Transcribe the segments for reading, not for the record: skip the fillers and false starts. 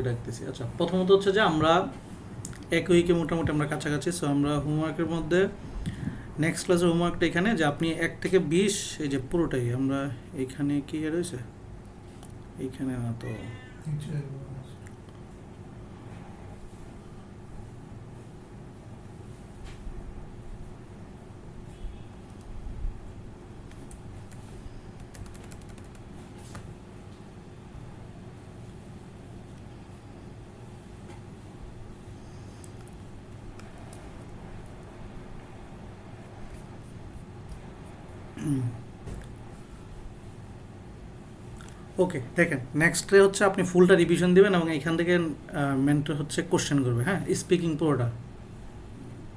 ডাকতেছি। আচ্ছা, প্রথমত হচ্ছে যে আমরা এক উইকে মোটামুটি আমরা কাছাকাছি। সো আমরা হোমওয়ার্কের মধ্যে নেক্সট ক্লাসের হোমওয়ার্কটা এখানে যে আপনি 1 থেকে 20 এই যে পুরোটাই আমরা এইখানে কি রয়েছে এইখানে না তো ওকে। দেখেন নেক্সটে হচ্ছে আপনি ফুলটা রিভিশন দিবেন এবং এখান থেকে মেন্টর হচ্ছে কোশ্চেন করবে। হ্যাঁ, স্পিকিং পুরোটা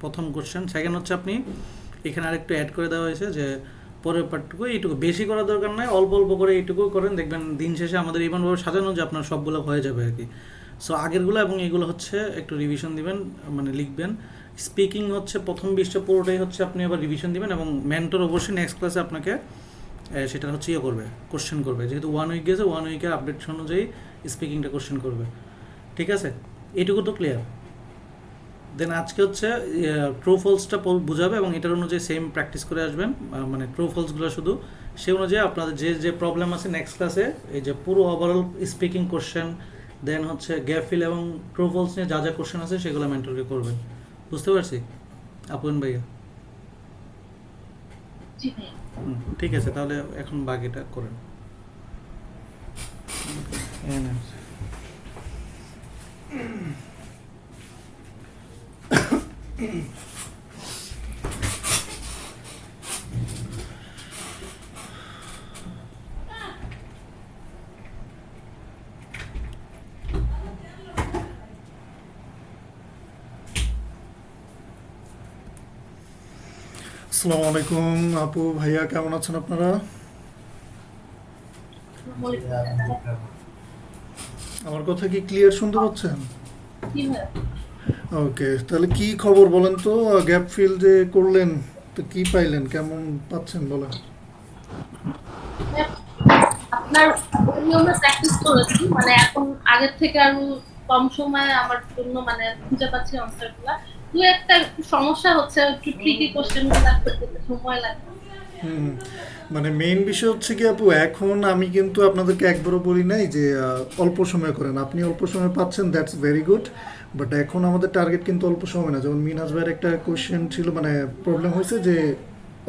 প্রথম কোশ্চেন। সেকেন্ড হচ্ছে আপনি এখানে আরেকটু অ্যাড করে দেওয়া হয়েছে যে পরের পার্টটুকু এইটুকু বেশি করার দরকার নাই, অল্প অল্প করে এইটুকু করেন, দেখবেন দিন শেষে আমাদের এমনভাবে সাজানো যে আপনার সবগুলো হয়ে যাবে আর কি। সো আগেরগুলো এবং এগুলো হচ্ছে একটু রিভিশন দিবেন, মানে লিখবেন। স্পিকিং হচ্ছে প্রথম 20টা পুরোটাই হচ্ছে আপনি আবার রিভিশন দিবেন এবং মেন্টর অবশ্যই নেক্সট ক্লাসে আপনাকে সেটা হচ্ছে ইয়ে করবে, কোশ্চেন করবে, যেহেতু 1 উইক গেছে 1 উইকের আপডেট অনুযায়ী স্পিকিংটা কোশ্চেন করবে। ঠিক আছে, এইটুকু তো ক্লিয়ার। দেন আজকে হচ্ছে ট্রু ফলসটা বোঝাবে এবং এটার অনুযায়ী সেম প্র্যাকটিস করে আসবেন, মানে ট্রু ফলসগুলো শুধু সেই অনুযায়ী আপনাদের যে যে প্রবলেম আছে নেক্সট ক্লাসে এই যে পুরো ওভারঅল স্পিকিং কোশ্চেন, দেন হচ্ছে গ্যাপ ফিল এবং ট্রু ফলস নিয়ে যা যা কোশ্চেন আছে সেগুলো মেন্টরকে করবেন। বুঝতে পারছি আপুন ভাইয়া? ঠিক আছে, তাহলে এখন বাকিটা করেন। আসসালামু আলাইকুম আপু ভাইয়া, কেমন আছেন আপনারা? আমার কথা কি ক্লিয়ার শুনতে পাচ্ছেন? ওকে, তাহলে কি খবর বলেন তো? গ্যাপ ফিল যে করলেন, তো কি পাইলেন, কেমন পাচ্ছেন বলেন? আপনার নিয়মে প্র্যাকটিস করেছি, মানে এখন আগের থেকে আরো কম সময়ে আমার জন্য মানে খুঁজে পাচ্ছি আনসার গুলা। দু একটা একটু সমস্যা হচ্ছে, একটু ট্রিকি কোশ্চেন গুলা করতে সময় লাগে। হুম, মানে মেইন বিষয় হচ্ছে কি আপু, এখন আমি কিন্তু আপনাদেরকে একবারও বলি নাই যে অল্প সময় করেন। আপনি অল্প সময় পাচ্ছেন, দ্যাটস ভেরি গুড। বাট এখন আমাদের টার্গেট কিন্তু অল্প সময় না। যেমন মিনহাজ ভাইয়ের একটা কোশ্চেন ছিল, মানে প্রবলেম হয়েছে যে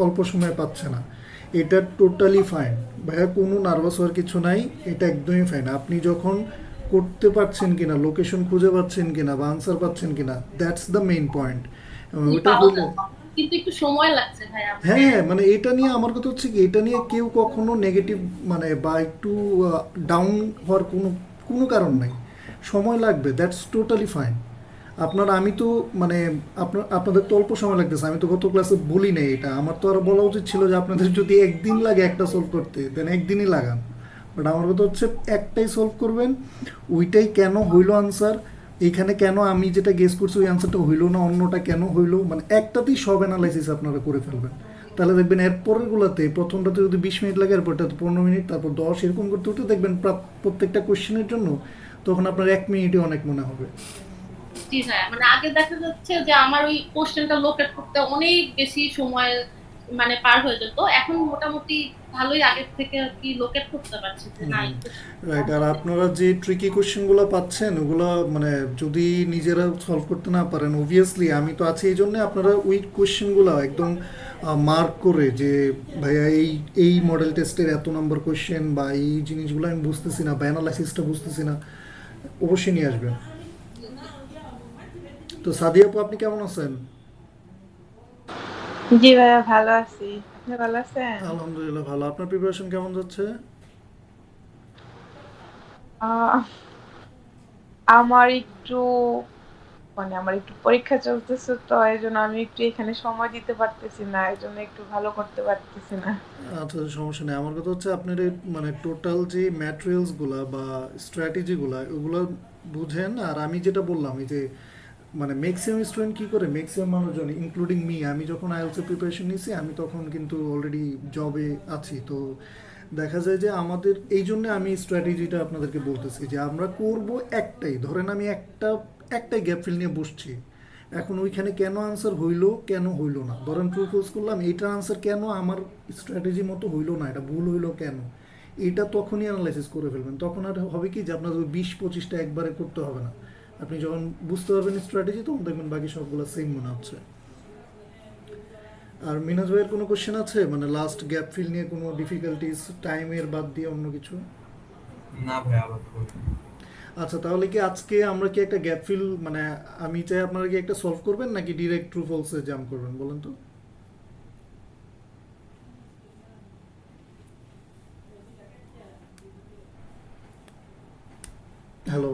অল্প সময় পাচ্ছে না। এটা টোটালি ফাইন ভাইয়া, কোনো নার্ভাস হওয়ার কিছু নাই। এটা একদমই ফাইন। আপনি যখন করতে পারছেন কিনা, লোকেশন খুঁজে পাচ্ছেন কিনা বা আনসার পাচ্ছেন কিনা, দ্যাটস দ্য মেইন পয়েন্ট। ওইটা পাওয়া হলে যাচ্ছে, কিন্তু একটু সময় লাগছে ভাই আমার। হ্যাঁ, হ্যাঁ, মানে এটা নিয়ে আমার কথা হচ্ছে কি, এটা নিয়ে কেউ কখনো নেগেটিভ মানে বা একটু ডাউন হওয়ার কোনো কোনো কারণ নাই। সময় লাগবে, দ্যাটস টোটালি ফাইন। আমি তো মানে আপনাদের তো অল্প সময় লাগতেছে, আমি তো গত ক্লাসে বলি নাই এটা। আমার তো আরো বলা উচিত ছিল যে আপনাদের যদি একদিন লাগে একটা সলভ করতে, দেন একদিনই লাগান। বাট আমার কথা হচ্ছে একটাই সলভ করবেন, ওইটাই কেন হইলো আনসার, এইখানে কেন আমি যেটা গেস করছি ওই আনসারটা হইলো না, অন্যটা কেন হইলো, মানে একটাতেই সব অ্যানালাইসিস আপনারা করে ফেলবেন। তাহলে দেখবেন এর পরেরগুলোতে, প্রথমটাতে যদি 20 মিনিট লাগে, এরপরটাতে 15 মিনিট, তারপর 10, এরকম করতে করতে দেখবেন প্রত্যেকটা কোশ্চেনের জন্য তখন আপনার 1 মিনিটই অনেক মনে হবে। জি হ্যাঁ, মানে আগে দেখা যাচ্ছে যে আমার ওই কোশ্চেনটা লোকেট করতে অনেক বেশি সময় মানে পার হয়ে যেত। এখন মোটামুটি ভালোই আগের থেকে আর কি লোকেট করতে পারছি যে না এই কোশ্চেনটা রাইট। আর হবে। আপনারা যে ট্রিকি কোশ্চেনগুলো পাচ্ছেন, ওগুলো মানে যদি নিজেরা সলভ করতে না পারেন, অবভিয়াসলি আমি তো আছি এই জন্য, আপনারা ওই কোশ্চেনগুলো একদম মার্ক করে যে ভাইয়া এই এই মডেল টেস্টের এত নম্বর কোশ্চেন বা এই জিনিসগুলো আমি বুঝতেছি না বা অ্যানালাইসিসটা বুঝতেছি না, অবশ্যই নিয়ে আসবেন। তো সাদিয়া আপু, আপনি কেমন আছেন? জি ভাইয়া, ভালো আছি। আপনি ভালো আছেন? আলহামদুলিল্লাহ ভালো। আপনার প্রিপারেশন কেমন যাচ্ছে? আহ, আমার একটু আমার একটু পরীক্ষা চলতেছে, তো এই জন্য আমি একটু এখানে সময় দিতে পারতেছি না, এই জন্য একটু ভালো করতে পারতেছি না। আচ্ছা, সমস্যা নেই। আমার কথা হচ্ছে আপনার এই মানে টোটাল যে ম্যাটেরিয়ালসগুলা বা স্ট্র্যাটেজিগুলা, ওগুলো বুঝেন। আর আমি যেটা বললাম, এই যে মানে ম্যাক্সিমাম স্টুডেন্ট কী করে, ম্যাক্সিমাম মানুষজন ইনক্লুডিং মি, আমি যখন আইএলটিএস প্রিপারেশন নিয়েছি আমি তখন কিন্তু অলরেডি জবে আছি। তো দেখা যায় যে আমাদের এই জন্য আমি স্ট্র্যাটেজিটা আপনাদেরকে বলতেছি যে আমরা করব একটাই, ধরেন আমি একটাই গ্যাপ ফিল নিয়ে বসছি, এখন ওইখানে কেন আনসার হইলো কেন হইলো না, ধরেন ট্রু ফলস করলাম, এইটার আনসার কেন আমার স্ট্র্যাটেজি মতো হইলো না, এটা ভুল হইলো কেন, এটা তখনই অ্যানালাইসিস করে ফেলবেন। তখন আর হবে কি যে আপনার 20-25টা একবারে করতে হবে না, আপনি যখন বুঝতে পারবেন স্ট্র্যাটেজি তখন দেখবেন বাকি সবগুলো সেম মনে হচ্ছে। আর মিনাজ ভাইয়ের কোনো কোশ্চেন আছে, মানে লাস্ট গ্যাপ ফিল নিয়ে কোনো ডিফিকাল্টিস টাইমের বাদ দিয়ে অন্য কিছু? না ভাই, আবার করবেন। আচ্ছা, তাহলে কি আজকে আমরা কি একটা গ্যাপ ফিল, মানে আমি চাই আপনারা কি একটা সলভ করবেন নাকি ডিরেক্ট ট্রু ফলসে জাম্প করবেন বলেন তো? হ্যালো,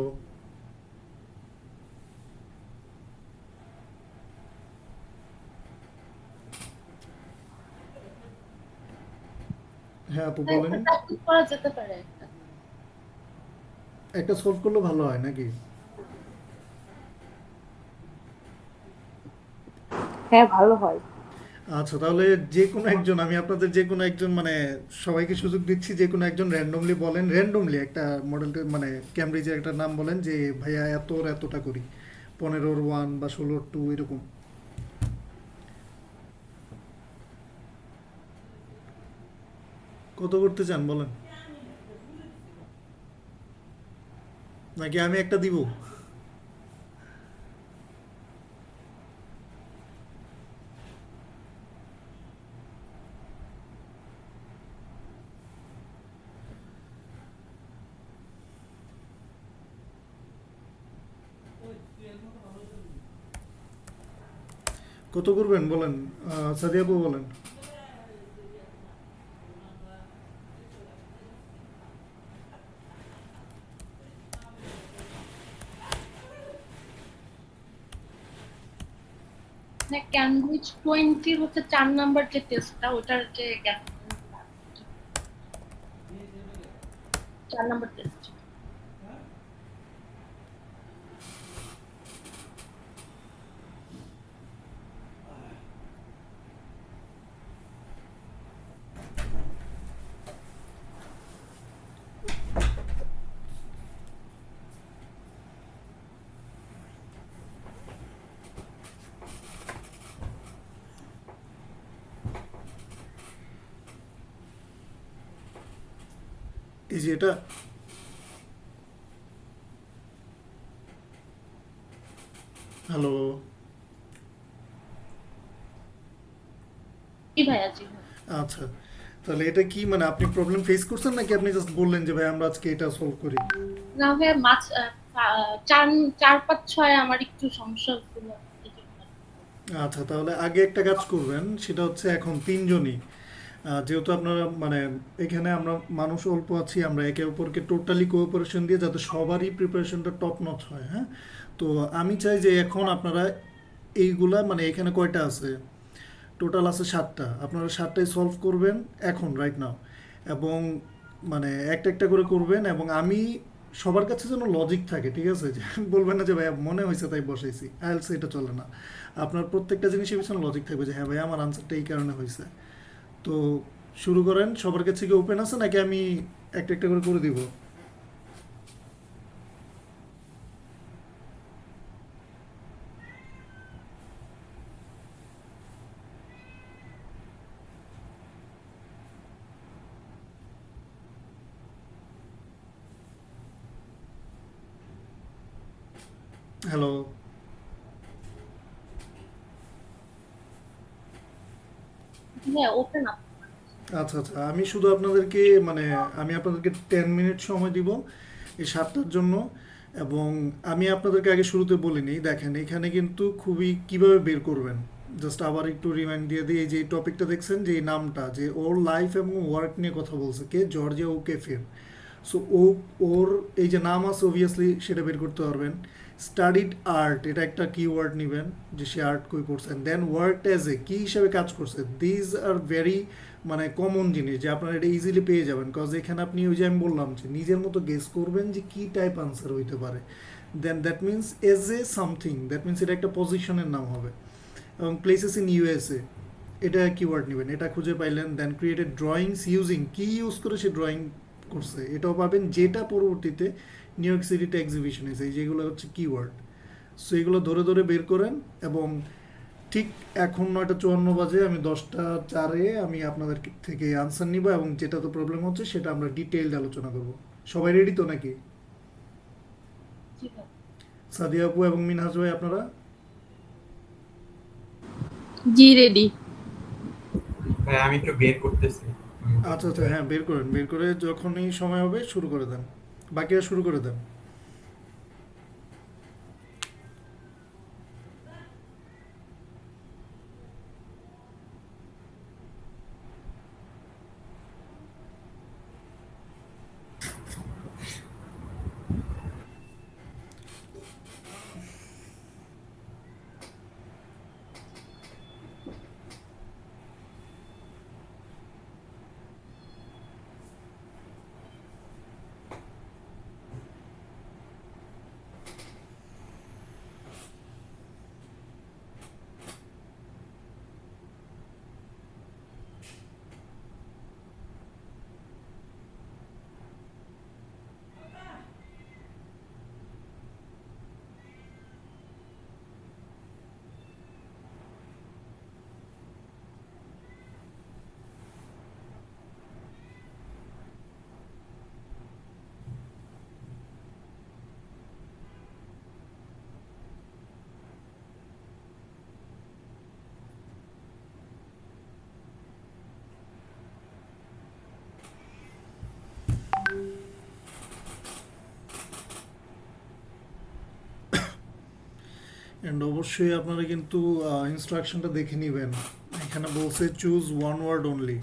হ্যাঁ আপু বলেন। প্র্যাকটিস করা যেতে পারে একটা। একটা সলভ করলে ভালো হয় নাকি? হ্যাঁ, ভালো হয়। আচ্ছা, তাহলে যে কোনো একজন, আমি আপনাদের যে কোনো একজন, মানে সবাইকে সুযোগ দিচ্ছি, যে কোনো একজন র্যান্ডমলি বলেন, র্যান্ডমলি একটা মডেল, মানে ক্যামব্রিজের একটা নাম বলেন যে ভাইয়া এতটা করি, 15-র 1 বা 16-র 2 এরকম। কত করতে চান বলেন, নাকি আমি একটা দিব? কত করবেন বলেন, সাদিয়া আপু বলেন। মানে ক্যামব্রিজ 20 হচ্ছে 4 নাম্বার যে টেস্টটা, ওটার যে গ্যাপ 4 নাম্বার টেস্ট। এই যে এটা, হ্যালো, কি ভাই আজি? আচ্ছা, তাহলে এটা কি, মানে আপনি প্রবলেম ফেস করছেন নাকি আপনি জাস্ট বললেন যে ভাই আমরা আজকে এটা সলভ করি? না ভাই, 4, 5, 6 আমার একটু সমস্যা হচ্ছিল। আচ্ছা, তাহলে আগে একটা কাজ করবেন, সেটা হচ্ছে এখন তিনজনই, যেহেতু আপনারা মানে এখানে আমরা মানুষ অল্প আছি, আমরা একে অপরকে টোটালি কোঅপারেশন দিয়ে যাতে সবারই প্রিপারেশনটা টপ নচ হয়, হ্যাঁ। তো আমি চাই যে এখন আপনারা এইগুলা, মানে এখানে কয়টা আছে, টোটাল আছে 7টা, আপনারা 7টাই সলভ করবেন এখন রাইট নাও, এবং মানে একটা একটা করে করবেন, এবং আমি সবার কাছে যেন লজিক থাকে, ঠিক আছে, যে বলবেন না যে ভাই মনে হয়েছে তাই বসাইছি, আইএলস এটা চলে না, আপনার প্রত্যেকটা জিনিসের পিছনে লজিক থাকবে যে হ্যাঁ ভাই আমার আনসারটা এই কারণে হয়েছে। তো শুরু করেন, সবার কাছে কি ওপেন আছে নাকি আমি একটা একটা করে করে দিব? হ্যালো, হ্যাঁ, ওপেন আপ। আচ্ছা আচ্ছা, আমি শুধু আপনাদেরকে, মানে আমি আপনাদেরকে 10 মিনিট সময় দিব এই 7টার জন্য, এবং আমি আপনাদেরকে আগে শুরুতে বলিনি, দেখেন এখানে কিন্তু খুবই কিভাবে বের করবেন, জাস্ট আবার একটু রিমাইন্ড দিয়ে দিই, এই যে টপিকটা দেখছেন, যে এই নামটা, যে ওর লাইফ এবং ওয়ার্ক নিয়ে কথা বলছে কে, জর্জিয়া ওকেফির। সো ওর এই যে নাম আছে অবভিয়াসলি সেটা বের করতে পারবেন। স্টাডিড আর্ট, এটা একটা কিওয়ার্ড নেবেন যে সে আর্ট কই করছেন, দেন ওয়ার্ক অ্যাজ এ কী হিসাবে কাজ করছে, দিজ আর ভেরি মানে কমন জিনিস যে আপনারা এটা ইজিলি পেয়ে যাবেন, কজ এখানে আপনি ওই যে আমি বললাম যে নিজের মতো গেস করবেন যে কী টাইপ আনসার হইতে পারে, then that means as a something, that means এটা একটা পজিশনের নাম হবে, এবং প্লেসেস ইন ইউএসএ, এটা কিওয়ার্ড নেবেন, এটা খুঁজে পাইলেন। দেন ক্রিয়েটেড ড্রয়িংস ইউজিং, কি ইউজ করে সে ড্রয়িং করছে এটাও পাবেন, যেটা পরবর্তীতে নিউ ইয়র্ক সিটিতে এক্সিবিশন হয়েছে, এই যেগুলো হচ্ছে কিওয়ার্ড। সো এগুলো ধরে ধরে বের করেন এবং ঠিক এখন 9:54 বাজে, আমি 10:04 আমি আপনাদের থেকে আনসার নিব এবং যেটা তো প্রবলেম হচ্ছে সেটা আমরা ডিটেইলড আলোচনা করব। সবাই রেডি তো নাকি? ঠিক আছে। সাদিয়া আপু এবং মিনহাজ ভাই আপনারা? জি রেডি। ভাই আমি একটু বের করতেছি। আচ্ছা আচ্ছা, হ্যাঁ বের করেন, বের করে যখনই সময় হবে শুরু করে দেন, বাকিরা শুরু করে দেন। অ্যান্ড অবশ্যই আপনারা কিন্তু ইনস্ট্রাকশনটা দেখে নেবেন, এখানে বলছে চুজ ওয়ান ওয়ার্ড অনলি।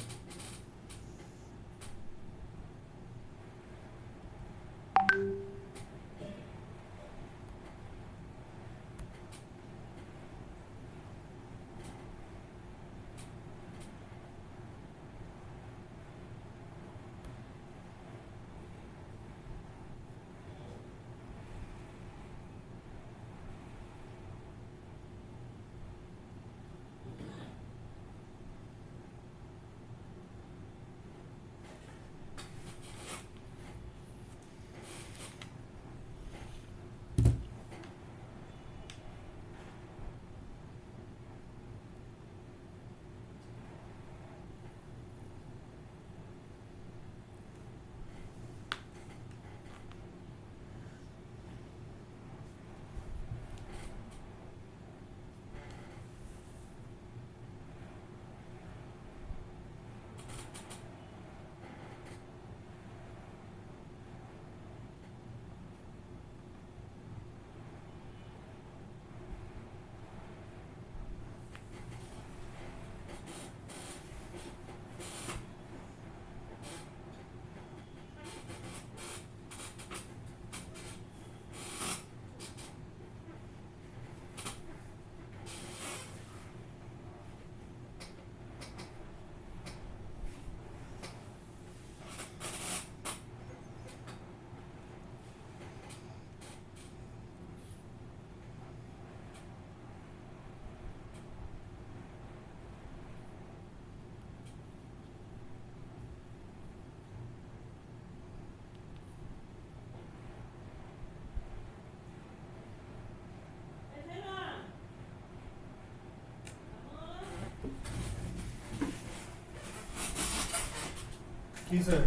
কি স্যার?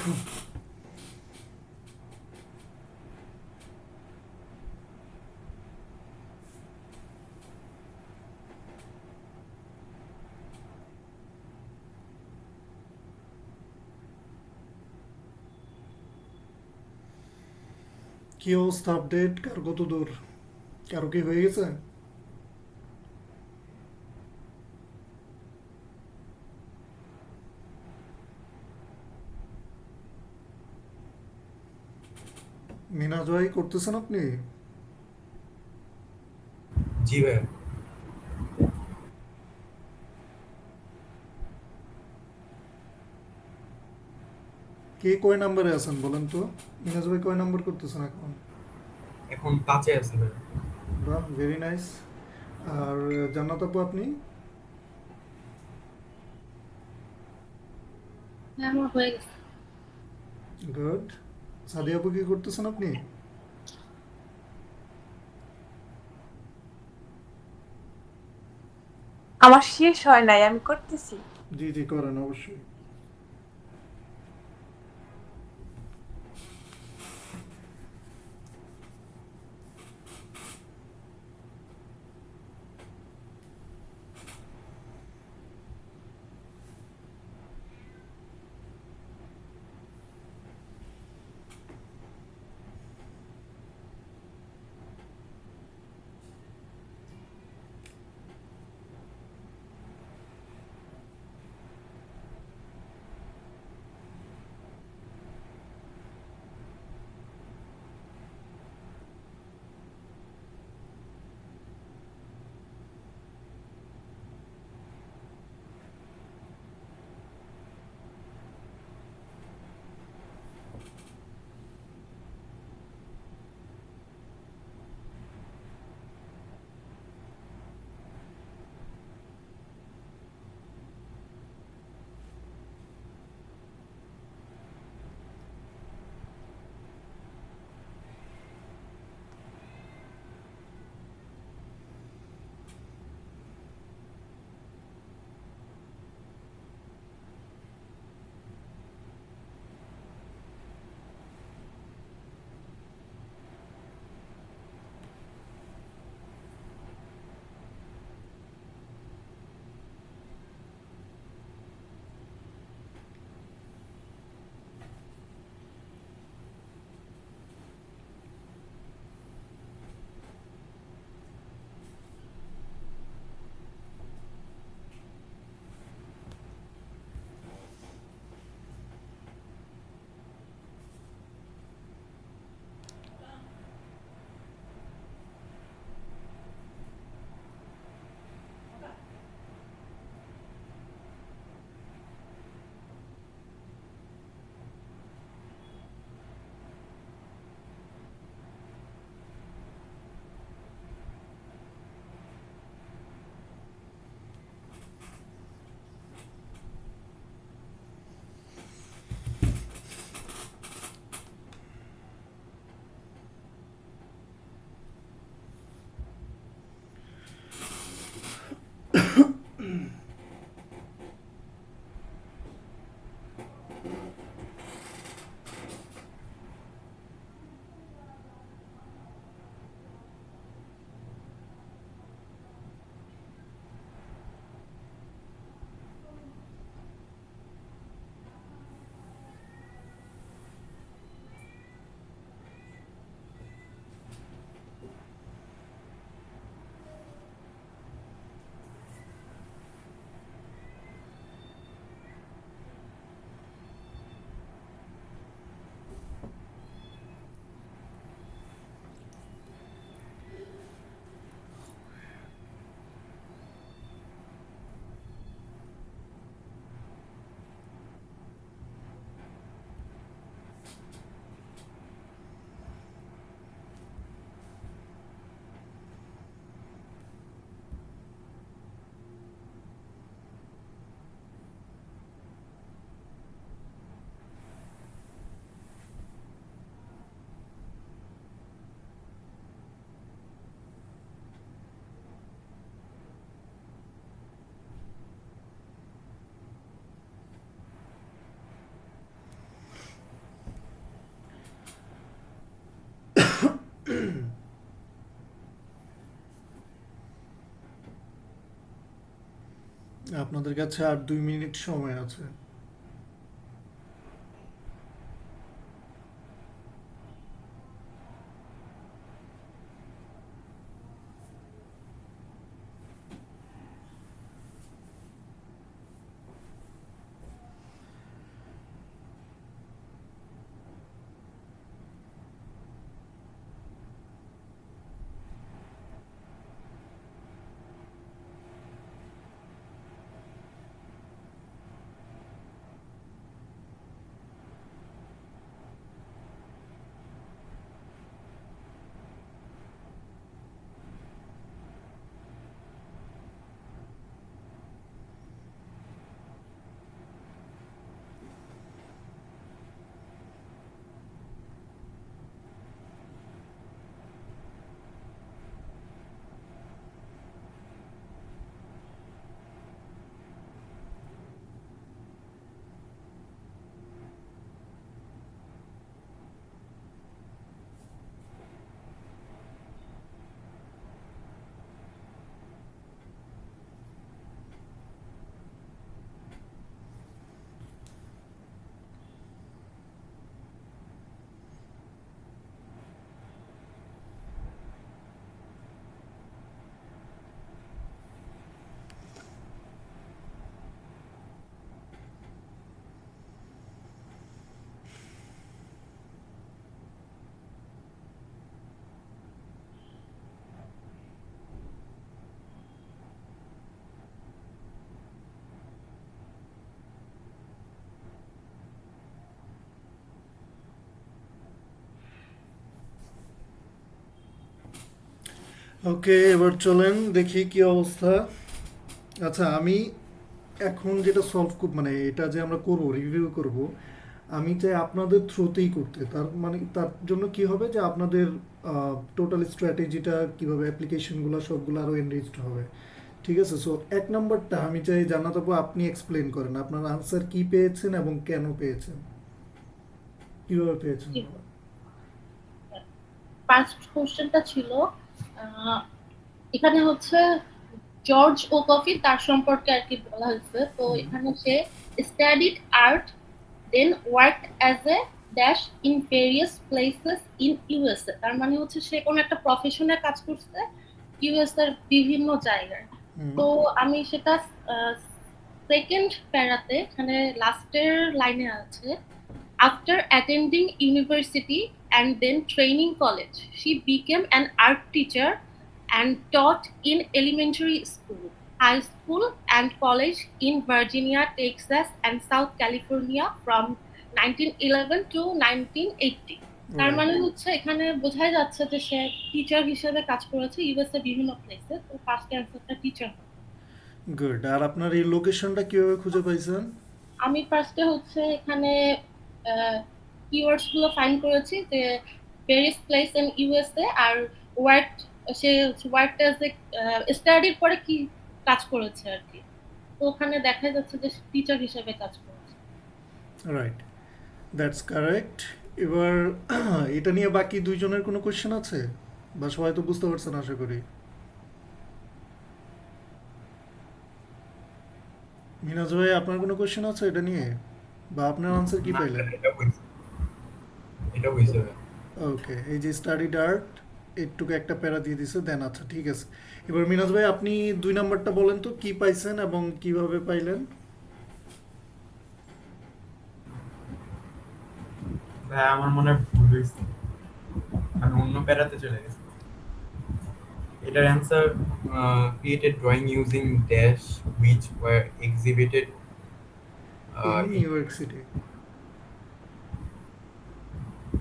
কি অবস্থা, আপডেট কার কত দূর, কারো কি হয়ে গেছে? মিনাজ ভাই করতেছেন আপনি? জি ভাইয়া। কে কয় নাম্বারে আছেন বলেন তো? মিনাজ ভাই কয় নাম্বার করতেছেন এখন? এখন 5-এ আছে ভাইয়া। বাহ, ভেরি নাইস। আর জান্নাত আপু আপনি? হ্যাঁ, আমার হয়ে গেছে। গুড। সাদিয়া আপু কি করতেছেন আপনি? আমার শেষ হয় নাই, আমি করতেছি। জি জি, করেন অবশ্যই। আপনাদের কাছে আর 2 মিনিট সময় আছে। ওকে, এবার চলেন দেখি কি অবস্থা। আচ্ছা, আমি এখন যেটা সলভ মানে এটা যে আমরা করব, রিভিউ করব, আমি চাই আপনাদের থ্রুতেই করতে। তার মানে তার জন্য কি হবে যে আপনাদের টোটাল স্ট্র্যাটেজিটা কীভাবে, অ্যাপ্লিকেশনগুলো সবগুলো আরও এনরিচড হবে। ঠিক আছে, সো 1 নম্বরটা আমি চাই জান্নাত আপু আপনি এক্সপ্লেন করেন আপনার আনসার কি পেয়েছেন এবং কেন পেয়েছেন, কীভাবে পেয়েছেন। ফার্স্ট কোশ্চেনটা ছিল এখানে হচ্ছে জর্জ ও কফি তার সম্পর্কে আর কি বলা হয়েছে। তো এখানে সে studied art then worked as a dash in various places in USA. তার মানে হচ্ছে সে কোনো একটা প্রফেশনে কাজ করছে ইউএস এর বিভিন্ন জায়গায়। তো আমি সেটা সেকেন্ড প্যারাতে এখানে লাস্টের লাইনে আছে after attending university and then training college she became an art teacher and taught in elementary school, high school and college in Virginia, Texas and South California from 1911 to 1980. তার মানে হচ্ছে এখানে বোঝাই যাচ্ছে যে সে টিচার হিসেবে কাজ করেছে ইউএসএ বিভিন্ন প্লেসে। তো ফার্স্ট অ্যান্সারটা টিচার। গুড। আর আপনার এই লোকেশনটা কিভাবে খুঁজে পাইছেন? আমি ফার্স্টে হচ্ছে এখানে কিওয়ার্ডস গুলো ফাইন্ড করেছি যে ভেরিয়াস প্লেস ইন ইউএসএ আর ওয়ার্ক, সে ওয়ার্কড অ্যাজ এ স্টাডির পরে কি কাজ করেছে আর কি। তো ওখানে দেখা যাচ্ছে যে টিচার হিসেবে কাজ করেছে। Right, that's correct. এবার এটা নিয়ে বাকি দুইজনের কোনো কোয়েশ্চেন আছে, বা সবাই তো বুঝতে পারছেন আশা করি। মিনাজ ভাই আপনার কোনো কোয়েশ্চেন আছে এটা নিয়ে, বা আপনার আনসার কি পাইলেন? এটা হইছে। ওকে, এই যে স্টাডিড আর্ট একটু একটা প্যারা দিয়ে দিছে দেন। আচ্ছা ঠিক আছে, এবার মিনাজ ভাই আপনি 2 নম্বরটা বলেন তো কি পাইছেন এবং কিভাবে পাইলেন। ভাই আমার মনে হয় ভুল হয়েছে, আমি অন্য প্যারাতে চলে গেছি। এটার answer created drawing using dash which were exhibited New York City.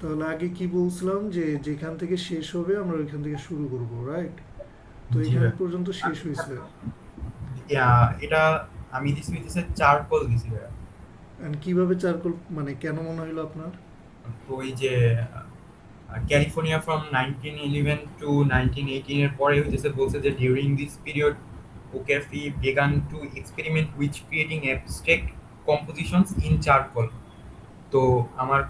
তাহলে আগে কি বলছিলাম যে যেখান থেকে শেষ হবে আমরা ওইখান থেকে শুরু করব, রাইট? তো জি এখানে ভাই। পর্যন্ত শেষ হয়েছে। এটা আমি দিছি হইতেছে চারকোল দিছি ভাই। এন্ড কিভাবে চারকোল, মানে কেন মনে হলো আপনার? তো ওই যে ক্যালিফোর্নিয়া ফ্রম 1911 টু 1918 এর পরে হইতেছে বলছে যে during this period O'Keeffe began to experiment with creating abstract compositions in charcoal. তো আমার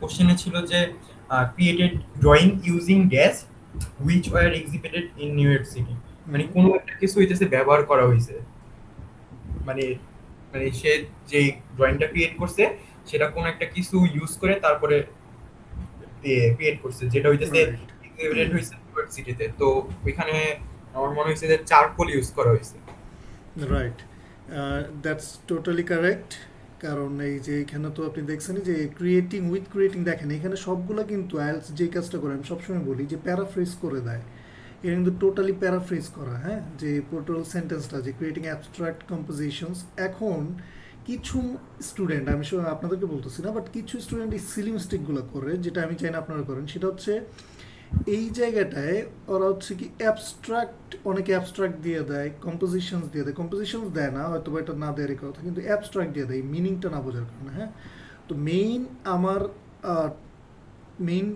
কোশ্চেনে ছিল যে created drawing using dash which were exhibited in New York City. মানে কোনো একটা কিছু হইতেছে ব্যবহার করা হয়েছে, মানে মানে সে যে ড্রয়িংটা ক্রিয়েট করছে সেটা কোন একটা কিছু ইউজ করে তারপরে ক্রিয়েট করছে, যেটা হইতেছে রাইট ইকুইভ্যালেন্ট হইছে ইউনিভার্সিটিতে। তো ওইখানে আমার মনে হয়েছে যে চারকোল ইউজ করা হয়েছে। Right, that's totally correct. কারণ এই যে এখানে তো আপনি দেখছেন যে ক্রিয়েটিং উইথ ক্রিয়েটিং, দেখেন এখানে সবগুলো কিন্তু আইএলস যে কাজটা করে আমি সবসময় বলি যে প্যারাফ্রেজ করে দেয়। এটা কিন্তু টোটালি প্যারাফ্রেজ করা, হ্যাঁ, যে টোটাল সেন্টেন্সটা যে ক্রিয়েটিং অ্যাবস্ট্রাক্ট কম্পোজিশনস। এখন কিছু স্টুডেন্ট, আমি আপনাদেরকে বলতেছি না, বাট কিছু স্টুডেন্ট এই সিলি মিস্টেকগুলো করে, যেটা আমি চাই না আপনারা করেন। সেটা হচ্ছে এই জায়গাটায় ওরা হচ্ছে কি অ্যাবস্ট্রাক্ট, অনেকে অ্যাবস্ট্রাক্ট দিয়ে দেয়, কম্পোজিশনস দিয়ে দেয়, কম্পোজিশনস দেয় না হয়তো বা এটা না দেওয়ারই কথা, কিন্তু অ্যাবস্ট্রাক্ট দিয়ে দেয় মিনিংটা না বোঝার কারণে, হ্যাঁ। তো আমার মেইন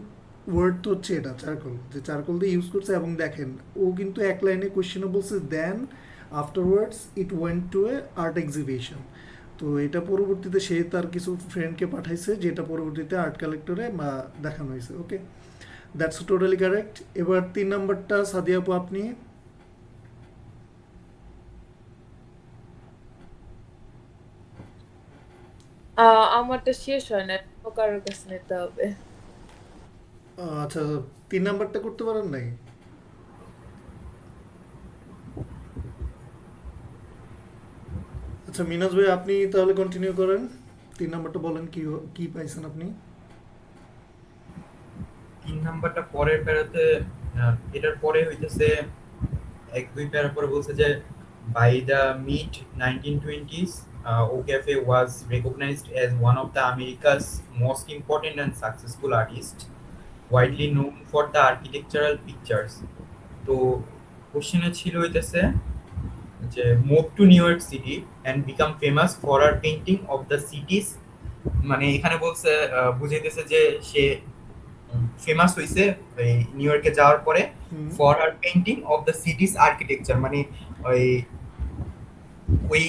ওয়ার্ড তো হচ্ছে এটা চারকোল, যে চারকোল দিয়ে ইউজ করছে। এবং দেখেন ও কিন্তু এক লাইনে কোয়েশ্চেনে বলছে then afterwards it went to a art exhibition. তো এটা পরবর্তীতে সে তার কিছু ফ্রেন্ডকে পাঠাইছে, যেটা পরবর্তীতে আর্ট কালেক্টরে দেখানো হয়েছে। ওকে, দ্যাটস টোটালি কারেক্ট। এবার 3 নম্বরটা সাদিয়া আপু আপনি। আমারটা শেষ হয় না, কারোর কাছে নিতে হবে। আচ্ছা, 3 নাম্বারটা করতে পারেন নাই? আচ্ছা মিনাজ ভাই, আপনি তাহলে কন্টিনিউ করেন। 3 নাম্বারটা বলেন, কি কি পাইছেন আপনি? 3 নাম্বারটা পরের প্যারাতে এটার পরে হইতেছে 1-2 প্যারা পরে বলছে যে by the mid 1920s O'Cafe was recognized as one of the America's most important and successful artists, widely known for the architectural pictures. তো কোশ্চেনে ছিল হইতেছে যে move to New York City and become famous for her painting of the cities, মানে এখানে বলছে বুঝাইতেছে যে সে famous হইছে এই নিউ ইয়র্কে যাওয়ার পরে hmm, for her painting of the cities architecture, মানে ওই ওই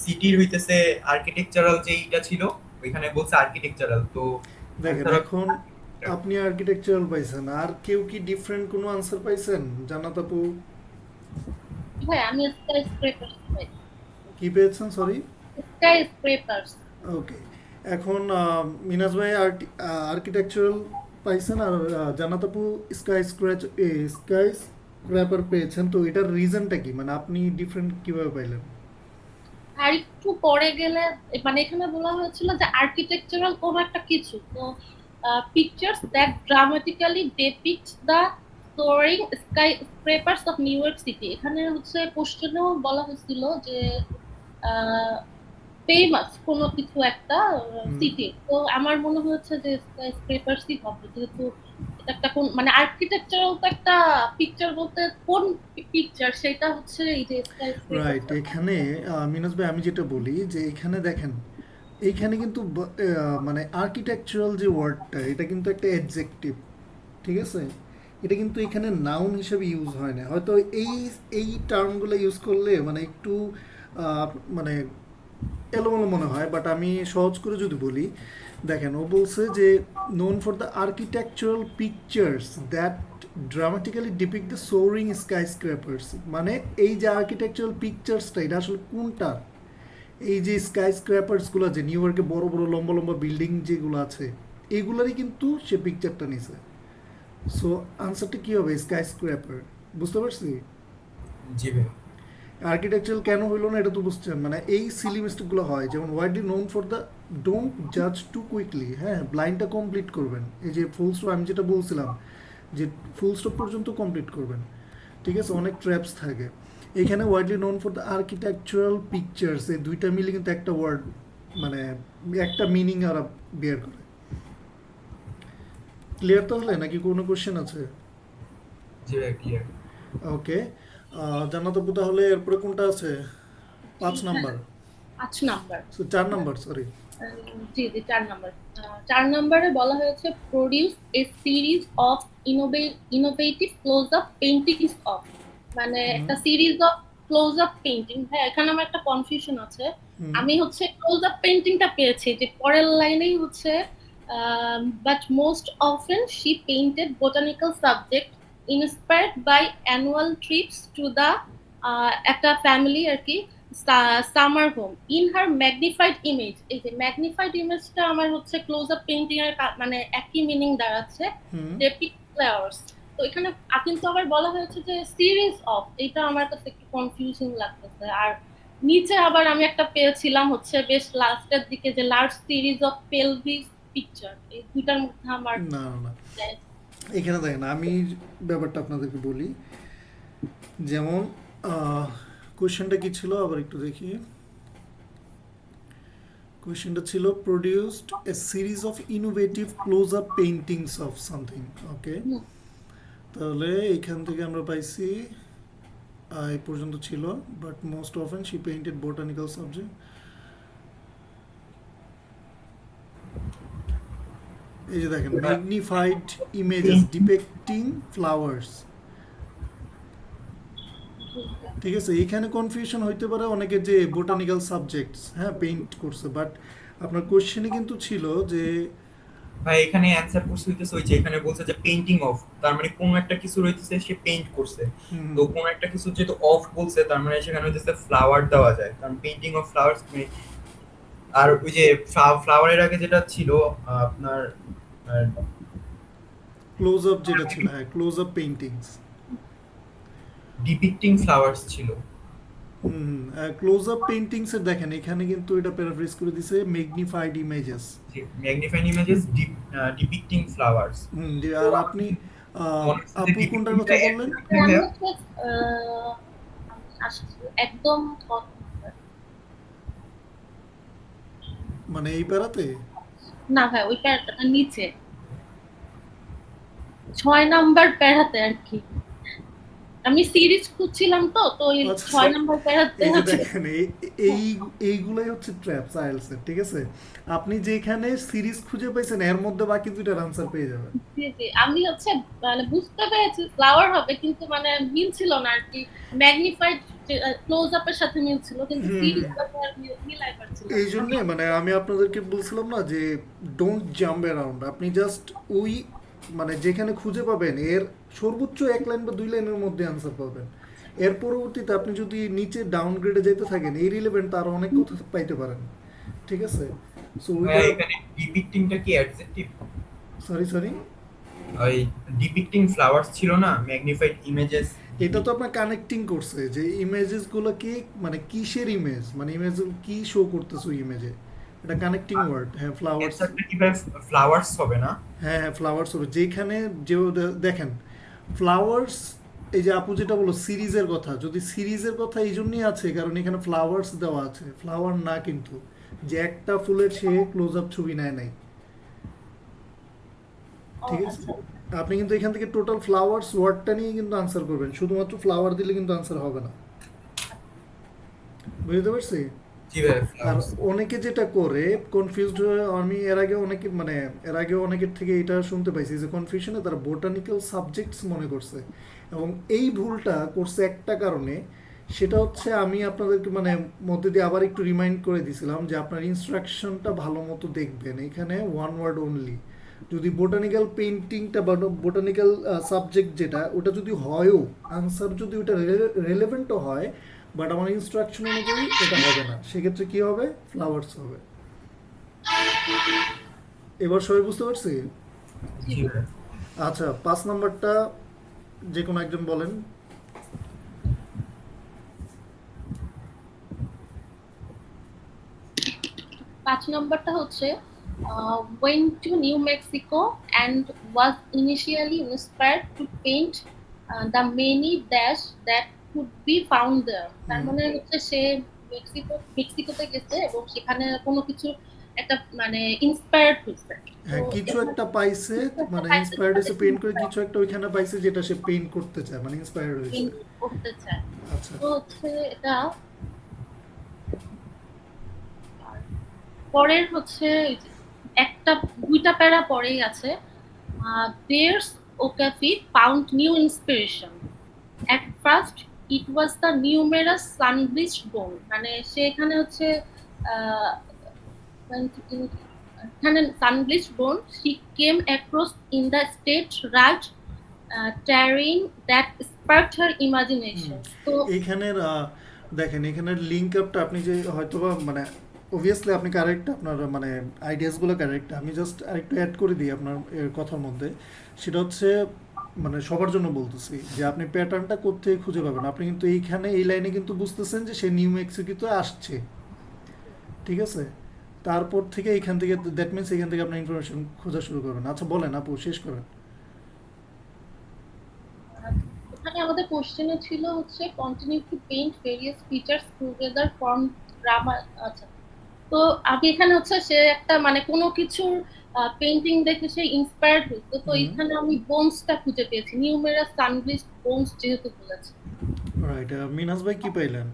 সিটির হইতেছে আর্কিটেকচারাল যেইটা ছিল ওইখানে বলছে আর্কিটেকচারাল। তো দেখেন answer এখন আপনি আর্কিটেকচারাল পাইছেন, আর কেউ কি ডিফারেন্ট কোনো আনসার পাইছেন? জান্নাত আপু ভাই আমি স্কাই স্ক্রেপার্স ভাই, কি পেয়েছেন? সরি। স্কাই স্ক্রেপার্স। ওকে, এখন মিনাজ ভাই আর্কিটেকচারাল পাইছেন, আর জান্নাত আপু স্কাই স্ক্র্যাপার পেয়েছেন। তো এটার রিজনটা কি, মানে আপনি ডিফারেন্ট কিভাবে পাইলেন? আর একটু পরে গেলে মানে এখানে বলা হয়েছিল যে আর্কিটেকচারাল কোন একটা কিছু, তো pictures that dramatically depict the soaring sky scrapers of New York City. এখানে হচ্ছে কোশ্চেনেও বলা হয়েছিল যে ফেমাস কোনো কিছু একটা হুম, সিটি, তো আমার মনে হচ্ছে যে স্কাই স্ক্রেপার্সই হবে, যেহেতু এটা একটা কোন মানে আর্কিটেকচারাল তো একটা পিকচার বলতে কোন পিকচার সেটা হচ্ছে এই যে স্কাই রাইট। স্ক্রেপার্স। এখানে মিনাজ ভাই আমি যেটা বলি যে এখানে দেখেন, এইখানে কিন্তু মানে আর্কিটেকচারাল যে ওয়ার্ডটা, এটা কিন্তু একটা অ্যাডজেক্টিভ, ঠিক আছে? এটা কিন্তু এখানে নাউন হিসেবে ইউজ হয় না। হয়তো এই এই টার্মগুলো ইউজ করলে মানে একটু মানে এলোমেলো মনে হয়, বাট আমি সহজ করে যদি বলি, দেখেন ও বলছে যে known for the architectural pictures that dramatically depict the soaring sky scrapers. মানে এই যে আর্কিটেকচারাল পিকচার্সটা, এটা আসলে কোনটা? এই যে স্কাই স্ক্র্যাপার্সগুলো আছে নিউ ইয়র্কে, বড় বড় লম্বা লম্বা বিল্ডিং যেগুলো আছে, এইগুলারই কিন্তু সে পিকচারটা নিছে। সো আনসারটা কী হবে? Sky scraper. বুঝতে পারছি? জি ভাই। আর্কিটেকচারাল কেন হইলো না এটা তো বুঝছেন। মানে এই সিলি মিস্টেকগুলো হয়, যেমন widely known for the don't জাজ টু কুইকলি, হ্যাঁ, ব্লাইন্ডটা কমপ্লিট করবেন। এই যে ফুল স্টপ আমি যেটা বলছিলাম, যে ফুল স্টপ পর্যন্ত কমপ্লিট করবেন, ঠিক আছে? অনেক ট্র্যাপস থাকে এখানে। Widely known for the architectural pictures, এই দুইটা মিলে কিন্তু একটা ওয়ার্ড, মানে একটা মিনিং আর বের করে। ক্লিয়ার তাহলে, নাকি কোনো কোশ্চেন আছে? জি ভাই ক্লিয়ার। ওকে, জান্নাত আপু তাহলে এরপরে কোনটা আছে? 5 নাম্বার, 5 নাম্বার। 4 number, sorry. জি জি 4 নাম্বার। 4 নাম্বারে বলা হয়েছে produce a series of innovative close up paintings of, মানে হুম, একটা series of close up painting. হ্যাঁ এখানে আমার একটা কনফিউশন আছে, হুম, আমি হচ্ছে ক্লোজ আপ পেইন্টিংটা পেয়েছি যে পরের লাইনেই হচ্ছে but most often she painted botanical subject inspired by annual trips to the একটা ফ্যামিলি আর কি summer home in her magnified image. এই যে ম্যাগনিফাইড ইমেজটা আমার হচ্ছে ক্লোজ আপ পেইন্টিং এর মানে একই মিনিং দাঁড়াচ্ছে, হুম ডেপিক্ট ফ্লাওয়ার্স। তো এখানে কিন্তু আবার বলা হয়েছে যে সিরিজ অফ, এটা আমার কাছে একটু কনফিউজিং লাগতেছে। আর নিচে আবার আমি একটা পেয়েছিলাম হচ্ছে বেশ লাস্টের দিকে যে large series of pelvis picture, এই দুইটার মধ্যে আমার না না না এখানে দেখেন আমি ব্যাপারটা আপনাদেরকে বলি। যেমন কোয়েশ্চেনটা কি ছিল আবার একটু দেখি। কোয়েশ্চেনটা ছিল produced a series of innovative close up paintings of something. Okay, তাহলে এখান থেকে আমরা পাইছি এই পর্যন্ত ছিল। But most often she painted botanical subject. এই যে দেখেন ম্যাগনিফাইড ইমেজেস ডিপিক্টিং ফ্লাওয়ার্স। ঠিক আছে, এখানে কনফিউশন হইতে পারে অনেকের যে বোটানিক্যাল সাবজেক্টস হ্যাঁ পেইন্ট করছে, বাট আপনার কোশ্চেনে কিন্তু ছিল যে ভাই এখানে অ্যানসার করতে হইতেছে ওই যে এখানে বলছে যে পেইন্টিং অফ, তার মানে কোন একটা কিছু রইতেছে সে পেইন্ট করছে। তো কোন একটা কিছু যেহেতু অফ বলছে তার মানে সেখানে হইতেছে ফ্লাওয়ার দেওয়া যায়, কারণ পেইন্টিং অফ ফ্লাওয়ার্স। আর ওই যে ফ্লাওয়ারের আগে যেটা ছিল আপনার ক্লোজ আপ যেটা ছিল, হ্যাঁ close up paintings. Depicting flowers ছিল। ক্লোজ আপ পেইন্টিংস এর দেখেন এখানে কিন্তু এটা প্যারাফ্রেজ করে দিছে magnified images. Magnifying images depicting flowers. আর আপনি আপু কোনটার কথা বললেন? একদম মানে এই প্যারাতে না ভাই, ওই প্যারাটা নিচে 6 নাম্বার প্যারাতে আর কি। আমি সিরিজ খুঁজছিলাম তো ওই 6 নাম্বার প্যারাতে এই যে হচ্ছে। দেখেন এইগুলাই হচ্ছে ট্র্যাপস আইএলস এর। ঠিক আছে, আপনি যেখানে সিরিজ খুঁজে পাইছেন এর মধ্যে বাকি দুইটার আনসার পেয়ে যাবেন। জি জি, আমি হচ্ছে মানে বুঝতে পেরেছি ফ্লাওয়ার হবে, কিন্তু মানে মিল ছিল না আর কি। ম্যাগনিফাইড ক্লোজ আপের সাথে মিল ছিল, কিন্তু সিরিজ আর মিলাই পারছিল না। এই জন্য মানে আমি আপনাদেরকে বলছিলাম না যে ডোন্ট জাম্প অ্যারাউন্ড, আপনি জাস্ট ওই মানে যেখানে খুঁজে পাবেন এর সর্বোচ্চ 1 লাইন বা 2 লাইনের মধ্যে আনসার পাবেন। এর পরবর্তীতে আপনি যদি নিচে ডাউনগ্রেডে যেতে থাকেন এই রিলেভেন্ট আরো অনেক কথা পাইতে পারেন। ঠিক আছে, সো এখানে ডিপিক্টিংটা কি অ্যাডজেক্টিভ? সরি ওই ডিপিক্টিং ফ্লাওয়ার্স ছিল না, ম্যাগনিফাইড ইমেজেস। এটা তো আপনার কানেক্টিং করছে যে ইমেজেসগুলো কি মানে কিসের ইমেজ, মানে ইমেজ কি শো করতেছে ওই ইমেজে, এটা কানেক্টিং ওয়ার্ড। হ্যাঁ ফ্লাওয়ার্স, অ্যানসারটা কি ভাই ফ্লাওয়ার্স হবে না? হ্যাঁ ফ্লাওয়ার্স হবে। যেখানে যে দেখেন ফ্লাওয়ার্স, এই যে আপু যেটা বলো সিরিজের কথা, যদি সিরিজের কথা এই জন্যই আছে কারণ এখানে ফ্লাওয়ার্স দেওয়া আছে, ফ্লাওয়ার না কিন্তু যে একটা ফুলের সে ক্লোজ আপ ছবি নেয় নাই। ঠিক আছে, আপনি কিন্তু এখান থেকে টোটাল ফ্লাওয়ার্স ওয়ার্ডটা নিয়ে কিন্তু আনসার করবেন, শুধুমাত্র ফ্লাওয়ার দিলে কিন্তু আনসার হবে না। বুঝতে পারছি? জি ভাই, আর ফ্লাওয়ার্স। অনেকে যেটা করে কনফিউজড হয়ে, আমি এর আগে অনেকের থেকে এটা শুনতে পাইছি যে কনফিউশনে তারা বোটানিক্যাল সাবজেক্টস মনে করছে, এবং এই ভুলটা করছে একটা কারণে, সেটা হচ্ছে আমি আপনাদেরকে মানে মধ্যে দিয়ে আবার একটু রিমাইন্ড করে দিছিলাম যে আপনার ইনস্ট্রাকশনটা ভালো মতো দেখবেন। এখানে ওয়ান ওয়ার্ড অনলি, যদি বোটানিক্যাল পেইন্টিংটা বা বোটানিক্যাল সাবজেক্ট যেটা ওটা যদি হয়ও আনসার যদি ওটা রেলেভেন্টও হয়, বাট আমার ইনস্ট্রাকশন অনুযায়ী এটা হবে না, সেক্ষেত্রে কি হবে? ফ্লাওয়ার্স হবে। এবার সবাই বুঝতে পারছি? জি ভাই। আচ্ছা 5 নাম্বারটা যে কোনো একজন বলেন। 5 নম্বরটা হচ্ছে went to New Mexico and was initially inspired to paint the many dash that could be found there. তার মানে হচ্ছে সে মেক্সিকোতে গেছে এবং সেখানে কোনো কিছু একটা মানে ইন্সপায়ার্ড হয়েছে। হ্যাঁ কিছু একটা পাইছে, মানে ইন্সপায়ার্ড হয়েছে পেইন্ট করে, কিছু একটা ওইখানে পাইছে যেটা সে পেইন্ট করতে চায়, মানে ইন্সপায়ার্ড হয়েছে। পেইন্ট করতে চায়। আচ্ছা তো হচ্ছে এটা পরের হচ্ছে একটা দুইটা প্যারা পরেই আছে There's Okafi found new inspiration. At first it was the numerous sun-bleached bone. মানে সেখানে হচ্ছে এখানে sun-bleached bone she came across in the state right tearing that sparked her imagination. তো এইখানের দেখেন এখানের লিঙ্ক আপটা আপনি যে হয়তোবা মানে অবভিয়াসলি আপনি কারেক্ট, আপনার মানে আইডিয়াসগুলো কারেক্ট, আমি জাস্ট আরেকটু অ্যাড করে দিই আপনার এর কথার মধ্যে। সেটা হচ্ছে মানে সবার জন্য বলতেছি যে আপনি প্যাটার্নটা কোত্থেকে খুঁজে পাবেন। আপনি কিন্তু এইখানে এই লাইনে কিন্তু বুঝতেছেন যে সে নিউ মেক্সিকোতে আসছে, ঠিক আছে? তারপর থেকে এইখান থেকে দ্যাট মিনস এখান থেকে আপনার ইনফরমেশন খোঁজা শুরু করবেন। আচ্ছা বলেন আপু, শেষ করেন। ওখানে আমাদের কোশ্চেনে ছিল হচ্ছে continue to paint various features together form drama. আচ্ছা, তো আমি এখানে হচ্ছে সে একটা মানে কোনো কিছুর পেইন্টিং দেখে সে ইন্সপায়ার্ড হয়েছে, তো হুম, এখানে আমি বোনসটা খুঁজে পেয়েছি, নিউমেরাস সানব্লিস্ট বোনস যেহেতু বলেছে। রাইট। মিনাজ ভাই কি পাইলেন?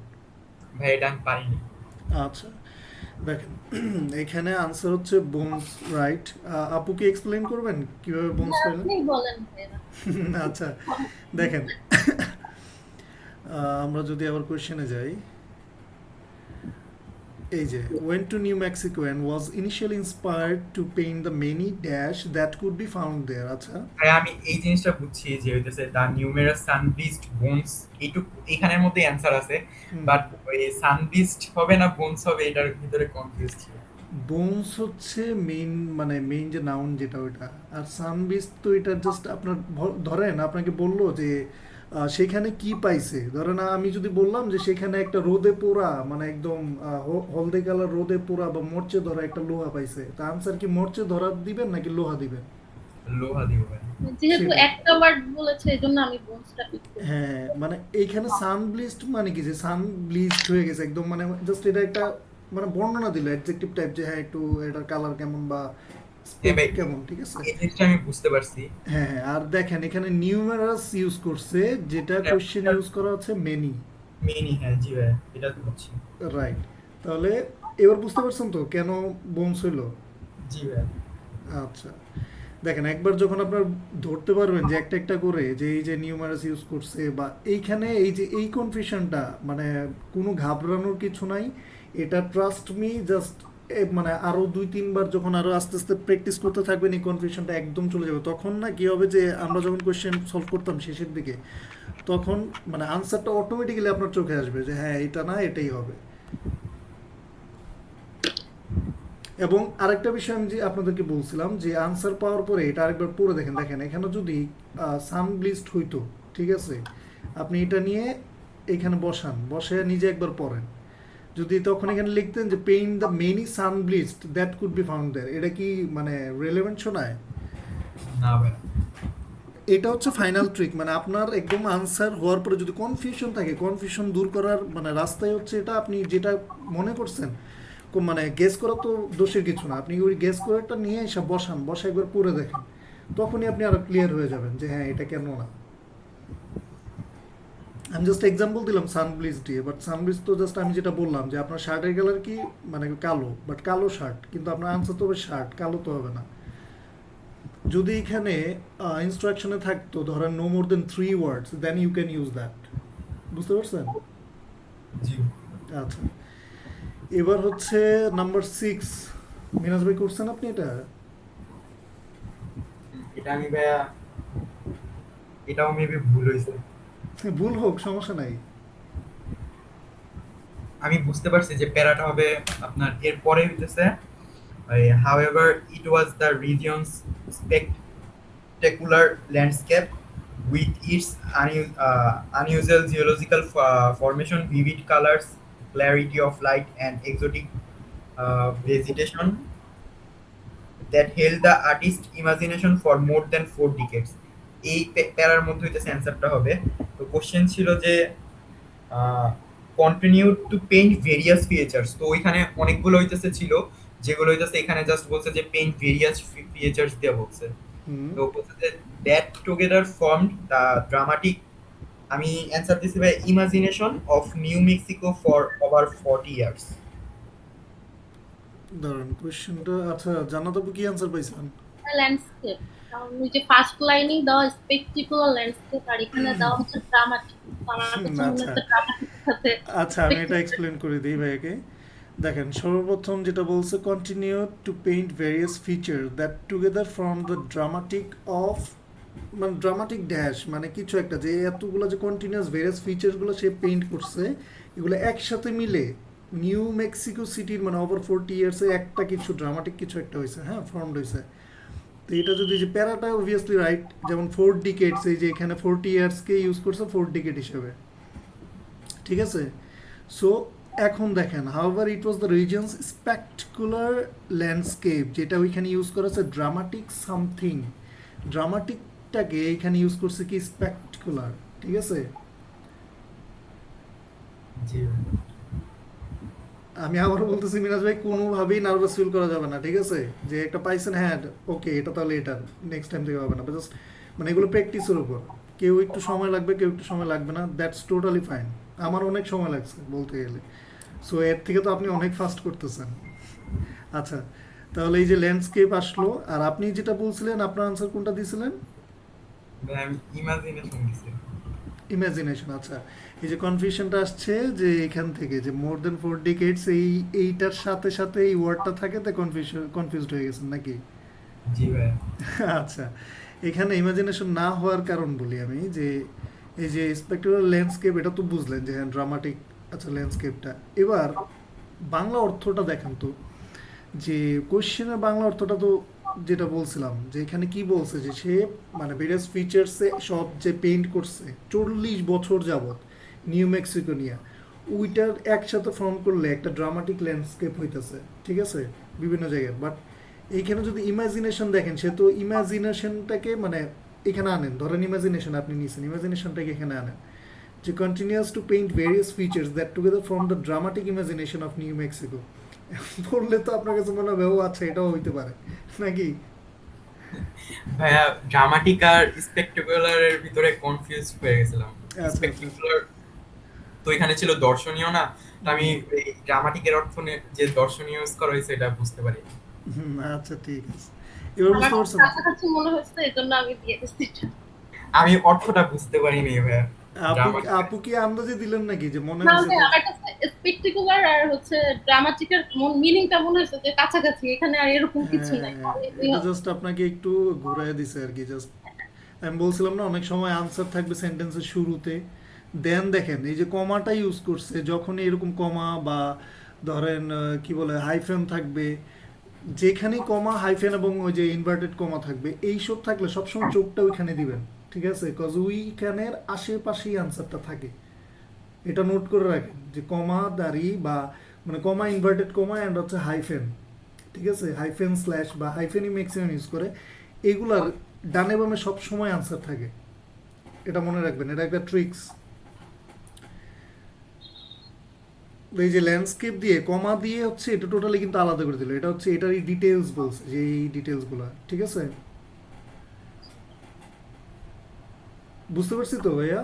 ভাই এটা আমি পারিনি। আচ্ছা দেখেন এখানে আনসার হচ্ছে বোনস, রাইট। আপু কি এক্সপ্লেইন করবেন কিভাবে বোনস না, পাইলেন? আপনি বলেন ভাইয়া। আচ্ছা দেখেন আমরা যদি আবার কোয়েশ্চেনে যাই, এই যে went to New Mexico and was initially inspired to paint the many dash that could be found there. আচ্ছা ভাই আমি এই জিনিসটা বুঝছি যে হইতেছে দ্য নিউমেরাস সানবিস্ট বোনস, এইটুকু এখানের মধ্যে অ্যান্সার আছে, হুম, বাট ওই সানবিস্ট হবে না বোনস হবে এটার ভিতরে কনফিউজ ছিল। বোনস হচ্ছে মেইন মানে মেইন যে নাউন যেটা ওইটা, আর সানবিস্ট তো এটা জাস্ট আপনার ধরেন আপনাকে বললো যে সেখানে কি পাইছে। ধরেন আমি যদি বললাম যে সেখানে একটা রোদে পোড়া মানে একদম হলদে কালার রোদে পোড়া বা মরচে ধরা একটা লোহা পাইছে, তা আনসার কি মরচে ধরা দিবেন নাকি লোহা দিবেন? লোহা দিব ভাই। যেহেতু সেটাই। একটা ওয়ার্ড বলেছে এই জন্য আমি বোনসটা পিক করি। হ্যাঁ মানে এইখানে সানব্লিস্ট মানে কি, যে সানব্লিস্ট হয়ে গেছে একদম, মানে জাস্ট এটা একটা মানে বর্ণনা দিল অ্যাডজেক্টিভ টাইপ, যে হ্যাঁ একটু এটার কালার কেমন বা হ্যাঁ স্পেক ভাই, কেমন, ঠিক আছে? এই জিনিসটা আমি বুঝতে পারছি। হ্যাঁ হ্যাঁ, আর দেখেন এখানে নিউমেরাস ইউজ করছে, যেটা কোশ্চেন ইউজ করা হচ্ছে মেনি, মেনি, হ্যাঁ জি ভাই এটা তো বুঝছি। রাইট। তাহলে এবার বুঝতে পারছেন তো কেন বোনস হইলো? জি ভাই। আচ্ছা দেখেন একবার যখন আপনার ধরতে পারবেন যে একটা একটা করে যে এই যে নিউমারাস ইউজ করছে বা এইখানে এই যে এই কনফিউশনটা মানে কোনো ঘাবড়ানোর কিছু নাই। এটা ট্রাস্ট মি জাস্ট মানে আরো 2-3 বার যখন আরো আস্তে আস্তে প্র্যাকটিস করতে থাকবেন এই কনফিউশনটা একদম চলে যাবে। তখন না কি হবে যে আমরা যখন কোয়েশ্চেন সলভ করতাম শেষের দিকে, তখন মানে আনসারটা অটোমেটিক্যালি আপনার চোখে আসবে যে হ্যাঁ এটা না এটাই হবে। এবং আরেকটা বিষয় আমি যে আপনাদেরকে বলছিলাম যে আনসার পাওয়ার পরে এটা আরেকবার পড়ে দেখেন। দেখেন এখানে যদি সানব্লিস্ট হইতো, ঠিক আছে, আপনি এটা নিয়ে এখানে বসান, বসে নিজে একবার পড়েন। যদি তখন এখানে লিখতেন যে paint the many sunblest that could be found there, এটা কি মানে রেলেভেন্ট শোনায়? না ভাই। এটা হচ্ছে ফাইনাল ট্রিক, মানে আপনার একদম আনসার হওয়ার পরে যদি কনফিউশন থাকে, কনফিউশন দূর করার মানে রাস্তাই হচ্ছে এটা। আপনি যেটা মনে করছেন মানে গেস করা তো দোষের কিছু না, আপনি ওই গেস করাটা নিয়ে এসে বসান, বসে একবার পড়ে দেখেন, তখনই আপনি আরো ক্লিয়ার হয়ে যাবেন যে হ্যাঁ এটা কেন না। আমি জাস্ট এক্সাম্পল দিলাম সানব্লিচ দিয়ে, বাট সানব্লিচ তো জাস্ট আমি যেটা বললাম যে আপনার শার্টের কালার কি মানে কালো, বাট কালো শার্ট, কিন্তু আপনার আনসার তো হবে শার্ট, কালো তো হবে না। যদি এখানে ইনস্ট্রাকশনে থাকতো ধরেন no more than 3 words, then you can use that. বুঝতে পারছেন? জি আচ্ছা এবার হচ্ছে নাম্বার 6। মিনাজ ভাই করছেন আপনি এটা? এটা আমি ভাইয়া, এটাও মেবি ভুল হয়েছে। ভুল হোক সমস্যা নাই। আমি বুঝতে পারছি যে প্যারাটা হবে আপনার এর পরে হইতেছে however it was the region's spectacular landscape with its unusual geological formation, vivid colors, clarity of light and exotic vegetation that held the artist's imagination for more than 4 decades. এই প্যারার মধ্যে হইতেছে অ্যান্সারটা হবে। তো কোশ্চেন ছিল যে continue to paint various features, তো ওইখানে অনেকগুলো হইতেছে ছিল যেগুলো হইতেছে এখানে জাস্ট বলছে যে পেইন্ট ভেরিয়াস ফিচার্স দিয়ে বলছে। হুম, তো বলছে যে that together formed the dramatic, আমি অ্যান্সার দিছি ভাই imagination of new Mexico for over 40 years. দাঁড়ান কোয়েশ্চেনটা, আচ্ছা জান্নাত আপু কি আনসার পাইছেন? ল্যান্ডস্কেপ, কারণ ওই যে ফার্স্ট লাইনেই দেওয়া স্পেকটিকুলার ল্যান্ডস্কেপ, আর এখানে দেওয়া হচ্ছে ড্রামাটিক। আমার কাছে মনে আচ্ছা হচ্ছে ড্রামাটিক সাথে আচ্ছা আমি এটা এক্সপ্লেন করে দিই ভাইয়াকে। দেখেন সর্বপ্রথম যেটা বলছে continue to paint various feature that together from the dramatic of মানে ড্রামাটিক ড্যাশ মানে কিছু একটা যে এতগুলো যে কন্টিনিউয়াস ভেরিয়াস ফিচারসগুলো সে পেইন্ট করছে, এগুলো একসাথে মিলে নিউ মেক্সিকো সিটির মানে ওভার 40 ইয়ার্সে একটা কিছু ড্রামাটিক কিছু একটা হয়েছে, হ্যাঁ, ফর্মড হয়েছে। তো এটা যদি যে প্যারাটা অবভিয়াসলি রাইট, যেমন 4 ডিকেডস, এই যে এখানে 40 ইয়ার্সকে ইউজ করছে 4 ডিকেড হিসেবে, ঠিক আছে। সো এখন দেখেন, however it was the reasons spectacular landscape, যেটা ওইখানে ইউজ করা হচ্ছে ড্রামাটিক সামথিং, ড্রামাটিকটাকে এখানে ইউজ করছে কি স্পেকটাকুলার, ঠিক আছে। জি ভাই। আমি আবারও বলতেছি মিনাজ ভাই, কোনোভাবেই নার্ভাস ফিল করা যাবে না, ঠিক আছে। যে একটা পাইছেন, হ্যাঁ ওকে, এটা তাহলে এটা নেক্সট টাইম থেকে হবে না, জাস্ট মানে এগুলো প্র্যাকটিসের উপর, কেউ একটু সময় লাগবে, কেউ একটু সময় লাগবে না, দ্যাটস টোটালি ফাইন। আমার অনেক সময় লাগছে বলতে গেলে, সো এর থেকে তো আপনি অনেক ফাস্ট করতেছেন। আচ্ছা, তাহলে এই যে ল্যান্ডস্কেপ আসলো, আর আপনি যেটা বলছিলেন আপনার আনসার কোনটা দিয়েছিলেন? ভাই আমি ইমাজিনেশন দিছি। ইমাজিনেশন। আচ্ছা, এই যে কনফিউশনটা আসছে যে এখান থেকে যে মোর দেন 4 ডিকেডস, এইটার সাথে সাথে এই ওয়ার্ডটা থাকে, তো কনফিউজড হয়ে গেছেন নাকি? জি ভাই। আচ্ছা, এখানে ইমাজিনেশন না হওয়ার কারণ বলি আমি, যে এই যে স্পেকট্রাল ল্যান্ডস্কেপ, এটা তো বুঝলেন যে হ্যাঁ ড্রামাটিক, আচ্ছা ল্যান্ডস্কেপটা। এবার বাংলা অর্থটা দেখেন তো, যে কোশ্চেনের বাংলা অর্থটা তো যেটা বলছিলাম, যে এখানে কি বলছে যে সে মানে ভেরিয়াস ফিচার্সে সব যে পেইন্ট করছে 40 বছর যাবত নিউ মেক্সিকো নিয়ে, ওইটার একসাথে ফর্ম করলে একটা ড্রামাটিক ল্যান্ডস্কেপ হইতেছে, ঠিক আছে, বিভিন্ন জায়গায়। বাট এইখানে যদি ইমাজিনেশন দেখেন, সে তো ইমাজিনেশনটাকে মানে এখানে আনেন, ধরেন ইমাজিনেশন আপনি নিয়েছেন, ইমাজিনেশনটাকে এখানে আনেন, যে continuous two paint various features that together from the dramatic imagination of new Mexico. বললে তো আপনার কাছে মনে হবে ও আচ্ছা এটাও হইতে পারে নাকি? ভাইয়া ড্রামাটিক আর স্পেকটাকুলারের ভিতরে কনফিউজ হয়ে গেছিলাম। আচ্ছা। স্পেকটাকুলার তো এখানে ছিল দর্শনীয় না, তো আমি এই ড্রামাটিকের অর্থ যে দর্শনীয় ইউজ করা হয়েছে এটা বুঝতে পারি। আচ্ছা ঠিক আছে, এবার আমার বুঝতে পারছেন? কাছাকাছি মনে হচ্ছে, এই জন্য আমি দিয়ে দিচ্ছি এটা। আমি অর্থটা বুঝতে পারিনি ভাইয়া। আপু কি আন্দাজে দিলেন নাকি যে মনে না, হয়েছে? আমার কাছে স্পেকটাকুলার আর হচ্ছে ড্রামাটিকের মিনিংটা মনে হচ্ছে যে কাছাকাছি, এখানে আর এরকম কিছু নাই। এটা জাস্ট আপনাকে একটু ঘুরাই দিছে আর কি, জাস্ট আমি বলছিলাম না অনেক সময় আনসার থাকবে সেন্টেন্সের শুরুতে, দেন দেখেন এই যে কমাটা ইউজ করছে, যখনই এরকম কমা বা ধরেন কি বলে হাইফেন থাকবে, যেখানেই কমা হাইফেন এবং ওই যে ইনভার্টেড কমা থাকবে, এইসব থাকলে সবসময় চোখটা ওইখানে দিবেন, ঠিক আছে, কজ ওইখানের আশেপাশেই আনসারটা থাকে। এটা নোট করে রাখেন যে কমা দাঁড়ি বা মানে কমা, ইনভার্টেড কমা অ্যান্ড হচ্ছে হাইফেন, ঠিক আছে, হাইফেন স্ল্যাশ বা হাইফেনই ম্যাক্সিমাম ইউজ করে, এগুলার ডানে বামে সব সময় আনসার থাকে, এটা মনে রাখবেন, এটা একটা ট্রিক্স। এই যে ল্যান্ডস্কেপ দিয়ে কমা দিয়ে হচ্ছে এটা টোটালি কিন্তু আলাদা করে দিল, এটা হচ্ছে এটারই ডিটেলস বলছে, যে এই ডিটেলসগুলো, ঠিক আছে, বুঝতে পারছি তো ভাইয়া?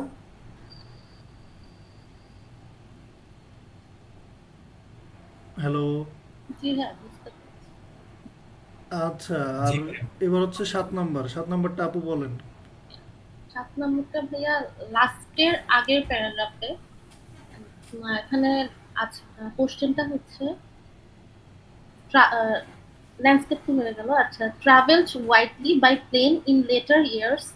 হ্যালো। জি হ্যাঁ, বুঝতে পারছি। আচ্ছা, আর জি ভাইয়া। এবার হচ্ছে 7 নাম্বারটা আপু বলেন। 7 নম্বরটা ভাইয়া লাস্টের আগের প্যারাগ্রাফে, এখানে আচ্ছা কোশ্চেনটা হচ্ছে ল্যান্ডস্কেপ তো হয়ে গেল। আচ্ছা, travelled widely by plane in later years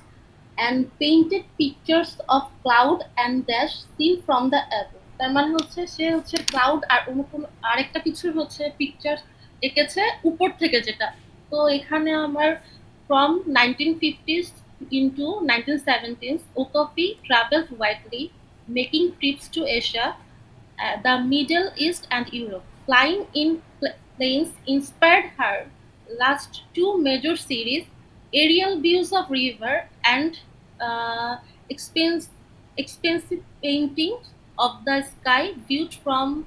and painted pictures of cloud and dash seen from the above. তার মানে হচ্ছে সে হচ্ছে ক্লাউড আর অন্য কোনো আরেকটা কিছুর হচ্ছে পিকচার এঁকেছে উপর থেকে, যেটা তো এখানে আমার from 1950s into 1970s, Okafi traveled widely, making trips to Asia, the Middle East and Europe. Flying in planes inspired her last two major series, aerial views of river and uh, expensive paintings of the sky viewed from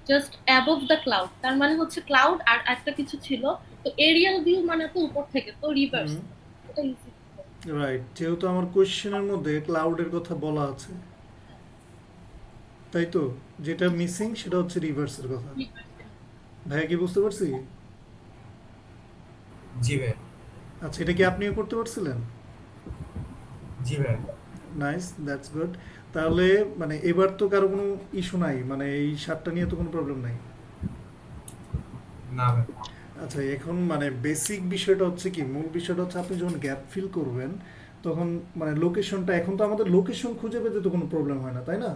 just above the cloud. তার মানে হচ্ছে cloud আর একটা কিছু ছিল, তো Arial view মানে তো উপর থেকে, তো রিভার্স, এটা ইজি। রাইট, যেহেতু আমার কোয়েশ্চেনের মধ্যে ক্লাউডের কথা বলা আছে, তাই তো যেটা মিসিং সেটা হচ্ছে রিভার্সের কথা। ভাইয়া কি বুঝতে পারছি? জি ভাইয়া। আচ্ছা, এটা কি আপনিও করতে পারছিলেন? জি ভাইয়া। Nice, that's good. তাহলে মানে এবার তো কারো কোনো ইস্যু নাই, মানে এই 7টা নিয়ে তো কোনো প্রবলেম নাই। না ভাই। আচ্ছা, এখন মানে বেসিক বিষয়টা হচ্ছে কি, মূল বিষয়টা হচ্ছে আপনি যখন গ্যাপ ফিল করবেন তখন মানে লোকেশনটা, এখন তো আমাদের লোকেশন খুঁজে পেতে তো কোনো প্রবলেম হয় না, তাই না?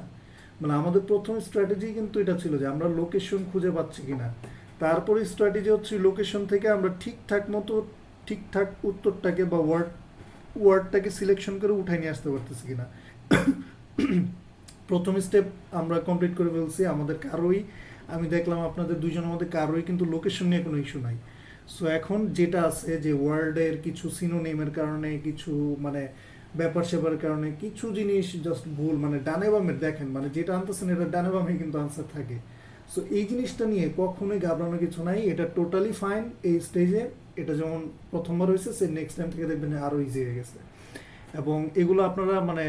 মানে আমাদের প্রথম স্ট্র্যাটেজি কিন্তু এটা ছিল যে আমরা লোকেশন খুঁজে পাচ্ছি কিনা, তারপরে স্ট্র্যাটেজি হচ্ছে লোকেশন থেকে আমরা ঠিকঠাক মতো ঠিকঠাক উত্তরটাকে বা ওয়ার্ডটাকে সিলেকশন করে উঠাই নিয়ে আসতে পারতেছি কিনা। প্রথম স্টেপ আমরা কমপ্লিট করে ফেলছি, আমাদের কারোই, আমি দেখলাম আপনাদের দুজনের মধ্যে কারোই কিন্তু লোকেশন নিয়ে কোনো ইস্যু নাই। সো এখন যেটা আছে যে ওয়ার্ডের কিছু সিনোনিমের কারণে, কিছু মানে ব্যাপার স্যাপারের কারণে কিছু জিনিস জাস্ট ভুল, মানে ডানে বামে দেখেন, মানে যেটা আনতেছেন এটা ডানে বামে কিন্তু আনসার থাকে। সো এই জিনিসটা নিয়ে কখনোই ঘাবড়ানোর কিছু নাই, এটা টোটালি ফাইন এই স্টেজে। এটা যেমন প্রথমবার হয়েছে, সে নেক্সট টাইম থেকে দেখবেন আরও ইজি হয়ে গেছে। এবং এগুলো আপনারা মানে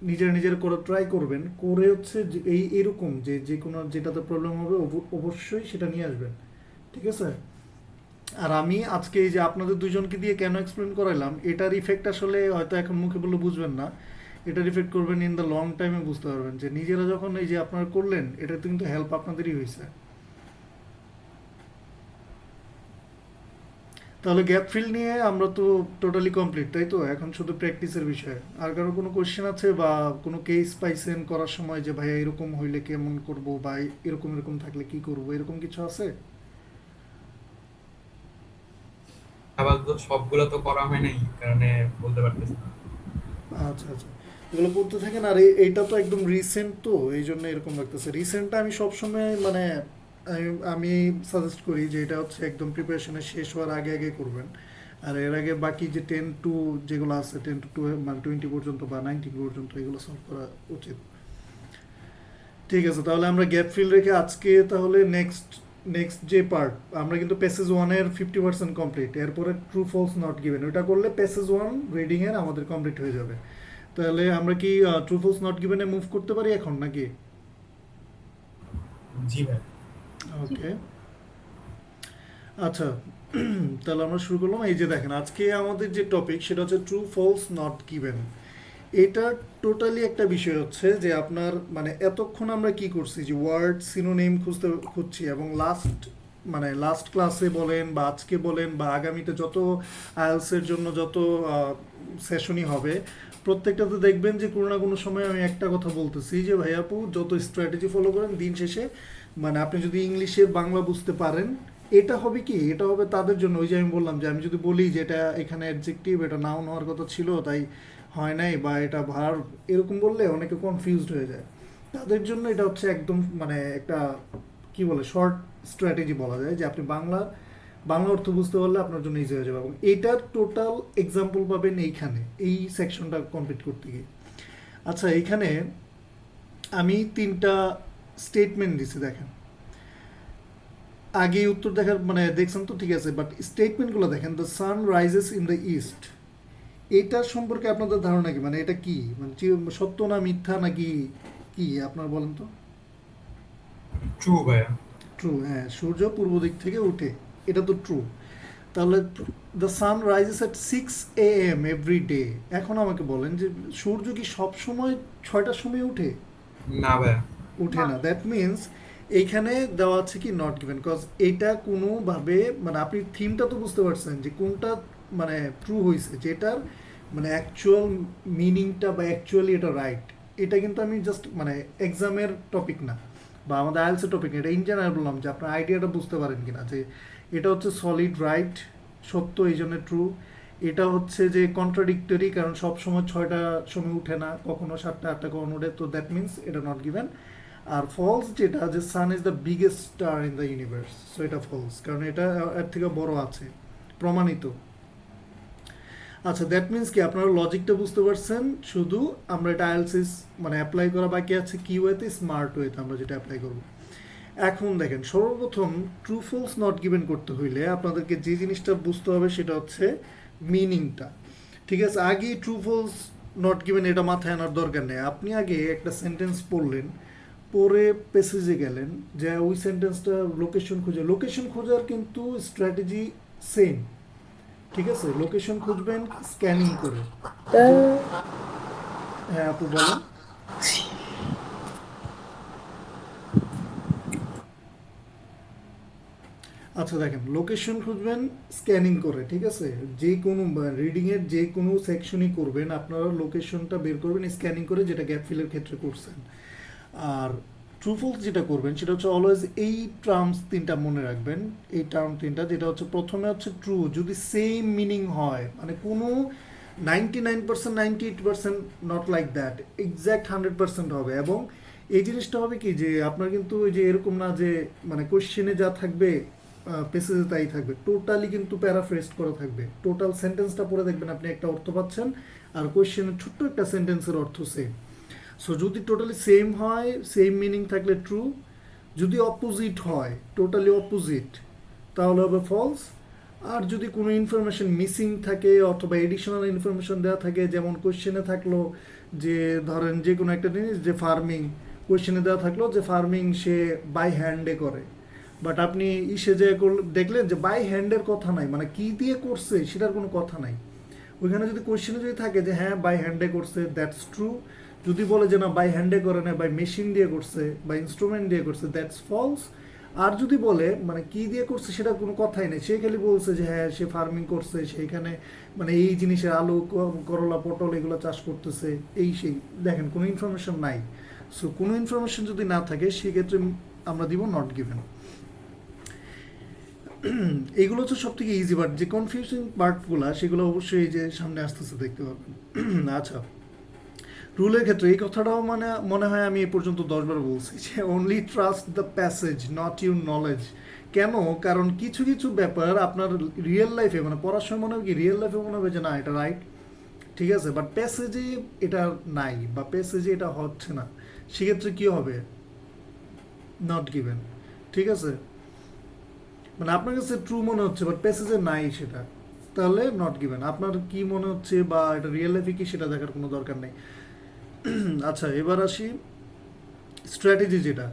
নিজের করে ট্রাই করবেন, করে হচ্ছে যে এরকম যে কোনো যেটাতে প্রবলেম হবে অবশ্যই সেটা নিয়ে আসবেন, ঠিক আছে? আর আমি আজকে এই যে আপনাদের দুজনকে দিয়ে কেন এক্সপ্লেন করাইলাম, এটার ইফেক্ট আসলে হয়তো এখন মুখে বলে বুঝবেন না, এটার ইফেক্ট করবেন ইন দ্য লং টাইমে বুঝতে পারবেন যে নিজেরা যখন এই যে আপনারা করলেন, এটা কিন্তু হেল্প আপনাদেরই হয়েছে। তাহলে গ্যাপ ফিল নিয়ে আমরা তো টোটালি কমপ্লিট, তাই তো? এখন শুধু প্র্যাকটিসের বিষয়। আর কারো কোনো কোয়েশ্চেন আছে বা কোনো কেস পাইছেন করার সময় যে ভাইয়া এরকম হইলে কেমন করব, বা এরকম এরকম থাকলে কি করব, এরকম কিছু আছে? আবার তো সবগুলো তো করা হয় নাই, কারণে বলতে পারতেছি না। আচ্ছা আচ্ছা, এগুলো করতে থাকেন। আর এইটা তো একদম রিসেন্ট, তো এই জন্য এরকম লাগতেছে। রিসেন্টটা আমি সবসময় মানে আমি সাজেস্ট করি যে এটা হচ্ছে একদম প্রিপারেশনে শেষ হওয়ার আগে আগে করবেন। আর এর আগে বাকি যে 10 টু যেগুলো আছে, 10 টু মানে 20 পর্যন্ত বা 19 পর্যন্ত, এগুলো সলভ করা উচিত। ঠিক আছে, তাহলে আমরা গ্যাপ ফিল রেখে আজকে তাহলে নেক্সট নেক্সট যে পার্ট, আমরা কিন্তু প্যাসেজ 1-এর 50% কমপ্লিট, এরপরে ট্রু ফলস নট গিভেন, ওইটা করলে প্যাসেজ 1 রিডিংয়ের আমাদের কমপ্লিট হয়ে যাবে। তাহলে আমরা কি ট্রু ফলস নট গিভেনে মুভ করতে পারি এখন নাকি? জি ভাই। ওকে, আচ্ছা। তাহলে আমরা শুরু করলাম। এই যে দেখেন আজকে আমাদের যে টপিক সেটা হচ্ছে ট্রু ফলস নট গিভেন। এটা টোটালি একটা বিষয় হচ্ছে যে আপনার মানে এতক্ষণ আমরা কি করছি যে ওয়ার্ড সিনোনিম খুঁজছি, এবং লাস্ট ক্লাসে বলেন বা আজকে বলেন বা আগামীতে যত আইএলসের জন্য যত সেশনই হবে, প্রত্যেকটাতে দেখবেন যে কোনো না কোনো সময় আমি একটা কথা বলতেছি যে ভাই আপু যত স্ট্র্যাটেজি ফলো করেন দিন শেষে মানে আপনি যদি ইংলিশের বাংলা বুঝতে পারেন, এটা হবে কি, এটা হবে তাদের জন্য। ওই যে আমি বললাম যে আমি যদি বলি যে এটা এখানে অ্যাডজেক্টিভ, এটা নাউন হওয়ার কথা ছিল তাই হয় নাই, বা এটা ভার্ব, এরকম বললে অনেকে কনফিউজড হয়ে যায়। তাদের জন্য এটা হচ্ছে একদম মানে একটা কি বলে শর্ট স্ট্র্যাটেজি বলা যায়, যে আপনি বাংলা অর্থ বুঝতে পারলে আপনার জন্য ইজি হয়ে যাবে। এবং এটার টোটাল এক্সাম্পল পাবেন এইখানে, এই সেকশনটা কমপ্লিট করতে গিয়ে। আচ্ছা, এইখানে আমি 3টা স্টেটমেন্ট দিছি, দেখেন। আগে উত্তর দেখার মানে দেখছেন তো, ঠিক আছে, বাট স্টেটমেন্টগুলো দেখেন। The sun rises in the east, এটার সম্পর্কে আপনাদের ধারণা কি? মানে এটা কি, মানে সত্য না মিথ্যা নাকি কি আপনার বলেন তো? ট্রু ভাইয়া। ট্রু, হ্যাঁ, সূর্য পূর্ব দিক থেকে উঠে, এটা তো ট্রু। তাহলে the sun rises at 6 AM every day. এখন আমাকে বলেন যে সূর্য কি সব সময় 6টার সময় উঠে? না ভাইয়া। উঠে না। দ্যাট মিনস এইখানে দেওয়া আছে কি নট গিভেন, কজ এটা কোনোভাবে মানে আপনি থিমটা তো বুঝতে পারছেন যে কোনটা মানে ট্রু হয়েছে, যেটার মানে অ্যাকচুয়াল মিনিংটা বা অ্যাকচুয়ালি এটা রাইট। এটা কিন্তু আমি জাস্ট মানে এক্সামের টপিক না বা আমাদের আইএলসের টপিক না, এটা ইন জেনারেল বললাম যে আপনার আইডিয়াটা বুঝতে পারেন কিনা, যে এটা হচ্ছে সলিড রাইট, সত্য, এই জন্য ট্রু। এটা হচ্ছে যে কন্ট্রাডিক্টরি, কারণ সব সময় 6টার সময় উঠে না, কখনো 7টা 8টা কখনো উঠে, তো দ্যাট মিনস এটা নট গিভেন। আর ফলস যেটা, যে sun is the biggest star in the universe, so এটা ফলস, কারণ এটা এর থেকে বড় আছে, প্রমাণিত। আচ্ছা, দ্যাট মিনস কি আপনারা লজিকটা বুঝতে পারছেন। শুধু আমরা এটা আইএলসিস মানে অ্যাপ্লাই করা বাকি আছে কি ওয়েতে, স্মার্ট ওয়েতে আমরা যেটা অ্যাপ্লাই করব। এখন দেখেন, সর্বপ্রথম ট্রু ফলস নট গিভেন করতে হইলে আপনাদেরকে যে জিনিসটা বুঝতে হবে সেটা হচ্ছে মিনিংটা, ঠিক আছে? আগে ট্রু ফলস নট গিভেন এটা মাথায় আনার দরকার নেই। আপনি আগে একটা সেন্টেন্স পড়লেন, পরে প্যাসেজে গেলেন, যে ওই সেন্টেন্সটা লোকেশন খোঁজার কিন্তু স্ট্র্যাটেজি সেম, ঠিক আছে? লোকেশন খুঁজবেন স্ক্যানিং করে। হ্যাঁ আপু বলেন। আচ্ছা দেখেন, লোকেশন খুঁজবেন স্ক্যানিং করে, ঠিক আছে? যে কোনো রিডিংয়ের যে কোনো সেকশনই করবেন আপনারা লোকেশনটা বের করবেন স্ক্যানিং করে, যেটা গ্যাপ ফিলের ক্ষেত্রে করছেন। আর ট্রু ফলস যেটা করবেন সেটা হচ্ছে অলওয়েজ এই টার্মস তিনটা মনে রাখবেন, এই টার্ম তিনটা, যেটা হচ্ছে প্রথমে হচ্ছে ট্রু যদি সেম মিনিং হয়, মানে কোনো 99% 98% নট লাইক দ্যাট, এক্স্যাক্ট 100% হবে। এবং এই জিনিসটা হবে কি যে আপনার কিন্তু ওই যে এরকম না যে মানে কোশ্চেনে যা থাকবে পেসেজে তাই থাকবে, টোটালি কিন্তু প্যারাফ্রেজড করা থাকবে। টোটাল সেন্টেন্সটা পড়ে দেখবেন আপনি একটা অর্থ পাচ্ছেন, আর কোশ্চেনের ছোট্ট একটা সেন্টেন্সের অর্থ সেম। সো যদি টোটালি সেম হয়, সেম মিনিং থাকলে ট্রু, যদি অপোজিট হয়, টোটালি অপোজিট, তাহলে হবে ফলস। আর যদি কোনো ইনফরমেশন মিসিং থাকে অথবা এডিশনাল ইনফরমেশন দেওয়া থাকে, যেমন কোশ্চেনে থাকলো যে ধরেন যে কোনো একটা জিনিস যে ফার্মিং, কোশ্চেনে দেওয়া থাকলো যে ফার্মিং সে বাই হ্যান্ডে করে, বাট আপনি ইসে যে দেখলেন যে বাই হ্যান্ডের কথা নাই, মানে কি দিয়ে করছে সেটার কোনো কথা নাই। ওইখানে যদি কোশ্চেনে যদি থাকে যে হ্যাঁ বাই হ্যান্ডে করছে, দ্যাটস ট্রু। যদি বলে যে না বাই হ্যান্ডে করে না, বাই মেশিন দিয়ে করছে বা ইনস্ট্রুমেন্ট দিয়ে করছে, দ্যাটস ফলস। আর যদি বলে মানে কি দিয়ে করছে সেটা কোনো কথাই নেই, সে খালি বলছে যে হ্যাঁ সে ফার্মিং করছে, সেইখানে মানে এই জিনিসের আলু, করলা, পটল এগুলো চাষ করতেছে, এই সেই, দেখেন কোনো ইনফরমেশন নাই। সো কোনো ইনফরমেশন যদি না থাকে সেক্ষেত্রে আমরা দিব নট গিভেন। এইগুলো হচ্ছে সব থেকে ইজি, বাট যে কনফিউজিং পার্টগুলো সেগুলো অবশ্যই এই যে সামনে আসতেছে দেখতে পাবেন। আচ্ছা, রুলের ক্ষেত্রে এই কথাটাও মানে মনে হয় আমি এ পর্যন্ত 10 বার বলছি যে only trust the passage not your knowledge. কেন? কারণ কিছু কিছু ব্যাপার আপনার রিয়েল লাইফে মানে পড়ার সময় মনে হবে কি, রিয়েল লাইফে মনে হবে যে না এটা রাইট, ঠিক আছে, বাট প্যাসেজে এটা নাই বা প্যাসেজে এটা হচ্ছে না, সেক্ষেত্রে কী হবে? নট গিভেন, ঠিক আছে? মানে আপনার কাছে ট্রু মনে হচ্ছে বাট প্যাসেজে নাই সেটা, তাহলে নট গিভেন। আপনার কি মনে হচ্ছে বা এটা রিয়েল লাইফে কি সেটা দেখার কোনো দরকার নেই। আচ্ছা, এবার আসি স্ট্র্যাটেজি যেটা,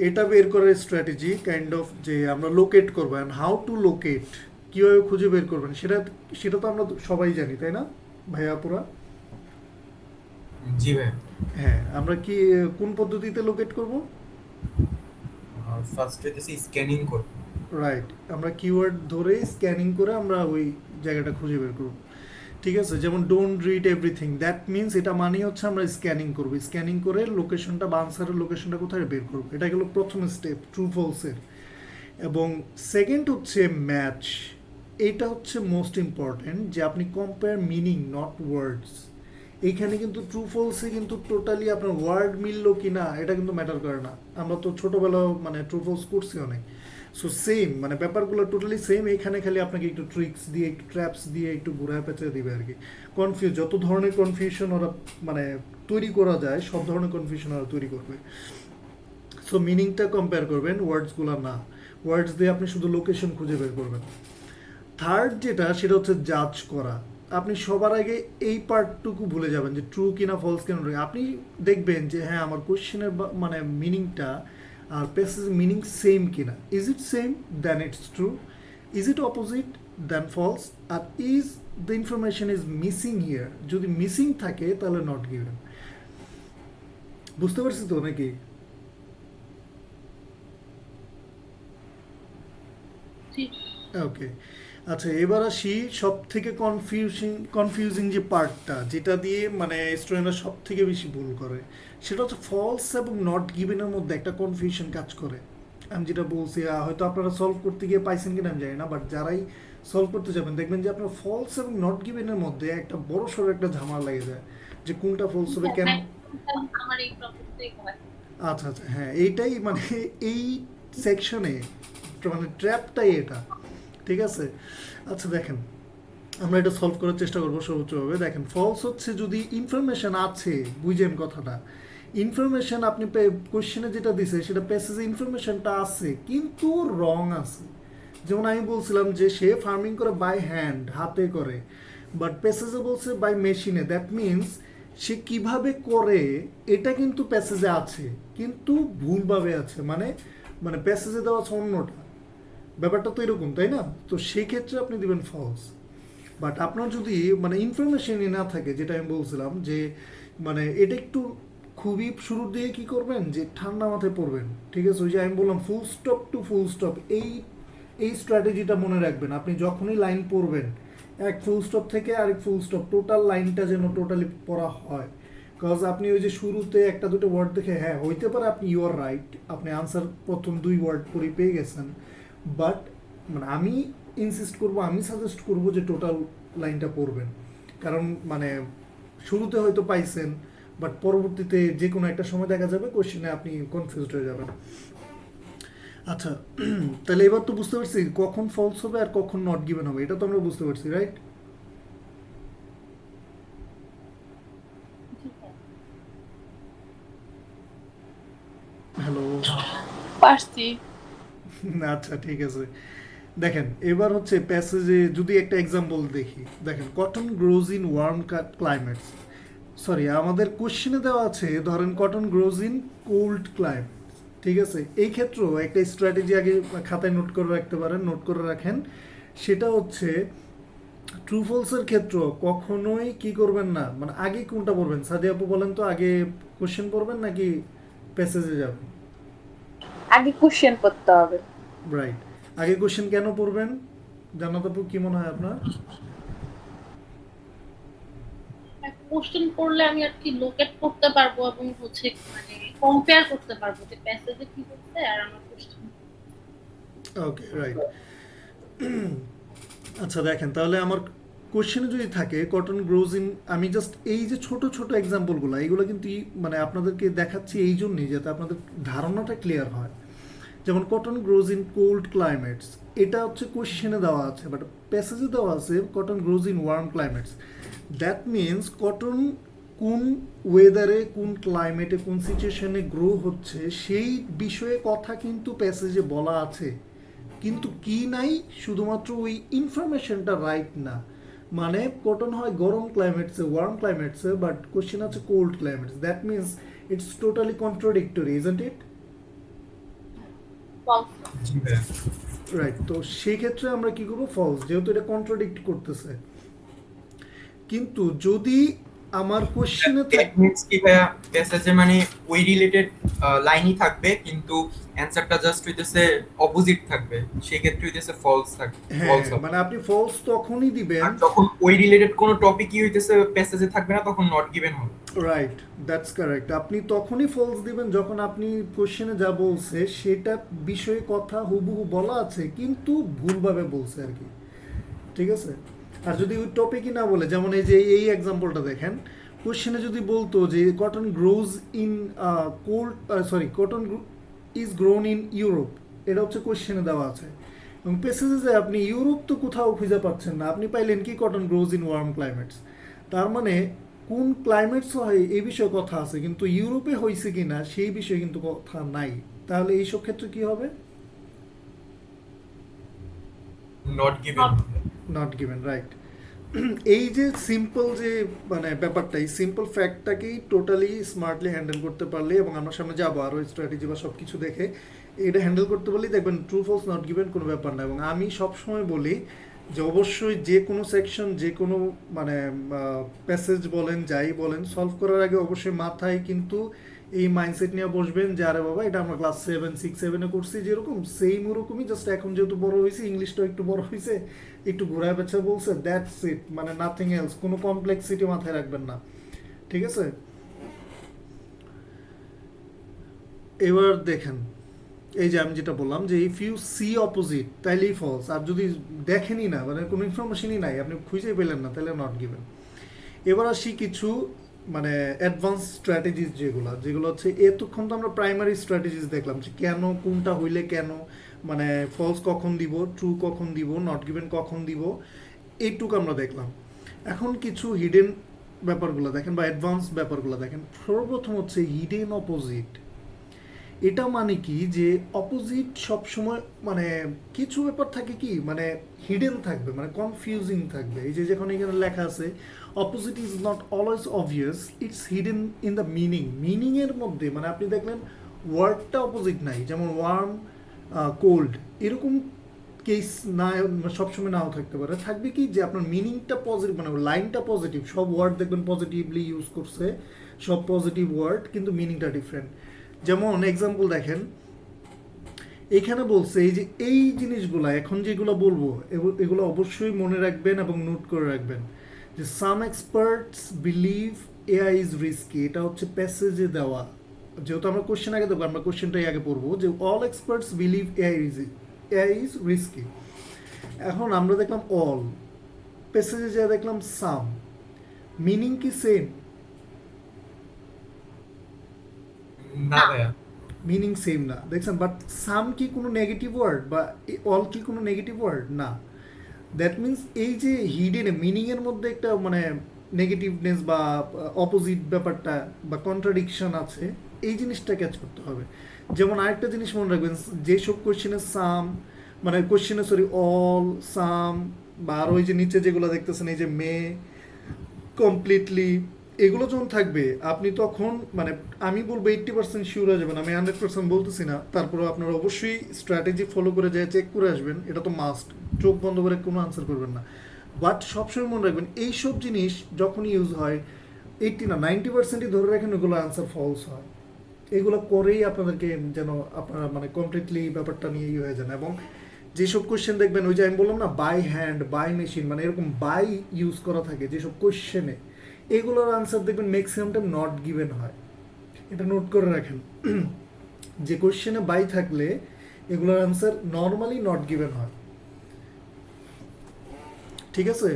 এটা বের করার স্ট্র্যাটেজি কাইন্ড অফ যে আমরা লোকেট করবো, অ্যান্ড হাউ টু লোকেট, কীভাবে খুঁজে বের করবেন সেটা, সেটা তো আমরা সবাই জানি তাই না ভাইয়াপুরা? জি ভাই। হ্যাঁ, আমরা কি কোন পদ্ধতিতে লোকেট করব? ফার্স্ট হইতেছে স্ক্যানিং করব। রাইট, আমরা কিওয়ার্ড ধরে স্ক্যানিং করে আমরা ওই জায়গাটা খুঁজে বের করব, ঠিক আছে? যেমন don't read everything, that means এটা মানেই হচ্ছে আমরা স্ক্যানিং করবো, স্ক্যানিং করে লোকেশনটা বা আনসারের লোকেশনটা কোথায় বের করবো, এটা গেল প্রথম স্টেপ ট্রু ফলসের। এবং সেকেন্ড হচ্ছে ম্যাচ, এটা হচ্ছে মোস্ট ইম্পর্ট্যান্ট, যে আপনি কম্পেয়ার মিনিং নট ওয়ার্ডস। এইখানে কিন্তু ট্রু ফলসে কিন্তু টোটালি আপনার ওয়ার্ড মিললো কি না এটা কিন্তু ম্যাটার করে না, আমরা তো ছোটোবেলাও মানে ট্রু ফলস করছি অনেক। সো সেম মানে ব্যাপারগুলো টোটালি সেম, এখানে খালি আপনাকে একটু ট্রিক্স দিয়ে একটু ট্র্যাপস দিয়ে একটু ঘুরায় পেঁচে দিবে আর কি। যত ধরনের কনফিউশন ওরা মানে তৈরি করা যায় সব ধরনের কনফিউশন ওরা তৈরি করবে। সো মিনিংটা কম্পেয়ার করবেন, ওয়ার্ডসগুলো না, ওয়ার্ডস দিয়ে আপনি শুধু লোকেশন খুঁজে বের করবেন। থার্ড যেটা সেটা হচ্ছে জাজ করা। আপনি সবার আগে এই পার্টটুকু ভুলে যাবেন যে ট্রু কিনা ফলস কিনা। আপনি দেখবেন যে হ্যাঁ আমার কোশ্চেনের মানে মিনিংটা আর প্যাসেজ মিনিং সেম কিনা, is it same then it's true, is it opposite then false, আর is the information is missing here, যদি মিসিং থাকে তাহলে নট গিভেন। বুঝতে পারছি তো নাকি? ঠিক। ওকে, আচ্ছা এবার আসি সব থেকে কনফিউজিং যে পার্টটা, যেটা দিয়ে মানে স্টুডেন্টরা সব থেকে বেশি ভুল করে, সেটা হচ্ছে ফলস এবং নট গিভেনের মধ্যে একটা কনফিউশন কাজ করে। আমি যেটা বলছি হয়তো আপনারা সলভ করতে গিয়ে পাইছেন কিনা আমি জানি না, বাট যারাই সলভ করতে যাবেন দেখবেন যে আপনার ফলস এবং নট গিভেনের মধ্যে একটা বড় সড়ো একটা ঝামেলা লেগে যায় যে কোনটা ফলস হবে কেন। আমার এই প্রবলেমটাই হয়। আচ্ছা আচ্ছা, হ্যাঁ এইটাই মানে এই সেকশনে মানে ট্র্যাপটাই এটা, ঠিক আছে? আচ্ছা দেখেন, আমরা এটা সলভ করার চেষ্টা করবো সর্বোচ্চভাবে। দেখেন, ফলস হচ্ছে যদি ইনফরমেশন আছে, বুঝেন কথাটা, ইনফরমেশন আপনি কোশ্চেনে যেটা দিছে সেটা প্যাসেজে ইনফরমেশনটা আছে কিন্তু রং আছে। যেমন আমি বলছিলাম যে সে ফার্মিং করে বাই হ্যান্ড, হাতে করে, বাট প্যাসেজে বলছে বাই মেশিনে, দ্যাট মিনস সে কিভাবে করে এটা কিন্তু প্যাসেজে আছে কিন্তু ভুলভাবে আছে, মানে মানে প্যাসেজে দেওয়া আছে অন্যটা। ব্যাপারটা তো এরকম তাই না? তো সেই ক্ষেত্রে আপনি দিবেন ফলস। বাট আপনার যদি মানে ইনফরমেশনই না থাকে, যেটা আমি বলছিলাম যে মানে এটা একটু খুবই শুরুর দিকে কী করবেন যে ঠান্ডা মাথায় পড়বেন, ঠিক আছে? ওই যে আমি বললাম full stop to full stop, এই এই স্ট্র্যাটেজিটা মনে রাখবেন, আপনি যখনই লাইন পড়বেন এক ফুল স্টপ থেকে আরেক ফুল স্টপ টোটাল লাইনটা যেন টোটালি পড়া হয়। কজ আপনি ওই যে শুরুতে একটা দুটো ওয়ার্ড দেখে হ্যাঁ হইতে পারে আপনি ইউ আর রাইট, আপনি আনসার প্রথম 2 ওয়ার্ড পরে পেয়ে গেছেন, বাট মানে আমি ইনসিস্ট করব, আমি সাজেস্ট করব যে টোটাল লাইনটা পড়বেন। কারণ মানে শুরুতে হয়তো পাইছেন, বাট পরবর্তীতে যে কোনো একটা সময় দেখা যাবে কোশ্চেনে আপনি কনফিউজড হয়ে যাবেন। আচ্ছা, তাহলে এবার তো বুঝতে পারছি কখন ফলস হবে আর কখন নট গিভেন হবে, এটা তো আমরা বুঝতে পারছি, রাইট? হ্যালো। পারছি। আচ্ছা ঠিক আছে, দেখেন এবার হচ্ছে প্যাসেজে যদি একটা এক্সাম্পল দেখি, দেখেন cotton grows in warm climates, sorry আমাদের কোশ্চেনে দেওয়া আছে ধরেন cotton grows in cold climate, ঠিক আছে? এই ক্ষেত্রেও একটা স্ট্র্যাটেজি আগে খাতায় নোট করে রাখতে পারেন, নোট করে রাখেন, সেটা হচ্ছে ট্রু ফলসের ক্ষেত্র কখনোই কি করবেন না, মানে আগে কোনটা পড়বেন? সাদিয়া আপু বলেন তো, আগে কোশ্চেন পড়বেন নাকি প্যাসেজে যাবেন? আগে কোশ্চেন পড়তে হবে। রাইট, আগে কোশ্চেন কেন পড়বেন জান্নাত আপু, কি মনে হয় আপনার? কোশ্চেন পড়লে আমি আর কি লোকেট করতে পারবো এবং হচ্ছে মানে কম্পেয়ার করতে পারবো যে প্যাসেজে কি বলছে আর আমার কোশ্চেন। Okay right. আচ্ছা দেখেন, তাহলে আমার কোশ্চেনে যদি থাকে কটন গ্রোজ ইন, আমি জাস্ট এই যে ছোট ছোট এক্সাম্পলগুলো এইগুলো কিন্তু মানে আপনাদেরকে দেখাচ্ছি এই জন্যই যাতে আপনাদের ধারণাটা ক্লিয়ার হয়। যেমন cotton grows in cold climates, এটা হচ্ছে কোশ্চেনে দেওয়া আছে, বাট প্যাসেজে দেওয়া আছে cotton grows in warm climates. That means cotton কোন ওয়েদারে, কোন ক্লাইমেটে, কোন সিচুয়েশনে গ্রো হচ্ছে সেই বিষয়ে কথা কিন্তু প্যাসেজে বলা আছে, কিন্তু কি নাই, শুধুমাত্র ওই ইনফরমেশনটা রাইট না। মানে কটন হয় গরম ক্লাইমেটসে, ওয়ার্ম ক্লাইমেটসে, বাট কোশ্চেন আছে cold climates, that means it's totally contradictory, isn't it? জি ভাইয়া। রাইট, তো সেই ক্ষেত্রে আমরা কি করবো? ফলস, যেহেতু এটা কন্ট্রাডিক্ট করতেছে। কিন্তু যদি আমার কোশ্চেনে দ্যাট মিন্স কি ভাইয়া, প্যাসেজে মানে ওই রিলেটেড লাইনই থাকবে কিন্তু অ্যানসারটা জাস্ট হইতেছে অপোজিট থাকবে, সেই ক্ষেত্রে হইতেছে ফলস থাকবে, হ্যাঁ, ফলস হবে। মানে আপনি ফলস তখনই দিবেন। আর যখন ওই রিলেটেড কোনো টপিকই হইতেছে প্যাসেজে থাকবে না তখন নট গিভেন হবে। Right, that's correct. আপনি তখনই ফলস দিবেন যখন আপনি কোশ্চেনে যা বলছে সেটা বিষয়ে কথা হুবহু বলা আছে কিন্তু ভুলভাবে বলছে আর কি, ঠিক আছে? আর যদি ওই টপিকই না বলে, যেমন এই যে এই এক্সাম্পলটা দেখেন, কোশ্চেনে যদি বলতো যে cotton grows in cold, sorry cotton is grown in Europe, এটা হচ্ছে কোশ্চেনে দেওয়া আছে, এবং প্যাসেজে যে আপনি ইউরোপ তো কোথাও খুঁজে পাচ্ছেন না, আপনি পাইলেন কি cotton grows in warm climates. তার মানে কোন ক্লাইমেটস হয় এই বিষয়ে কথা আছে কিন্তু ইউরোপে হয়েছে কি না সেই বিষয়ে কিন্তু কথা নাই। তাহলে এইসব ক্ষেত্রে কি হবে? নট গিভেন হবে। Not given, right. এই যে সিম্পল যে মানে ব্যাপারটা, এই সিম্পল ফ্যাক্টটাকেই টোটালি স্মার্টলি হ্যান্ডেল করতে পারলে, এবং আমরা সামনে যাবো আরও স্ট্র্যাটেজি বা সব কিছু দেখে, এটা হ্যান্ডেল করতে পারলেই দেখবেন ট্রু ফলস নট গিভেন কোনো ব্যাপার না। এবং আমি সবসময় বলি যে অবশ্যই যে কোনো সেকশন, যে কোনো মানে প্যাসেজ বলেন যাই বলেন, সলভ করার আগে অবশ্যই মাথায় কিন্তু এই মাইন্ডসেট নিয়ে বসবেন যে আরে বাবা এটা আমরা ক্লাস 7, 6, 7-এ করছি যেরকম সেম ওরকমই, জাস্ট এখন যেহেতু বড় হয়েছে, ইংলিশটাও একটু বড় হয়েছে, একটু ঘোরায় পেঁচা বলছে, দ্যাটস ইট, মানে নাথিং এলস, কোনো কমপ্লেক্সিটি মাথায় রাখবেন না, ঠিক আছে? এবার দেখেন, এই যে আমি যেটা বললাম যে ইফ ইউ সি অপোজিট তাইলেই ফলস, আর যদি দেখেনই না, মানে কোনো ইনফরমেশনই নাই, আপনি খুঁজেই পেলেন না, তাহলে নট গিভেন। এবার আসি কিছু মানে অ্যাডভান্স স্ট্র্যাটেজিস, যেগুলো হচ্ছে এতক্ষণ তো আমরা প্রাইমারি স্ট্র্যাটেজিস দেখলাম যে কেন, কোনটা হইলে কেন, মানে ফলস কখন দিব, ট্রু কখন দিব, নট গিভেন কখন দিব, এইটুকু আমরা দেখলাম। এখন কিছু হিডেন ব্যাপারগুলো দেখেন বা অ্যাডভান্স ব্যাপারগুলো দেখেন। সর্বপ্রথম হচ্ছে হিডেন অপোজিট। এটা মানে কি যে অপোজিট সবসময় মানে কিছু ব্যাপার থাকে কি মানে হিডেন থাকবে, মানে কনফিউজিং থাকবে। এই যে যখন এখানে লেখা আছে opposite is not always obvious, it's hidden in the মিনিংয়ের মধ্যে, মানে আপনি দেখলেন ওয়ার্ডটা অপোজিট নাই, যেমন ওয়ার্ম কোল্ড, এরকম কেস না সবসময় নাও থাকতে পারে। থাকবে কি যে আপনার মিনিংটা পজিটিভ, মানে লাইনটা পজিটিভ, সব ওয়ার্ড দেখবেন পজিটিভলি ইউজ করছে, সব পজিটিভ ওয়ার্ড, কিন্তু মিনিংটা ডিফারেন্ট। যেমন এক্সাম্পল দেখেন, এখানে বলছে এই যে এই জিনিসগুলো এখন যেগুলো বলবো এগুলো অবশ্যই মনে রাখবেন এবং নোট করে রাখবেন যে some experts believe AI is risky, এটা হচ্ছে প্যাসেজে দেওয়া। যেহেতু আমরা কোশ্চেন আগে দেবো, আমরা কোশ্চেনটাই আগে পড়বো যে all experts believe AI is risky. এখন আমরা দেখলাম অল, প্যাসেজে যা দেখলাম সাম, মিনিং কি সেম? না ভাইয়া, মিনিং সেম না, দেখছেন? বাট সাম কি কোনো নেগেটিভ ওয়ার্ড বা অল কি কোনো নেগেটিভ ওয়ার্ড না? দ্যাট মিন্স এই যে হিডেন মিনিংয়ের মধ্যে একটা মানে নেগেটিভনেস বা অপোজিট ব্যাপারটা বা কন্ট্রাডিকশন আছে, এই জিনিসটা ক্যাচ করতে হবে। যেমন আরেকটা জিনিস মনে রাখবেন, যেসব কোয়েশ্চেনে সাম মানে কোয়েশ্চেনে সরি অল সাম বা আরও ওই যে নিচে যেগুলো দেখতেছেন এই যে মে কমপ্লিটলি, এগুলো যখন থাকবে আপনি তখন মানে আমি বলবো 80% শিওর হয়ে যাবেন, আমি 100% বলতেছি না, তারপরেও আপনারা অবশ্যই স্ট্র্যাটেজি ফলো করে যায় চেক করে আসবেন, এটা তো মাস্ট, চোখ বন্ধ করে কোনো আনসার করবেন না। বাট সবসময় মনে রাখবেন এইসব জিনিস যখন ইউজ হয় 80 না 90%ই ধরে রাখেন ওগুলো আনসার ফলস হয়। এগুলো করেই আপনাদেরকে যেন আপনারা মানে কমপ্লিটলি ব্যাপারটা নিয়ে ইয়ে হয়ে যান। এবং যেসব কোশ্চেন দেখবেন ওই যে আমি বললাম না বাই হ্যান্ড বাই মেশিন মানে এরকম বাই ইউজ করা থাকে যেসব কোশ্চেনে, এগুলোর আনসার দেখবেন ম্যাক্সিমাম টাইম নট গিভেন হয়। এটা নোট করে রাখেন যে কোশ্চেনে বাই থাকলে এগুলোর আনসার নর্মালি নট গিভেন হয়। ঠিক আছে?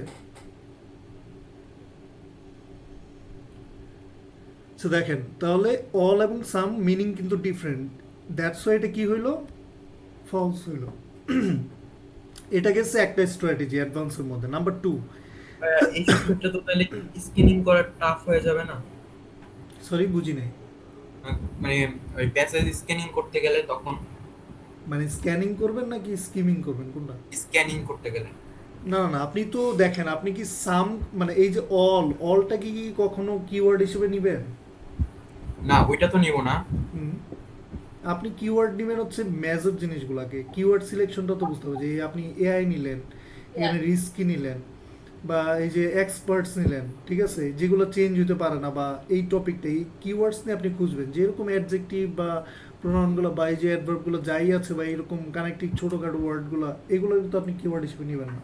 সো দেখেন তাহলে অল এবং সাম মিনিং কিন্তু ডিফারেন্ট, দ্যাটস ওয়াই এটা কি হইলো ফলস হইলো। এটা গেছে একটা স্ট্র্যাটেজি অ্যাডভান্সের মধ্যে। নাম্বার 2, ভাইয়া, এই ক্ষেত্রে তো তাহলে স্ক্যানিং করা টাফ হয়ে যাবে না? সরি বুঝি নাই। মানে ওই প্যাসেজ স্ক্যানিং করতে গেলে তখন মানে স্ক্যানিং করবেন নাকি স্কিমিং করবেন কোনটা? স্ক্যানিং করতে গেলে না না না, আপনি তো দেখেন আপনি কি সাম মানে এই যে অলটা কি কখনো কিওয়ার্ড হিসেবে নেবেন? না, ওইটা তো নিব না। হুম। আপনি কিওয়ার্ড নেবেন হচ্ছে মেজর জিনিসগুলোকে, কিওয়ার্ড সিলেকশনটা তো বুঝতে হবে যে আপনি এআই নিলেন, এখানে রিস্কি নিলেন বা এই যে এক্সপার্টস নিলেন, ঠিক আছে, যেগুলো চেঞ্জ হতে পারে না বা এই টপিকটা এই কিওয়ার্ডস নিয়ে আপনি খুঁজবেন, যেরকম অ্যাডজেক্টিভ বা প্রোনাউনগুলো বা এই যে অ্যাডভার্বগুলো যাই আছে বা এরকম কানেক্টিং ছোটোখাটো ওয়ার্ডগুলো, এগুলো কিন্তু আপনি কিওয়ার্ড হিসেবে নেবেন না।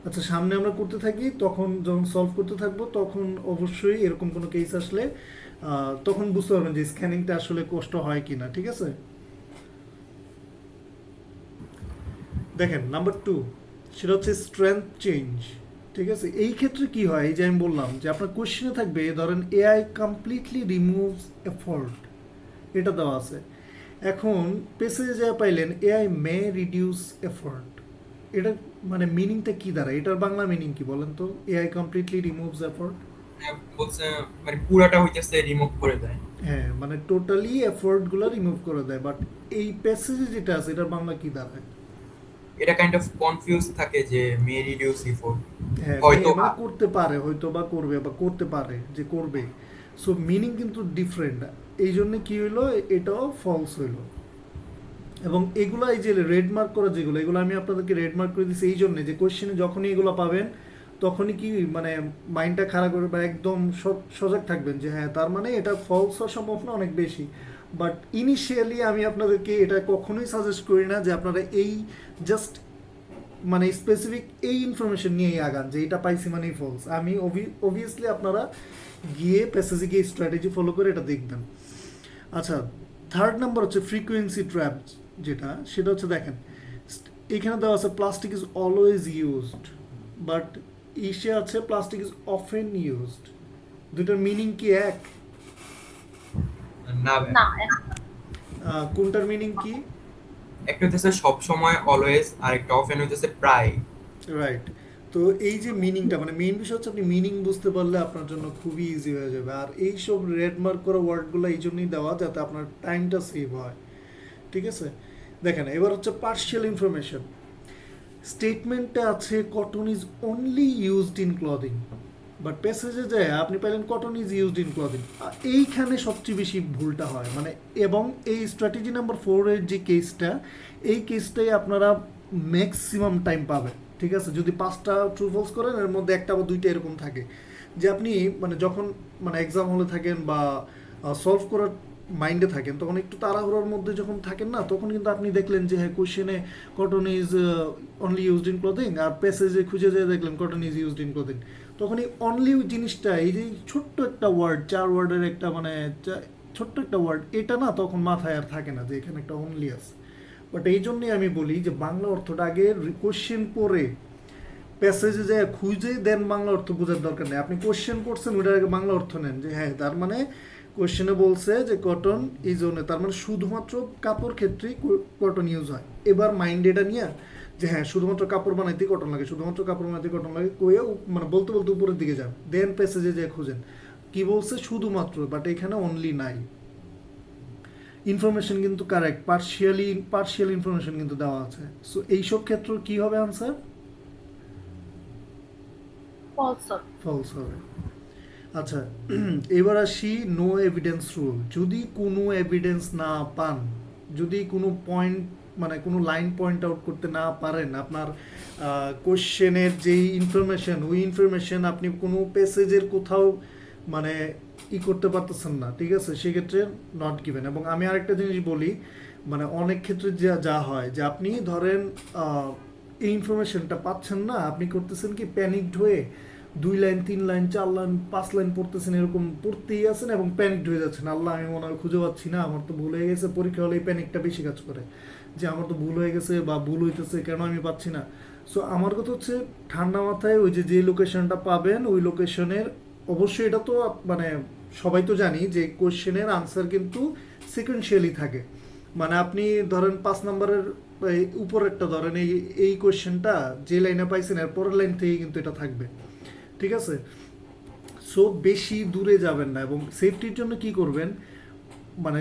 আচ্ছা সামনে আমরা করতে থাকি, তখন যখন সলভ করতে থাকবো তখন অবশ্যই এরকম কোনো কেস আসলে তখন বুঝতে পারবেন যে স্ক্যানিংটা আসলে কষ্ট হয় কি না। ঠিক আছে? দেখেন নাম্বার 2 সেটা হচ্ছে স্ট্রেংথ চেঞ্জ। ঠিক আছে? এই ক্ষেত্রে কি হয়, এই যে আমি বললাম যে আপনার কোশ্চেনে থাকবে ধরেন এআই কমপ্লিটলি রিমুভস এফোর্ট, এটা দেওয়া আছে। এখন পেসেজে যা পাইলেন এআই মে রিডিউস এফোর্ট, এটা মানে মিনিংটা কি দাঁড়ায়, এটার বাংলা মিনিং কি বলেন তো? এআই কমপ্লিটলি রিমুভস এফোর্ট, বলছে মানে পুরাটা হইতেছে রিমুভ করে দেয়। হ্যাঁ মানে টোটালি এফোর্টগুলো রিমুভ করে দেয়। বাট এই প্যাসেজে যেটা আছে এটার বাংলা কি দাঁড়ায়? এটা কাইন্ড অফ কনফিউজ থাকে যে মে রিডিউস এফোর্ট, হ্যাঁ হয়তো মানে করতে পারে, হয়তো বা করবে বা করতে পারে যে করবে। সো মিনিং কিন্তু ডিফারেন্ট, এই জন্য কি হইলো এটাও ফলস হইলো। এবং এগুলো এই যে রেড মার্ক করা যেগুলো, এগুলো আমি আপনাদেরকে রেড মার্ক করে দিচ্ছি এই জন্য যে কোশ্চেনে যখনই এগুলো পাবেন তখনই কি মানে মাইন্ডটা খারাপ করবে বা একদম সজাগ থাকবেন যে হ্যাঁ তার মানে এটা ফলস হওয়ার সম্ভাবনা অনেক বেশি। বাট ইনিশিয়ালি আমি আপনাদেরকে এটা কখনোই সাজেস্ট করি না যে আপনারা এই জাস্ট মানে স্পেসিফিক এই ইনফরমেশন নিয়েই আগান যে এটা পাইছি মানেই ফলস। আমি অবভিয়াসলি আপনারা গিয়ে প্যাসেজে গিয়ে স্ট্র্যাটেজি ফলো করে এটা দেখবেন। আচ্ছা থার্ড নাম্বার হচ্ছে ফ্রিকোয়েন্সি ট্র্যাপ, যেটা সেটা হচ্ছে দেখেন এখানে দেওয়া আছে plastic is always used, but ইসে আছে প্লাস্টিক ইজ অফেন ইউজড, দুটার মিনিং কি এক? না না কোনটার মিনিং কি? একটা হইতেছে সব সময় অলওয়েজ, আর একটা অফেন হইতেছে প্রায়। রাইট। তো এই যে মিনিংটা মানে মেইন বিষয় হচ্ছে আপনি মিনিং বুঝতে পারলে আপনার জন্য খুবই ইজি হয়ে যাবে। আর এই সব রেড মার্ক করা ওয়ার্ডগুলো এই জন্যই দেওয়া যাতে আপনার টাইমটা সেভ হয়। ঠিক আছে? দেখেন এবার হচ্ছে পার্শিয়াল ইনফরমেশন। স্টেটমেন্টে আছে cotton is only used in clothing, but প্যাসেজে যায় আপনি পাইলেন cotton is used in clothing. এইখানে সবচেয়ে বেশি ভুলটা হয় মানে, এবং এই স্ট্র্যাটেজি নাম্বার 4 এর যে কেসটা, এই কেসটাই আপনারা ম্যাক্সিমাম টাইম পাবেন। ঠিক আছে? যদি 5টা ট্রু ফলস করেন এর মধ্যে একটা বা 2টা এরকম থাকে যে আপনি মানে যখন মানে এক্সাম হলে থাকেন বা সলভ করার মাইন্ডে থাকেন, তখন একটু তাড়াহুড়োর মধ্যে যখন থাকেন না, তখন কিন্তু আপনি দেখলেন যে হ্যাঁ কোশ্চেনে cotton is only used in clothing, আর প্যাসেজে খুঁজে যেয়ে দেখলেন cotton is used in clothing. তখন এই অনলি জিনিসটা, এই যে ছোট্ট একটা ওয়ার্ড, 4 ওয়ার্ডের একটা মানে ছোট্ট একটা ওয়ার্ড, এটা না তখন মাথায় আর থাকে না যে এখানে একটা অনলি আছে। বাট এই জন্যই আমি বলি যে বাংলা অর্থটা আগে কোশ্চেন পড়ে প্যাসেজে যায় খুঁজে দেন বাংলা অর্থ বোঝার দরকার নেই। আপনি কোশ্চেন করছেন, ওইটার আগে বাংলা অর্থ নেন যে হ্যাঁ তার মানে কোশ্চেনে বলছে যে কটন ইজ ওনে, তার মানে শুধুমাত্র কাপড় ক্ষেত্রেই কটন ইউজ হয়। এবার মাইন্ড এটা নিয়ে যে হ্যাঁ শুধুমাত্র কাপড় বানাইতেই কটন লাগে, শুধুমাত্র কাপড় বানাইতে কটন লাগে কয়ে মানে বলতে বলতে উপরের দিকে যান, দেন প্যাসেজে যেয়ে খুঁজেন কি বলছে শুধুমাত্র, বাট এখানে অনলি নাই। ইনফরমেশন কিন্তু কারেক্ট, পার্শিয়াল ইনফরমেশন কিন্তু দেওয়া আছে। সো এইসব ক্ষেত্র কি হবে আনসার? ফলস ফলস হবে। আচ্ছা, এবার আসি নো এভিডেন্স রুল। যদি কোনো এভিডেন্স না পান, যদি কোনো পয়েন্ট মানে কোনো লাইন পয়েন্ট আউট করতে না পারেন, আপনার কোশ্চেনের যেই ইনফরমেশন, ওই ইনফরমেশন আপনি কোনো প্যাসেজের কোথাও মানে করতে পারতেছেন না, ঠিক আছে, সেক্ষেত্রে নট গিভেন। এবং আমি আরেকটা জিনিস বলি, মানে অনেক ক্ষেত্রে যা হয় যে আপনি ধরেন এই ইনফরমেশনটা পাচ্ছেন না, আপনি করতেছেন কি প্যানিকড হয়ে 2 লাইন 3 লাইন 4 লাইন 5 লাইন পড়তেছেন, এরকম পড়তেই আছেন এবং প্যানিকড হয়ে যাচ্ছেন, আল্লাহ আমি মনে হয় খুঁজে পাচ্ছি না, আমার তো ভুল হয়ে গেছে। পরীক্ষা হলে এই প্যানিকটা বেশি কাজ করে যে আমার তো ভুল হয়ে গেছে বা ভুল হইতেছে, কেন আমি পাচ্ছি না। সো আমার কথা হচ্ছে ঠান্ডা মাথায় ওই যে লোকেশনটা পাবেন, ওই লোকেশনের অবশ্যই এটা তো মানে সবাই তো জানি যে কোশ্চেনের আনসার কিন্তু সিকোয়েন্সিয়ালি থাকে। মানে আপনি ধরেন 5 নম্বরের উপরেরটা ধরেন এই কোশ্চেনটা যে লাইনে পাইছেন এর পরের লাইন থেকেই কিন্তু এটা থাকবে, ঠিক আছে। সো বেশি দূরে যাবেন না, এবং সেফটির জন্য কি করবেন, মানে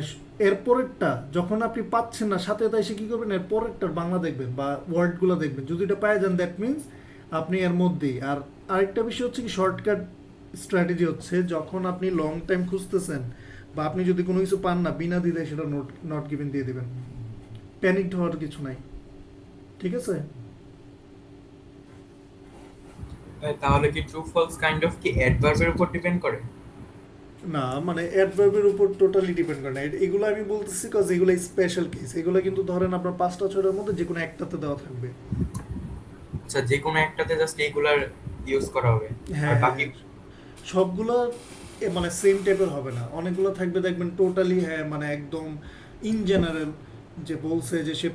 এরপরেরটা যখন আপনি পাচ্ছেন না সাথে এসে কি করবেন, এর পরেরটার বাংলা দেখবেন বা ওয়ার্ডগুলো দেখবেন, যদি এটা পাই যান দ্যাট মিনস আপনি এর মধ্যেই। আর আরেকটা বিষয় হচ্ছে কি শর্টকাট স্ট্র্যাটেজি হচ্ছে, যখন আপনি লং টাইম খুঁজতেছেন বা আপনি যদি কোনো কিছু পান না, বিনা দ্বিধায় সেটা নট গিভেন দিয়ে দিবেন, প্যানিকড হওয়ার কিছু নাই, ঠিক আছে। তাহলে কি ট্রু ফলস কাইন্ড অফ কি অ্যাডভার্বের উপর ডিপেন্ড করে? না, মানে অ্যাডভার্বের উপর টোটালি ডিপেন্ড করে না, এগুলো আমি বলতেছি কজ এগুলো স্পেশাল কেস, এগুলো কিন্তু ধরেন আপনার 5টা 6টার মধ্যে যে কোনো একটাতে দেওয়া থাকবে। আচ্ছা, যে কোনো একটাতে জাস্ট রেগুলার ইউজ করা হবে, আর হ্যাঁ বাকি সবগুলো মানে সেম টাইপের হবে না, অনেকগুলো থাকবে দেখবেন টোটালি হ্যাঁ মানে একদম ইন জেনারেল, যে বলছে যে সে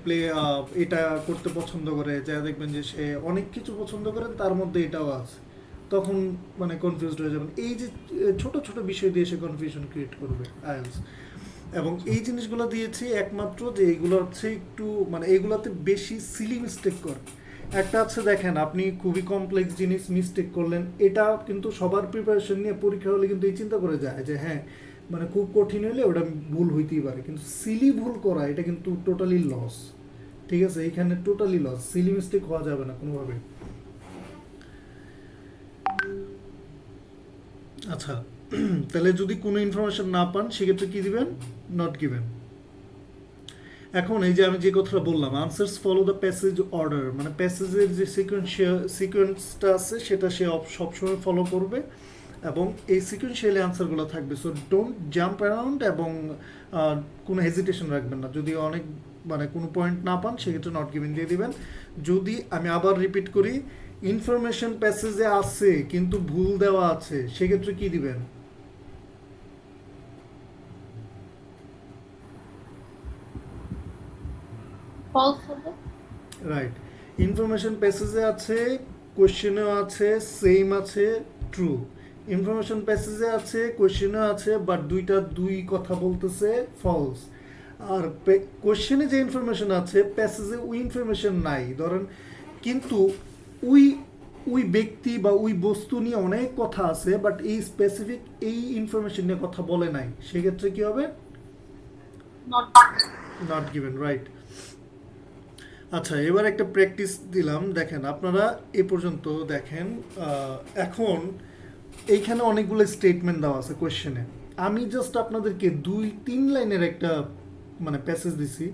এটা করতে পছন্দ করে, যা দেখবেন যে সে অনেক কিছু পছন্দ করে, তার মধ্যে এটাও আছে, তখন মানে কনফিউজড হয়ে যাবেন। এই যে ছোট ছোট বিষয় দিয়ে সে কনফিউশন ক্রিয়েট করবে আইএলস। এবং এই জিনিসগুলো দিয়েছি একমাত্র যে এইগুলো হচ্ছে একটু মানে এইগুলোতে বেশি সিলি মিস্টেক করে। একটা আছে দেখেন আপনি খুবই কমপ্লেক্স জিনিস মিস্টেক করলেন, এটা কিন্তু সবার প্রিপারেশন নিয়ে পরীক্ষা হলে কিন্তু এই চিন্তা করে যায় যে হ্যাঁ মানে খুব কঠিন হলে ওটা ভুল হইতেই পারে, কিন্তু সিলি ভুল করা এটা কিন্তু টোটালি লস, ঠিক আছে, এইখানে টোটালি লস, সিলি মিস্টেক হওয়া যাবে না কোনোভাবে। আচ্ছা, তাহলে যদি কোনো ইনফরমেশন না পান সেক্ষেত্রে কি দিবেন, নট গিভেন। এখন এই যে আমি যে কথাটা বললাম, answers follow the passage order, মানে প্যাসেজের যে সিকোয়েন্সটা আছে সেটা সে সবসময় ফলো করবে এবং এই সিকোয়েন্সিয়ালি আনসারগুলো থাকবে। সো ডোন্ট জাম্প অ্যারাউন্ড এবং কোনো হেজিটেশন রাখবেন না। যদি অনেক মানে কোনো পয়েন্ট না পান সেক্ষেত্রে নট গিভেন দিয়ে দিবেন। যদি আমি আবার রিপিট করি, ইনফরমেশন প্যাসেজে আছে কিন্তু ভুল দেওয়া আছে, সেক্ষেত্রে কি দিবেন, ফলস হবে। রাইট। ইনফরমেশন প্যাসেজে আছে, কোশ্চেনেও আছে, সেম আছে, ট্রু। ইনফরমেশন প্যাসেজে আছে, কোশ্চেনেও আছে, বাট দুই কথা বলতেছে, ফলস। আর কোশ্চেনে যে ইনফরমেশন আছে প্যাসেজে ওই ইনফরমেশন নাই ধরেন, কিন্তু ওই ব্যক্তি বা ওই বস্তু নিয়ে অনেক কথা আছে, বাট এই স্পেসিফিক এই ইনফরমেশন নিয়ে কথা বলে নাই, সেক্ষেত্রে কি হবে, নট গিভেন, রাইট। আচ্ছা, এবার একটা প্র্যাকটিস দিলাম, দেখেন আপনারা এ পর্যন্ত দেখেন। এখন এইখানে অনেকগুলো স্টেটমেন্ট দেওয়া আছে কোয়েশ্চেনে, আমি জাস্ট আপনাদেরকে 2-3 লাইনের একটা মানে প্যাসেজ দিছি,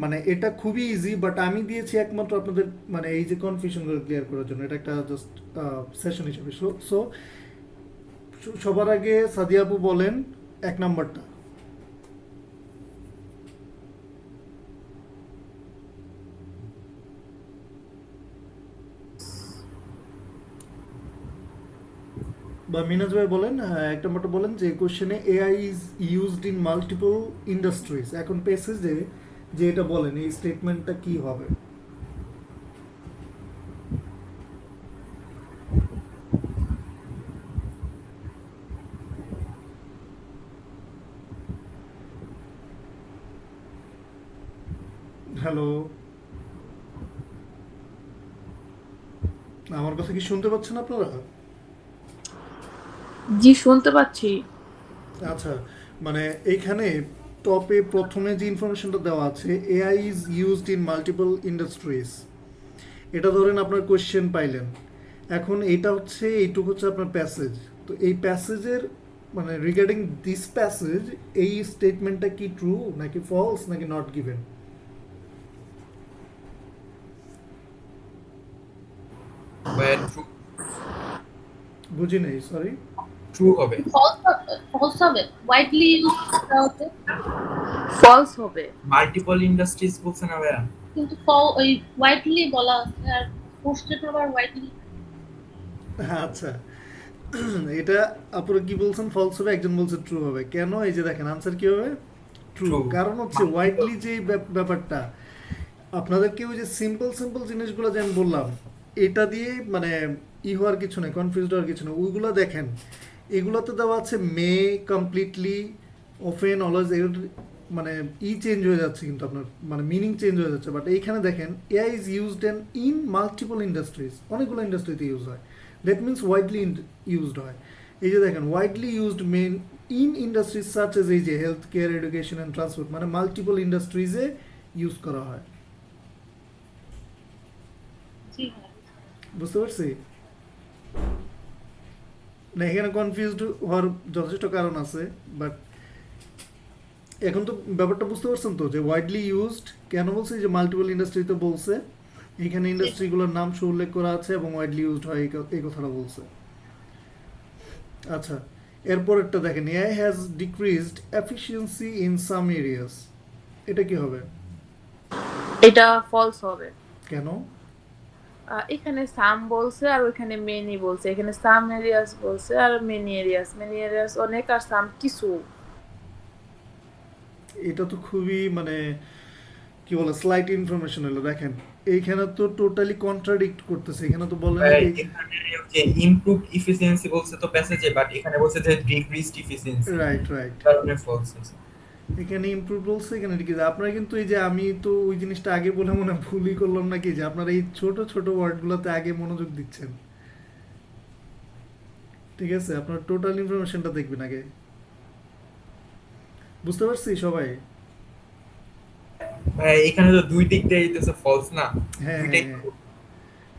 মানে এটা খুবই ইজি, বাট আমি দিয়েছি একমাত্র আপনাদের মানে এই যে কনফিউশনগুলো ক্লিয়ার করার জন্য, এটা একটা জাস্ট সেশন হিসেবে। সো সবার আগে সাদিয়া আপু বলেন 1 নাম্বারটা। বা মিনাজ ভাই বলেন, এক নম্বরটা বলেন যে কোশ্চেনে AI is used in multiple industries, এখন প্যাসেজে যে এটা বলেন এই স্টেটমেন্টটা কি হবে? হ্যালো, আমার কথা কি শুনতে পাচ্ছেন আপনারা? জি, শুনতে পাচ্ছি। আচ্ছা, মানে এইখানে টপে প্রথমে যে ইনফরমেশনটা দেওয়া আছে, AI is used in multiple industries, এটা ধরেন আপনার কোয়েশ্চেন পাইলেন। এখন এটা হচ্ছে এইটুকু হচ্ছে আপনার প্যাসেজ। তো এই প্যাসেজের মানে রিগার্ডিং দিস প্যাসেজ এই স্টেটমেন্টটা কি ট্রু নাকি ফলস নাকি নট গিভেন? বুঝি নেই, সরি। ট্রু হবে। ফলস হবে, ওয়াইডলি ইউজ হচ্ছে, ফলস হবে। মাল্টিপল ইন্ডাস্ট্রিজ বলছে না ভাইয়া? কিন্তু ওই ওয়াইডলি বলা আছে, আর পোস্টেড আবার ওয়াইডলি। আচ্ছা, এটা আপনারা কি বলছেন ফলস হবে, একজন বলছে ট্রু হবে। কেন? এই যে দেখেন আনসার কি হবে, ট্রু। True. কারণ হচ্ছে ওয়াইডলি যে ব্যাপারটা, আপনাদেরকে ওই যে সিম্পল সিম্পল জিনিসগুলো যে আমি বললাম, এটা দিয়ে মানে হওয়ার কিছু নেই, কনফিউজ হওয়ার কিছু নেই। ওইগুলো দেখেন, এগুলোতে দেওয়া আছে মে, কমপ্লিটলি, অফেন, অলওয়েজ, মানে চেঞ্জ হয়ে যাচ্ছে কিন্তু আপনার মানে মিনিং চেঞ্জ হয়ে যাচ্ছে। বাট এইখানে দেখেন AI is used in multiple industries, অনেকগুলো ইন্ডাস্ট্রিতে ইউজ হয়। দ্যাট মিনস ওয়াইডলি ইউজড হয়। এই যে দেখেন widely used men in industries such as এই যে health care, education and transport, মানে মাল্টিপল ইন্ডাস্ট্রিজে ইউজ করা হয়। জি হ্যাঁ। বুঝতে পারছি না? এখানে কনফিউজড হওয়ার যথেষ্ট কারণ আছে, বাট এখন তো ব্যাপারটা বুঝতে পারছেন তো যে ওয়াইডলি ইউজড কেন বলছে, যে মাল্টিপল ইন্ডাস্ট্রিতে বলছে, এখানে ইন্ডাস্ট্রিগুলোর নাম উল্লেখ করা আছে এবং ওয়াইডলি ইউজড হয় এই কথাটা বলছে। আচ্ছা, এরপরেরটা দেখেন, AI has decreased efficiency in some areas, এটা কি হবে? এটা ফলস হবে। কেন? এখানে সাম বলছে আর ওইখানে মেনি বলছে, এখানে সাম এরিয়াস বলছে are many areas. Many areas অনেক আর সাম কিছু। এটা তো খুবই মানে কি বলে স্লাইট ইনফরমেশন হলো। দেখেন এইখানে তো টোটালি কন্ট্রাডিক্ট করতেছে, এখানে তো বলেন ভাইয়া, কি এখানে যে ইমপ্রুভড এফিসিয়েন্সি বলছে তো প্যাসেজে, বাট এখানে বলছে যে ডিক্রিজড এফিসিয়েন্সি, রাইট রাইট, কারণে ফলস আছে। এখানে ইমপ্রুভ বলছে, এখানে কি আপনারা কিন্তু এই যে আমি তো ওই জিনিসটা আগে বলে মনে হয় ভুলই করলাম নাকি, যে আপনারা এই ছোট ছোট ওয়ার্ডগুলোতে আগে মনোযোগ দিচ্ছেন। ঠিক আছে, আপনার টোটাল ইনফরমেশনটা দেখবেন আগে। বুঝতে পারছি সবাই? ভাইয়া, এখানে তো দুই দিক দিয়ে দিতেছে ফলস না? হ্যাঁ দুইটাই হ্যাঁ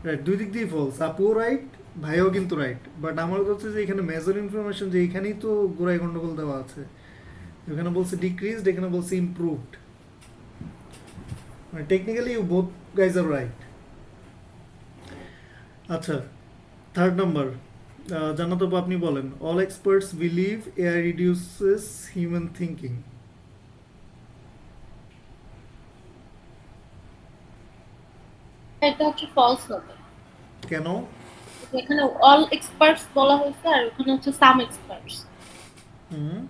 রাইট, দুই দিক দিয়েই ফলস। আপুও রাইট, ভাইও কিন্তু রাইট, বাট আমার কথা হচ্ছে যে এখানে মেজর ইনফরমেশন যে এখানেই তো গোড়ায় গন্ডগোল দেওয়া আছে। এখানে বলছে ডিক্রিজড, এখানে বলছে ইমপ্রুভড, মানে টেকনিক্যালি বোথ গাইজ আর রাইট। আচ্ছা, থার্ড নাম্বার, জান্নাত আপু আপনি বলেন, all experts believe AI reduces human thinking. এটা হচ্ছে ফলস হবে। কেন? এখানে অল এক্সপার্টস বলা হয়েছে আর ওখানে হচ্ছে some experts. Hmm,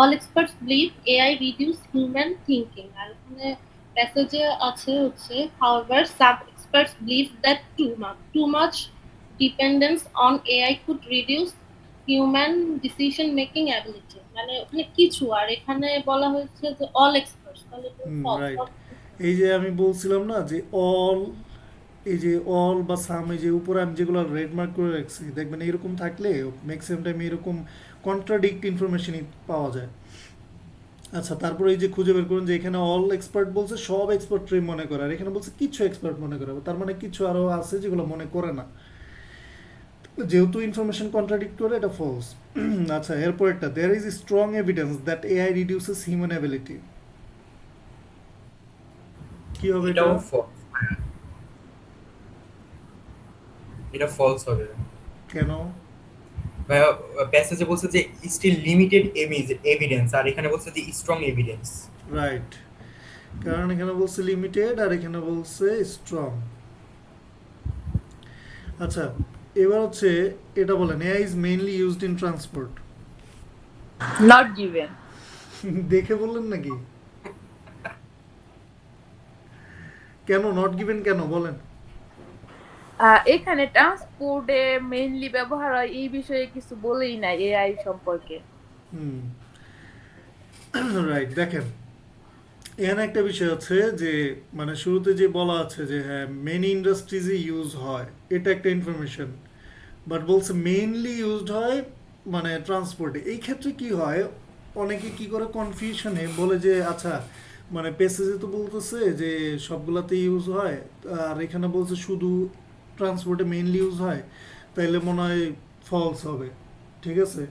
all experts believe AI reduce human thinking, আর ওখানে প্যাসেজে আছে হচ্ছে however some experts believe that too much dependence on AI could reduce human decision making ability, মানে ওখানে কিছু, আর এখানে বলা হয়েছে যে অল এক্সপার্টস, তাহলে রাইট। এই যে আমি বলছিলাম না যে অল, এই যে অল বা সাম, এই যে উপরে আমি যেগুলো রেড মার্ক করে রাখছি, দেখবেন এরকম থাকলে ম্যাক্সিমাম টাইম এরকম কন্ট্রাডিক্ট ইনফরমেশনই পাওয়া যায়। আচ্ছা, তারপরে এই যে খুঁজে বের করুন যে এখানে অল এক্সপার্ট বলছে সব এক্সপার্টই মনে করে, আর এখানে বলছে কিছু এক্সপার্ট মনে করে, তার মানে কিছু আরও আছে যেগুলো মনে করে না। যেহেতু ইনফরমেশন কন্ট্রাডিক্ট করে, এটা ফলস। আচ্ছা, এরপরেরটা, there is strong evidence that AI reduces human ability, কি হবে এটা? এটাও ফলস। এটা ফলস হবে। কেন? ভাইয়া, প্যাসেজে বলছে যে স্টিল লিমিটেড এভিডেন্স, আর এখানে বলছে যে স্ট্রং এভিডেন্স। রাইট, কারণ এখানে বলছে লিমিটেড আর এখানে বলছে স্ট্রং। আচ্ছা, এবার হচ্ছে এটা বলেন, AI is mainly used in transport. Not given. দেখে বললেন নাকি? কেন নট গিভেন, কেন বলেন? এখানে ট্রান্সপোর্টে মেইনলি ব্যবহার হয় এই বিষয়ে কিছু বলেই নাই এআই সম্পর্কে। হুম, রাইট। দেখেন, এখানে একটা বিষয় আছে যে মানে শুরুতে যে বলা আছে যে হ্যাঁ মেনি ইন্ডাস্ট্রিজে ইউজ হয়, এটা একটা ইনফরমেশন। বাট বলছে মেইনলি ইউজড হয় মানে ট্রান্সপোর্টে। এই ক্ষেত্রে কি হয়, অনেকে কি করে কনফিউশনে বলে যে আচ্ছা মানে পেসেজে তো বলতেছে যে সবগুলাতে ইউজ হয়, আর এখানে বলছে শুধু ট্রান্সপোর্টে মেইনলি ইউজ হয়, তাইলে মনে হয় ফলস হবে। ঠিক আছে,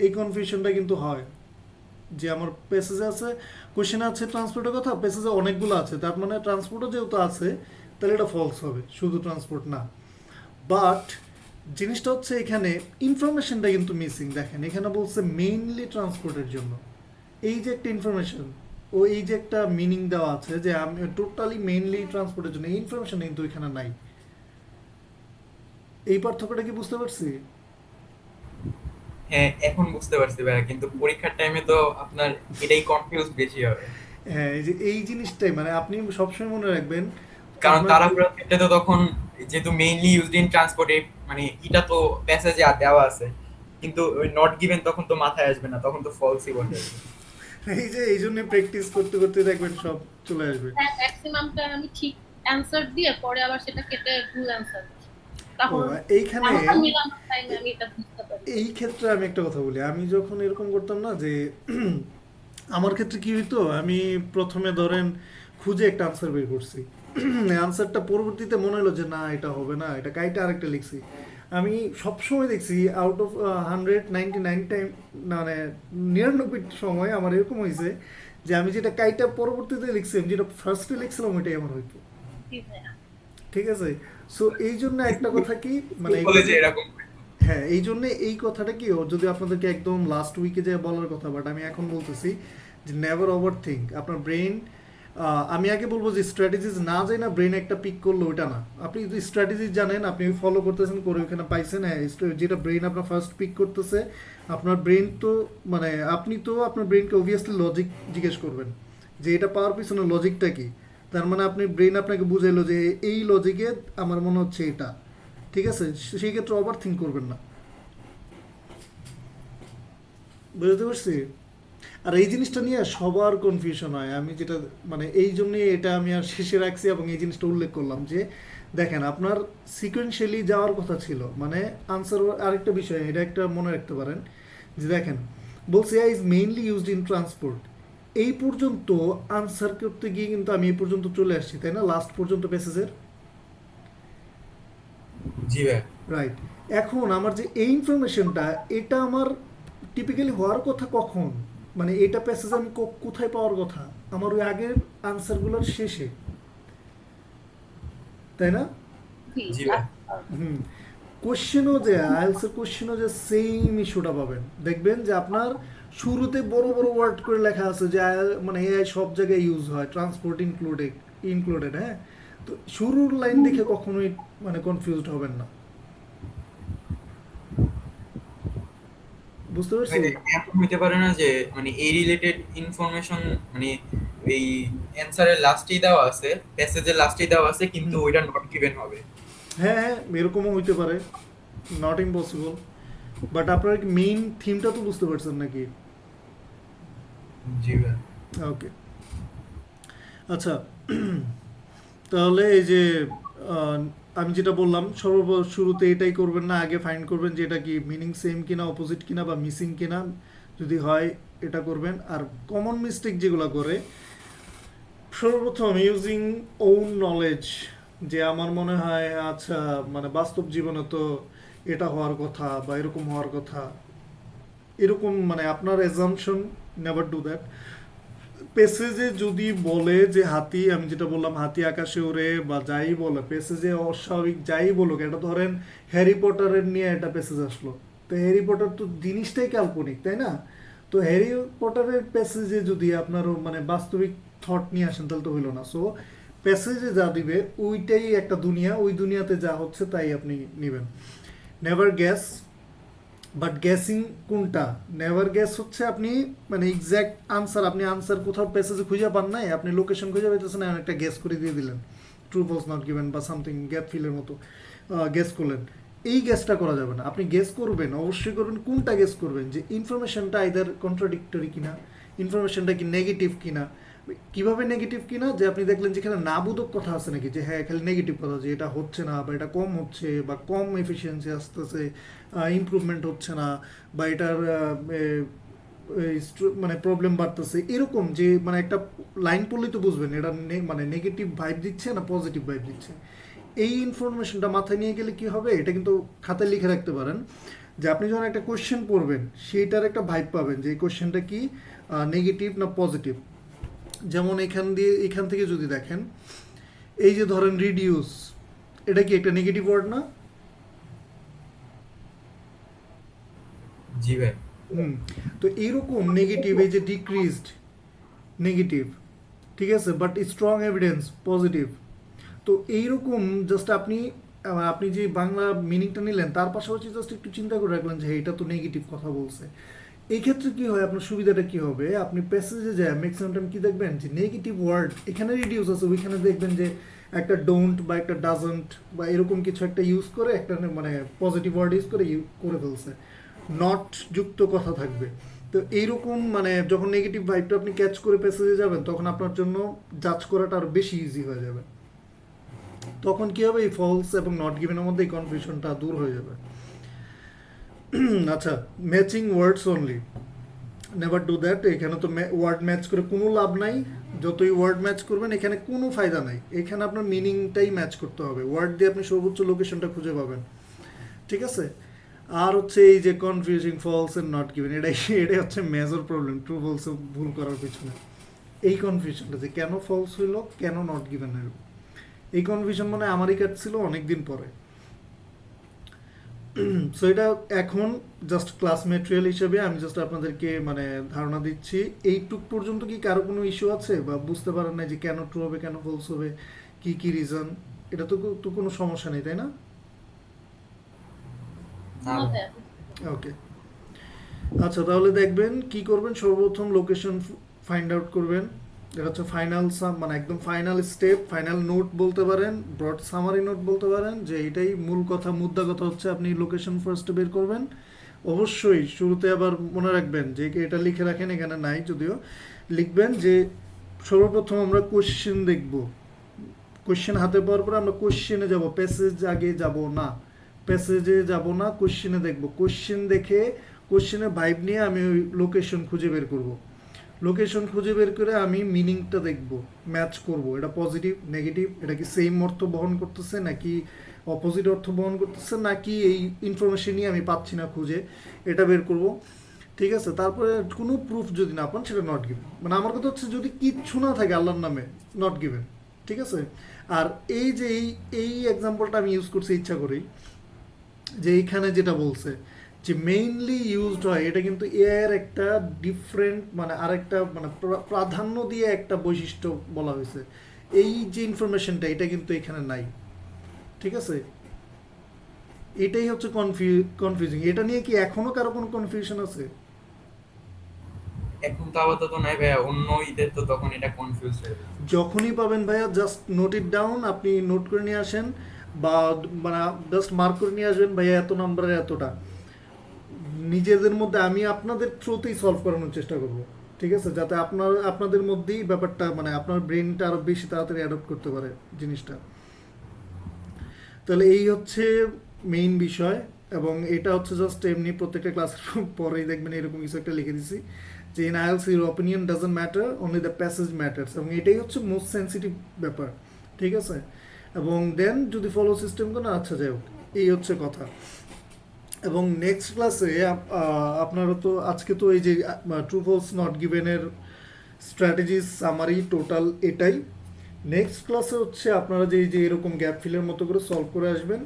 এই কনফিউশনটা কিন্তু হয় যে আমার পেসেজে আছে, কোশ্চেনে আছে ট্রান্সপোর্টের কথা, পেসেজে অনেকগুলো আছে, তার মানে ট্রান্সপোর্টও যেহেতু আছে তাহলে এটা ফলস হবে, শুধু ট্রান্সপোর্ট না। বাট জিনিসটা হচ্ছে এখানে ইনফরমেশনটা কিন্তু মিসিং। দেখেন এখানে বলছে মেইনলি ট্রান্সপোর্টের জন্য, এই যে একটা ইনফরমেশন ও এই যে একটা মিনিং দেওয়া আছে যে আমি টোটালি মেইনলি ট্রান্সপোর্টের জন্য, এই ইনফরমেশন কিন্তু এখানে নাই। এই পার্থক্যটা কি বুঝতে পারছি? হ্যাঁ, এখন বুঝতে পারছি ভাইয়া, কিন্তু পরীক্ষার টাইমে তো আপনার এটাই কনফিউজ বেশি হবে, হ্যাঁ, এই যে এই জিনিসটাই মানে আপনি সবসময় মনে রাখবেন কারণ আমরা তাড়াহুড়োর ক্ষেত্রে তো তখন যেহেতু মেইনলি ইউজড ইন ট্রান্সপোর্টে মানে এটা তো প্যাসেজে দেওয়া আছে, কিন্তু ওই নট গিভেন তখন তো মাথায় আসবে না, তখন তো ফলসই বসে যাবে। এই যে এই জন্য প্র্যাকটিস করতে করতে দেখবেন সব চলে আসবে। ম্যাক্সিমাম টাইম আমি ঠিক অ্যান্সার দিয়ে পরে আবার সেটা কেটে ভুল অ্যান্সার ও তখন এইখানে অ্যান্সার মিলানোর টাইমে আমি এটা বুঝতে পারি। এই ক্ষেত্রে আমি একটা কথা বলি, আমি যখন এরকম করতাম না যে আমার ক্ষেত্রে কি হইতো, আমি প্রথমে ধরেন খুঁজে একটা আনসার বের করছি, আনসারটা পরবর্তীতে মনে হলো যে না এটা হবে না, এটা কাইটা আরেকটা লিখছি। আমি সবসময় দেখছি আউট অফ 199 টাইম মানে 99 সময় আমার এরকম হয়েছে যে আমি যেটা কাইটা পরবর্তীতে লিখছি, আমি যেটা ফার্স্টে লিখছিলাম ওইটাই আমার হইতো। জি ভাইয়া। ঠিক আছে, সো এই জন্য একটা কথা কি মানে কলেজে এরকম হ্যাঁ, এই জন্য এই কথাটা কি ও যদি আপনাদেরকে একদম লাস্ট উইকে যে বলার কথা, বাট আমি এখন বলতেছি যে নেভার ওভার থিঙ্ক আপনার ব্রেন। আমি আগে বলবো যে স্ট্র্যাটেজিস না যাই না ব্রেন একটা পিক করলো ওইটা না, আপনি যদি স্ট্র্যাটেজিস জানেন আপনি ফলো করতেছেন করে ওইখানে পাইছেন, হ্যাঁ যেটা ব্রেন আপনার ফার্স্ট পিক করতেছে, আপনার ব্রেন তো মানে আপনি তো আপনার ব্রেনকে অবভিয়াসলি লজিক জিজ্ঞেস করবেন যে এটা পাওয়ার পিছনে লজিকটা কি। তার মানে আপনি ব্রেন আপনাকে বুঝাইলো যে এই লজিকে আমার মনে হচ্ছে এটা। ঠিক আছে, সেই ক্ষেত্রে ওভার থিঙ্ক করবেন না। বুঝতে পারছি? আর এই জিনিসটা নিয়ে সবার কনফিউশন হয়, আমি যেটা মানে এই জন্যই এটা আমি আর শেষে রাখছি এবং এই জিনিসটা উল্লেখ করলাম যে দেখেন আপনার সিকোয়েন্সিয়ালি যাওয়ার কথা ছিল, মানে আনসার। আরেকটা বিষয় এটা একটা মনে রাখতে পারেন যে দেখেন বলছে is mainly used in transport, এই পর্যন্ত আনসার করতে গিয়ে কিন্তু আমি এই পর্যন্ত চলে আসছি, তাই না? লাস্ট পর্যন্ত প্যাসেজের। জি ভাই। রাইট, এখন আমার যে এই ইনফরমেশনটা এটা আমার টিপিক্যালি হওয়ার কথা কখন, মানে এটা প্যাসেজ আমি কোথায় পাওয়ার কথা, আমার ওই আগের আনসারগুলোর শেষে, তাই না? জি জি ভাই। হুম, কোশ্চেনও যে আইএলসের কোশ্চেনও যে সেম ইস্যুটা পাবেন, দেখবেন যে আপনার শুরুতে বড় বড় ওয়ার্ড করে লেখা আছে যে মানে এআই সব জায়গায় ইউজ হয়, ট্রান্সপোর্ট ইনক্লুডেড। হ্যাঁ, তো শুরুর লাইন দেখে কখনোই মানে কনফিউজড হবেন না। বুঝতে পারছি? এমন হইতে পারে না যে মানে এই রিলেটেড ইনফরমেশন মানে এই অ্যানসারের লাস্টেই দেওয়া আছে, প্যাসেজের লাস্টেই দেওয়া আছে, কিন্তু ওইটা নট গিভেন হবে। হ্যাঁ হ্যাঁ, এরকমও হইতে পারে, নট ইম্পসিবল। বাট আপনার মেইন থিমটা তো বুঝতে পারছেন নাকি? জি ভাই। ওকে, আচ্ছা, তাহলে এই যে আহ, আমি যেটা বললাম শুরুতে এটাই করবেন না, আগে ফাইন্ড করবেন যে এটা কি মিনিং সেম কিনা, অপোজিট কিনা বা মিসিং কিনা, যদি হয় এটা করবেন। আর কমন মিস্টেক যেগুলো করে, সর্বপ্রথম ইউজিং ওন নলেজ, যে আমার মনে হয় আচ্ছা মানে বাস্তব জীবনে তো এটা হওয়ার কথা বা এরকম হওয়ার কথা, এরকম মানে আপনার অ্যাজাম্পশন, নেভার ডু দ্যাট। প্যাসেজে যদি বলে যে হাতি, আমি যেটা বললাম হাতি আকাশে ওড়ে বা যাই বলে প্যাসেজে অস্বাভাবিক যাই বলুক, এটা ধরেন হ্যারি পটারের নিয়ে একটা প্যাসেজ আসলো, তো হ্যারি পটার তো জিনিসটাই কাল্পনিক, তাই না? তো হ্যারি পটারের প্যাসেজে যদি আপনারও মানে বাস্তবিক থট নিয়ে আসেন তাহলে তো হইলো না। সো প্যাসেজে যা দিবে ওইটাই একটা দুনিয়া, ওই দুনিয়াতে যা হচ্ছে তাই আপনি নেবেন। নেভার গ্যাস, বাট গ্যাসিং কোনটা? নেভার গ্যাস হচ্ছে আপনি মানে এক্স্যাক্ট আনসার, আপনি আনসার কোথাও প্যাসেজে খুঁজে পান নাই, আপনি লোকেশন খুঁজে পাইতেছেন না, একটা গ্যাস করে দিয়ে দিলেন, ট্রু ফলস নট গিভেন বা সামথিং গ্যাপ ফিলের মতো গ্যাস করলেন। এই গ্যাসটা করা যাবে না। আপনি গ্যাস করবেন, অবশ্যই করবেন। কোনটা গ্যাস করবেন? যে ইনফরমেশনটা আইদার কন্ট্রাডিক্টরি কিনা, ইনফরমেশনটা কি নেগেটিভ কিনা। কিভাবে নেগেটিভ কিনা? যে আপনি দেখলেন যেখানে না বোধক কথা আছে নাকি, যে হ্যাঁ খালি নেগেটিভ কথা, যে এটা হচ্ছে না বা এটা কম হচ্ছে বা কম এফিসিয়েন্সি আসতেছে, ইমপ্রুভমেন্ট হচ্ছে না, বা এটার মানে প্রবলেম বাড়তেছে, এরকম যে মানে একটা লাইন পড়লেই তো বুঝবেন এটা মানে নেগেটিভ ভাইব দিচ্ছে না পজিটিভ ভাইব দিচ্ছে। এই ইনফরমেশনটা মাথায় নিয়ে গেলে কি হবে, এটা কিন্তু খাতায় লিখে রাখতে পারেন, যে আপনি যখন একটা কোশ্চেন পড়বেন সেইটার একটা ভাইব পাবেন যে এই কোশ্চেনটা কি নেগেটিভ না পজিটিভ। যেমন এখান থেকে যদি দেখেন, এই যে ধরেন রিডিউস, এটা কি একটা নেগেটিভ ওয়ার্ড না? জি ভাই। তো এইরকম নেগেটিভ, এই যে ডিক্রিজড নেগেটিভ, ঠিক আছে, বাট স্ট্রং এভিডেন্স পজিটিভ। তো এইরকম জাস্ট আপনি যে বাংলা মিনিংটা নিলেন তার পাশাপাশি জাস্ট একটু চিন্তা করে রাখলেন যে হ্যাঁ, এটা তো নেগেটিভ কথা বলছে। এই ক্ষেত্রে কি হয়, আপনার সুবিধাটা কি হবে, আপনি প্যাসেজে যায় ম্যাক্সিমাম টাইম কি দেখবেন, যে নেগেটিভ ওয়ার্ড এখানে রিডিউস আছে, ওইখানে দেখবেন যে একটা ডোন্ট বা একটা ডাজন্ট বা এরকম কিছু একটা ইউজ করে, একটা মানে পজিটিভ ওয়ার্ড ইউজ করে করে ফেলছে, নট যুক্ত কথা থাকবে। তো এইরকম মানে যখন নেগেটিভ ভাইবটা আপনি ক্যাচ করে প্যাসেজে যাবেন, তখন আপনার জন্য জাজ করাটা আরও বেশি ইজি হয়ে যাবে। তখন কি হবে, এই ফলস এবং নট গিভেনের মধ্যে এই কনফিউশনটা দূর হয়ে যাবে। আচ্ছা, matching words only, never do that. এখানে তো ওয়ার্ড ম্যাচ করে কোনো লাভ নাই, যতই ওয়ার্ড ম্যাচ করবেন এখানে কোনো ফায়দা নাই। এখানে আপনার মিনিংটাই ম্যাচ করতে হবে, ওয়ার্ড দিয়ে আপনি সর্বোচ্চ লোকেশনটা খুঁজে পাবেন, ঠিক আছে। আর হচ্ছে এই যে confusing false and not given, এটাই হচ্ছে মেজর প্রবলেম ট্রু ফলস ভুল করার পিছনে। এই কনফিউশনটা যে কেন ফলস হইলো, কেন নট গিভেন হইলো, এই কনফিউশন মানে আমারই কাটছিল অনেকদিন পরে। সো এটা এখন জাস্ট ক্লাস মেটেরিয়াল হিসেবে আমি জাস্ট আপনাদেরকে মানে ধারণা দিচ্ছি। এইটুক পর্যন্ত কি কারো কোনো ইস্যু আছে বা বুঝতে পারেন না যে কেন ট্রু হবে কেন ফলস হবে, কি কি রিজন? এটা তো কোনো সমস্যা নেই, তাই না? না ভাই। ওকে, আচ্ছা তাহলে দেখবেন কি করবেন, সর্বপ্রথম লোকেশন ফাইন্ড আউট করবেন। এটা হচ্ছে ফাইনাল মানে একদম ফাইনাল স্টেপ, ফাইনাল নোট বলতে পারেন, ব্রড সামারি নোট বলতে পারেন, যে এটাই মূল কথা, মুদ্রা কথা হচ্ছে আপনি লোকেশন ফার্স্টে বের করবেন। অবশ্যই শুরুতে আবার মনে রাখবেন যে এটা লিখে রাখেন, এখানে নাই যদিও, লিখবেন যে সর্বপ্রথম আমরা কোশ্চেন দেখব। কোশ্চেন হাতে পাওয়ার পরে আমরা কোশ্চেনে যাব, প্যাসেজ আগে যাব না, প্যাসেজে যাব না, কোশ্চেনে দেখব। কোশ্চেন দেখে কোশ্চেনের ভাইব নিয়ে আমি ওই লোকেশন খুঁজে বের করব। লোকেশন খুঁজে বের করে আমি মিনিংটা দেখব, ম্যাচ করব, এটা পজিটিভ নেগেটিভ, এটা কি সেম অর্থ বহন করতেছে নাকি অপোজিট অর্থ বহন করতেছে, নাকি এই ইনফরমেশনই আমি পাচ্ছি না খুঁজে, এটা বের করব, ঠিক আছে। তারপরে কোনো প্রুফ যদি না পান সেটা নট গিভেন। মানে আমার কথা হচ্ছে যদি কিচ্ছু না থাকে আল্লাহর নামে, নট গিভেন, ঠিক আছে। আর এই যে এই এক্সাম্পলটা আমি ইউজ করছি ইচ্ছা করেই, যে এইখানে যেটা বলছে যে মেইনলি ইউজড হয়, এটা কিন্তু এর একটা ডিফারেন্ট মানে আরেকটা মানে প্রাধান্য দিয়ে একটা বৈশিষ্ট্য বলা হয়েছে। এই যে ইনফরমেশনটা এটা কিন্তু এখানে নাই, ঠিক আছে। এটাই হচ্ছে কনফিউজিং। এটা নিয়ে কি এখনো কারো কোনো কনফিউশন আছে? এখন তো আপাতত নাই ভাইয়া, অন্য ঈদের তো তখন এটা কনফিউজ হয়ে যাবে। যখনই পাবেন ভাইয়া জাস্ট নোট ইট ডাউন, আপনি নোট করে নিয়ে আসেন বা মানে জাস্ট মার্ক করে নিয়ে আসবেন, ভাইয়া এত নাম্বারের এতটা। নিজেদের মধ্যে আমি আপনাদের থ্রুতেই সলভ করানোর চেষ্টা করব, ঠিক আছে, যাতে আপনাদের মধ্যেই ব্যাপারটা মানে আপনার ব্রেনটা আরও বেশি তাড়াতাড়ি অ্যাডপ্ট করতে পারে জিনিসটা। তাহলে এই হচ্ছে মেইন বিষয়, এবং এটা হচ্ছে জাস্ট এমনি প্রত্যেকটা ক্লাসের পরেই দেখবেন এরকম কিছু একটা লিখে দিছি যে in IELTS your opinion doesn't matter, only the passage matters, এবং এটাই হচ্ছে মোস্ট সেন্সিটিভ ব্যাপার, ঠিক আছে। এবং দেন যদি ফলো সিস্টেম করেন, আচ্ছা যাই হোক, এই হচ্ছে কথা। এবং নেক্সট ক্লাসে আপনারা তো আজকে তো এই যে ট্রু ফলস নট গিভেনের স্ট্র্যাটেজিস সামারি টোটাল এটাই। নেক্সট ক্লাসে হচ্ছে আপনারা যে এরকম গ্যাপ ফিলের মতো করে সলভ করে আসবেন,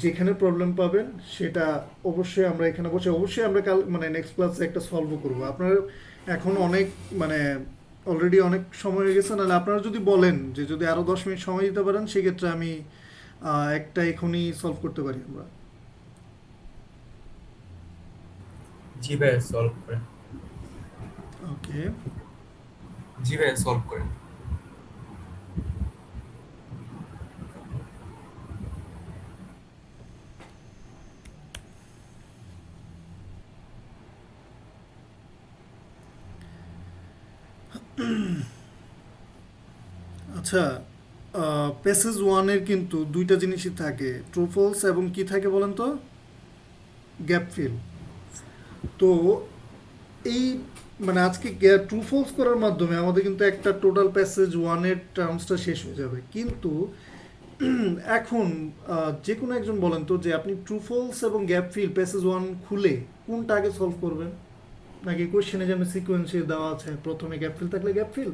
যেখানে প্রবলেম পাবেন সেটা অবশ্যই আমরা এখানে বসে অবশ্যই আমরা কাল মানে নেক্সট ক্লাসে একটা সলভও করবো। আপনার এখন অনেক মানে অলরেডি অনেক সময় হয়ে গেছে, নাহলে আপনারা যদি বলেন যে যদি আরও 10 মিনিট সময় দিতে পারেন, সেক্ষেত্রে আমি একটা এখনই সলভ করতে পারি আমরা। জি ভাইয়া সলভ করেন। ওকে। জি ভাইয়া সলভ করেন। আচ্ছা, প্যাসেজ ওয়ানের কিন্তু দুইটা জিনিসই থাকে, ট্রু ফলস এবং কি থাকে বলেন তো, গ্যাপ ফিল। তো এই মানে আজকে ট্রু ফলস করার মাধ্যমে আমাদের কিন্তু একটা টোটাল প্যাসেজ ওয়ানের টার্মসটা শেষ হয়ে যাবে। কিন্তু এখন যে কোনো একজন বলেন তো যে আপনি ট্রু ফলস এবং গ্যাপ ফিল প্যাসেজ ওয়ান খুলে কোনটা আগে সলভ করবেন? নাকি কোশ্চেনে যেমন সিকোয়েন্সে দেওয়া আছে, প্রথমে গ্যাপ ফিল থাকলে গ্যাপ ফিল,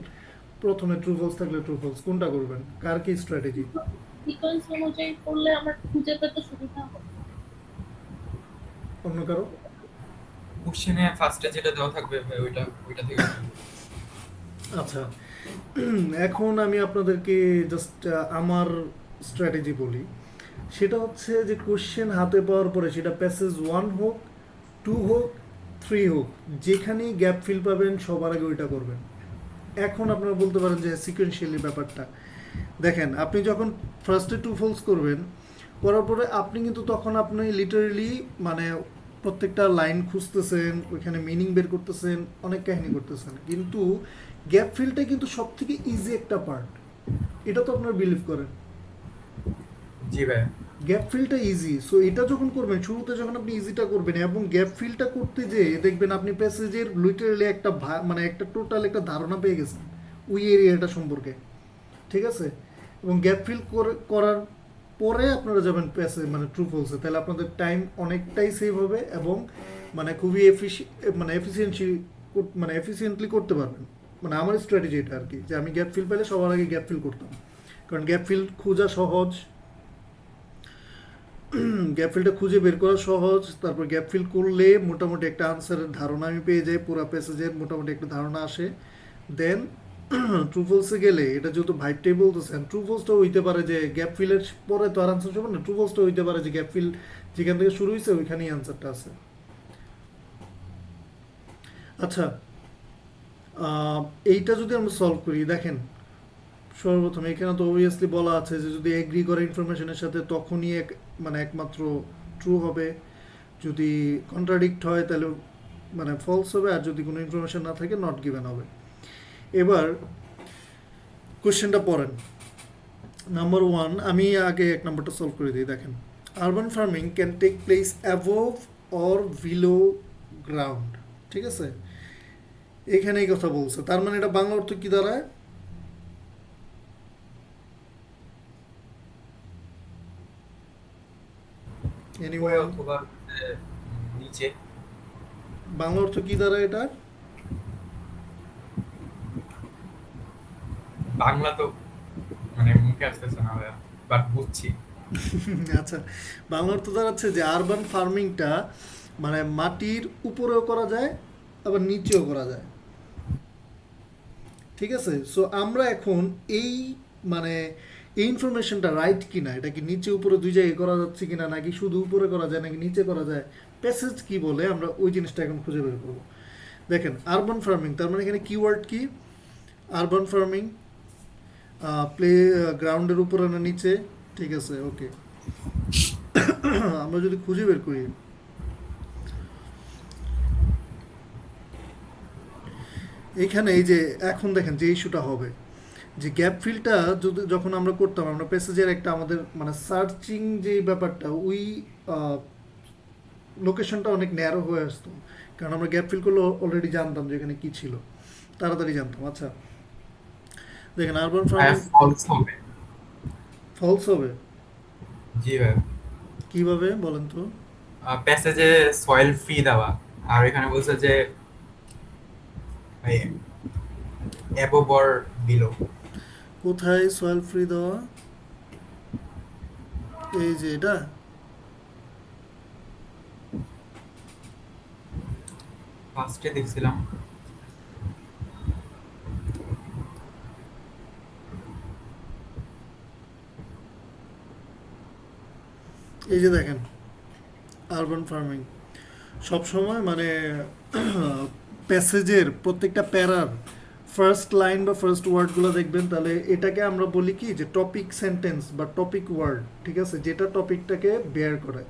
প্রথমে ট্রু ফলস থাকলে ট্রু ফলস, কোনটা করবেন? কার কি স্ট্র্যাটেজি? সিকোয়েন্স অনুযায়ী করলে আমার খুঁজে পেতে সুবিধা হবে। অন্য কারো? কোশ্চেনে ফার্স্টে যেটা দেওয়া থাকবে ভাই ওইটা থেকে। আচ্ছা, এখন আমি আপনাদেরকে জাস্ট আমার স্ট্র্যাটেজি বলি। সেটা হচ্ছে যে কোশ্চেন হাতে পাওয়ার পরে সেটা প্যাসেজ ওয়ান হোক, টু হোক, থ্রি হোক, যেখানেই গ্যাপ ফিল পাবেন সবার আগে ওইটা করবেন। এখন আপনারা বলতে পারেন যে সিকোয়েন্সিয়ালি ব্যাপারটা দেখেন, আপনি যখন ফার্স্টে টু ফলস করবেন, করার পরে আপনি কিন্তু তখন আপনি লিটারেলি মানে প্রত্যেকটা লাইন খুঁজতেছেন, ওইখানে মিনিং বের করতেছেন, অনেক কাহিনী করতেছেন, কিন্তু গ্যাপ ফিলটা কিন্তু সব থেকে ইজি একটা পার্ট। এটা তো আপনারা বিলিভ করেন। জি ভাইয়া। গ্যাপ ফিলটা ইজি, সো এটা যখন করবেন, শুরুতে যখন আপনি ইজিটা করবেন এবং গ্যাপ ফিলটা করতে যেয়ে দেখবেন আপনি প্যাসেজের লিটারালি একটা মানে একটা টোটাল একটা ধারণা পেয়ে গেছেন ওই এরিয়াটা সম্পর্কে, ঠিক আছে? এবং গ্যাপ ফিল করার পরে আপনারা যাবেন প্যাসেজ মানে ট্রু ফলসে, তাহলে আপনাদের টাইম অনেকটাই সেভ হবে এবং মানে খুবই এফিসিয়েন্টলি করতে পারবেন। মানে আমার স্ট্র্যাটেজি এটা আর কি, যে আমি গ্যাপ ফিল পেলে সবার আগে গ্যাপ ফিল করতাম, কারণ গ্যাপ ফিল খোঁজা সহজ, গ্যাপ ফিলটা খুঁজে বের করা সহজ। তারপর গ্যাপ ফিল করলে মোটামুটি একটা আনসারের ধারণা আমি পেয়ে যাই, পুরো প্যাসেজের মোটামুটি একটা ধারণা আসে। দেন ট্রু ফলসে গেলে এটা যেহেতু ভাইবটাই বলতেছেন, ট্রু ফলসটা হইতে পারে যে গ্যাপ ফিলের পরে তো আর আনসার হবে না, ট্রু ফলসটা হইতে পারে যে গ্যাপ ফিল যেখান থেকে শুরু হয়েছে ওইখানেই আনসারটা আছে। আচ্ছা, এইটা যদি আমরা সলভ করি, দেখেন সর্বপ্রথম এখানে তো অবভিয়াসলি বলা আছে যে যদি এগ্রি করে ইনফরমেশনের সাথে তখনই মানে একমাত্র ট্রু হবে, যদি কন্ট্রাডিক্ট হয় তাহলে মানে ফলস হবে, আর যদি কোনো ইনফরমেশন না থাকে নট গিভেন হবে। এবার কোশ্চেনটা পড়েন। নাম্বার ওয়ান, আমি আগে এক নম্বরটা সলভ করে দিই। দেখেন, urban farming can take place above or below ground, ঠিক আছে? এখানে এই কথা বলছে, তার মানে এটা বাংলা অর্থ কি দাঁড়ায়? উপরে Anyone? অথবা নিচে। বাংলা অর্থ কি দাঁড়ায় এটা? বাংলা তো মানে মুখে আসতেছে না ভাইয়া, বাট বুঝছি। আচ্ছা, বাংলা অর্থ দাঁড়াচ্ছে যে আরবান ফার্মিংটা মানে মাটির উপরেও করা যায় আবার নিচেও করা যায়, ঠিক আছে? সো আমরা এখন এই মানে এই ইনফরমেশনটা রাইট কিনা, এটা কি নিচে উপরে দুই জায়গায় করা যাচ্ছে কিনা, নাকি শুধু উপরে করা যায় নাকি নিচে করা যায়, প্যাসেজ কি বলে আমরা ওই জিনিসটা এখন খুঁজে বের করবো। দেখেন, আরবান ফার্মিং তার মানে এখানে কিওয়ার্ড কি? আরবান ফার্মিং প্লে গ্রাউন্ডের উপরে না নিচে, ঠিক আছে? ওকে, আমরা যদি খুঁজে বের করি, এখানে এই যে এখন দেখেন যে ইস্যুটা হবে যে গ্যাপ ফিলটা যদি যখন আমরা করতাম, আমরা প্যাসেজের একটা আমাদের মানে সার্চিং যে ব্যাপারটা ওই লোকেশনটা অনেক ন্যারো হয়ে আসতো, কারণ আমরা গ্যাপ ফিল করলে অলরেডি জানতাম যে এখানে কী ছিল, তাড়াতাড়ি জানতাম। আচ্ছা, দেখেন আরবান ফার্মিং ফলস হবে। ফলস হবে জি ভাই। কিভাবে বলেন তো? প্যাসেজে সয়েল ফ্রি দেওয়া, আর এখানে বলছে যে অ্যাবোভ অর বিলো। কোথায় সয়েল ফ্রি দেওয়া? এই যে এটা, ফার্স্টে দেখছিলাম। এই যে দেখেন আরবান ফার্মিং সব সময় মানে প্যাসেজের প্রত্যেকটা প্যারার ফার্স্ট লাইন বা ফার্স্ট ওয়ার্ডগুলো দেখবেন, তাহলে এটাকে আমরা বলি কি যে টপিক সেন্টেন্স বা টপিক ওয়ার্ড, ঠিক আছে, যেটা টপিকটাকে বেয়ার করে।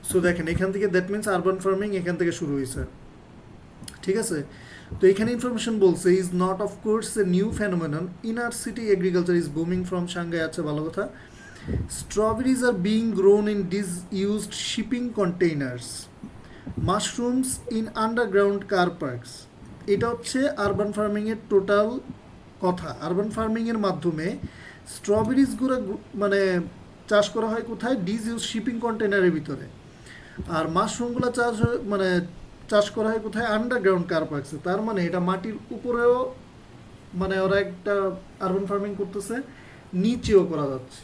সো দেখেন এখান থেকে দ্যাট মিনস আরবান ফার্মিং এখান থেকে শুরু হয়েছে, ঠিক আছে। তো এখানে ইনফরমেশন বলছে is not of course a new phenomenon in our city agriculture is booming from Shanghai. আচ্ছা, ভালো কথা। Strawberries are being grown in disused shipping containers, mushrooms in underground car parks. এটা হচ্ছে আরবান ফার্মিংয়ের টোটাল কথা। Urban ফার্মিংয়ের মাধ্যমে স্ট্রবেরিজগুলো মানে চাষ করা হয় কোথায়? ডিসইউজ শিপিং কন্টেনারের ভিতরে। আর মাশরুমগুলো মানে চাষ করা হয় কোথায়? আন্ডারগ্রাউন্ড কার পার্কসে। তার মানে এটা মাটির উপরেও মানে ওরা একটা আরবান ফার্মিং করতেছে, নিচেও করা যাচ্ছে।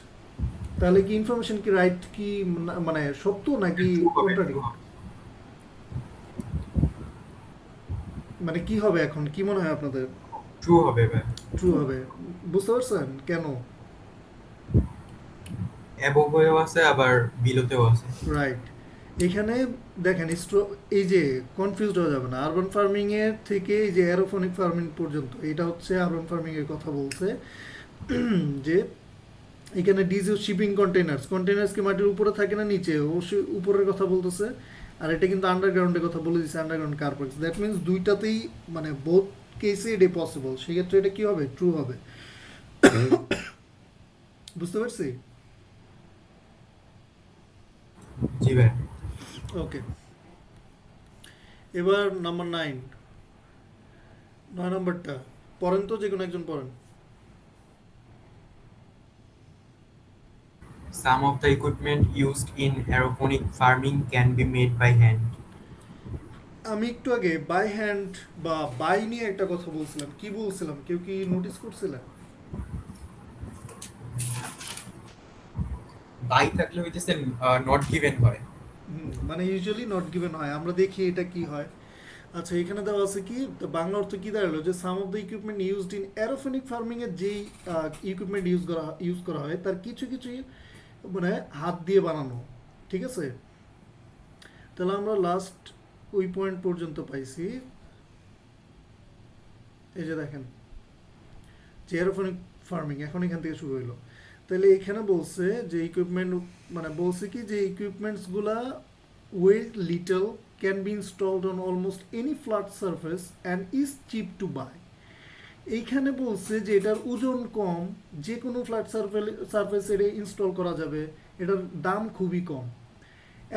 তাহলে কি ইনফরমেশন কি রাইট কি মানে সত্য নাকি কন্ট্রারি? মানে কি হবে এখন, কি মনে হয় আপনাদের? ট্রু হবে ভাই। ট্রু হবে। বুঝতে পারছেন কেন? অ্যাবোভেও আছে আবার বিলোতেও আছে। রাইট। এখানে দেখেন এই যে কনফিউজড হয়ে যাবে না। আরবান ফার্মিং এর থেকে এই যে অ্যারোফোনিক ফার্মিং পর্যন্ত, এটা হচ্ছে আরবান ফার্মিং এর কথা বলছে। যে এখানে ডিজিউজ শিপিং কন্টেইনার্স কি মাটির উপরে থাকে না নিচে? অবশ্যই উপরের কথা বলতেছে। আর এটা কিন্তু আন্ডারগ্রাউন্ডের কথা বলে দিচ্ছে, underground car parks. That means দুইটাতেই মানে বোথ কেসে এটা পসিবল। সেক্ষেত্রে এটা কি হবে? ট্রু হবে। বুঝতে পারছি? জি ভাই। ওকে, এবার নাম্বার 9 নম্বরটা পড়েন তো, যে কোনো একজন পড়েন। Some of the equipment used in aeroponic farming can be made by hand. আমি একটু আগে বাই হ্যান্ড বা বাই নিয়ে একটা কথা বলছিলাম, কি বলছিলাম কেউ কি নোটিস করছিলেন? বাই থাকলে হইতেছে নট গিভেন হয়। মানে ইউজুয়ালি নট গিভেন হয়, আমরা দেখি এটা কি হয়। আচ্ছা, এখানে দেওয়া আছে কি, তো বাংলা অর্থ কি দাঁড়ালো? যে some of the equipment used in aeroponic farming এর যেই ইকুইপমেন্ট ইউজ করা হয় তার কিছু কিছু মানে হাত দিয়ে বানানো, ঠিক আছে। তাহলে আমরা লাস্ট ওই পয়েন্ট পর্যন্ত পাইছি। এই যে দেখেন যে অ্যারোফোনিক ফার্মিং এখন এখান থেকে শুরু হইলো। তাহলে এখানে বলছে যে ইকুইপমেন্ট মানে বলছে কি যে ইকুইপমেন্টসগুলা weight little, can be installed on almost any flat surface and is cheap to buy. এইখানে বলছে যে এটার ওজন কম, যে কোনো ফ্ল্যাট সারফেসে এটা ইনস্টল করা যাবে, এটার দাম খুবই কম।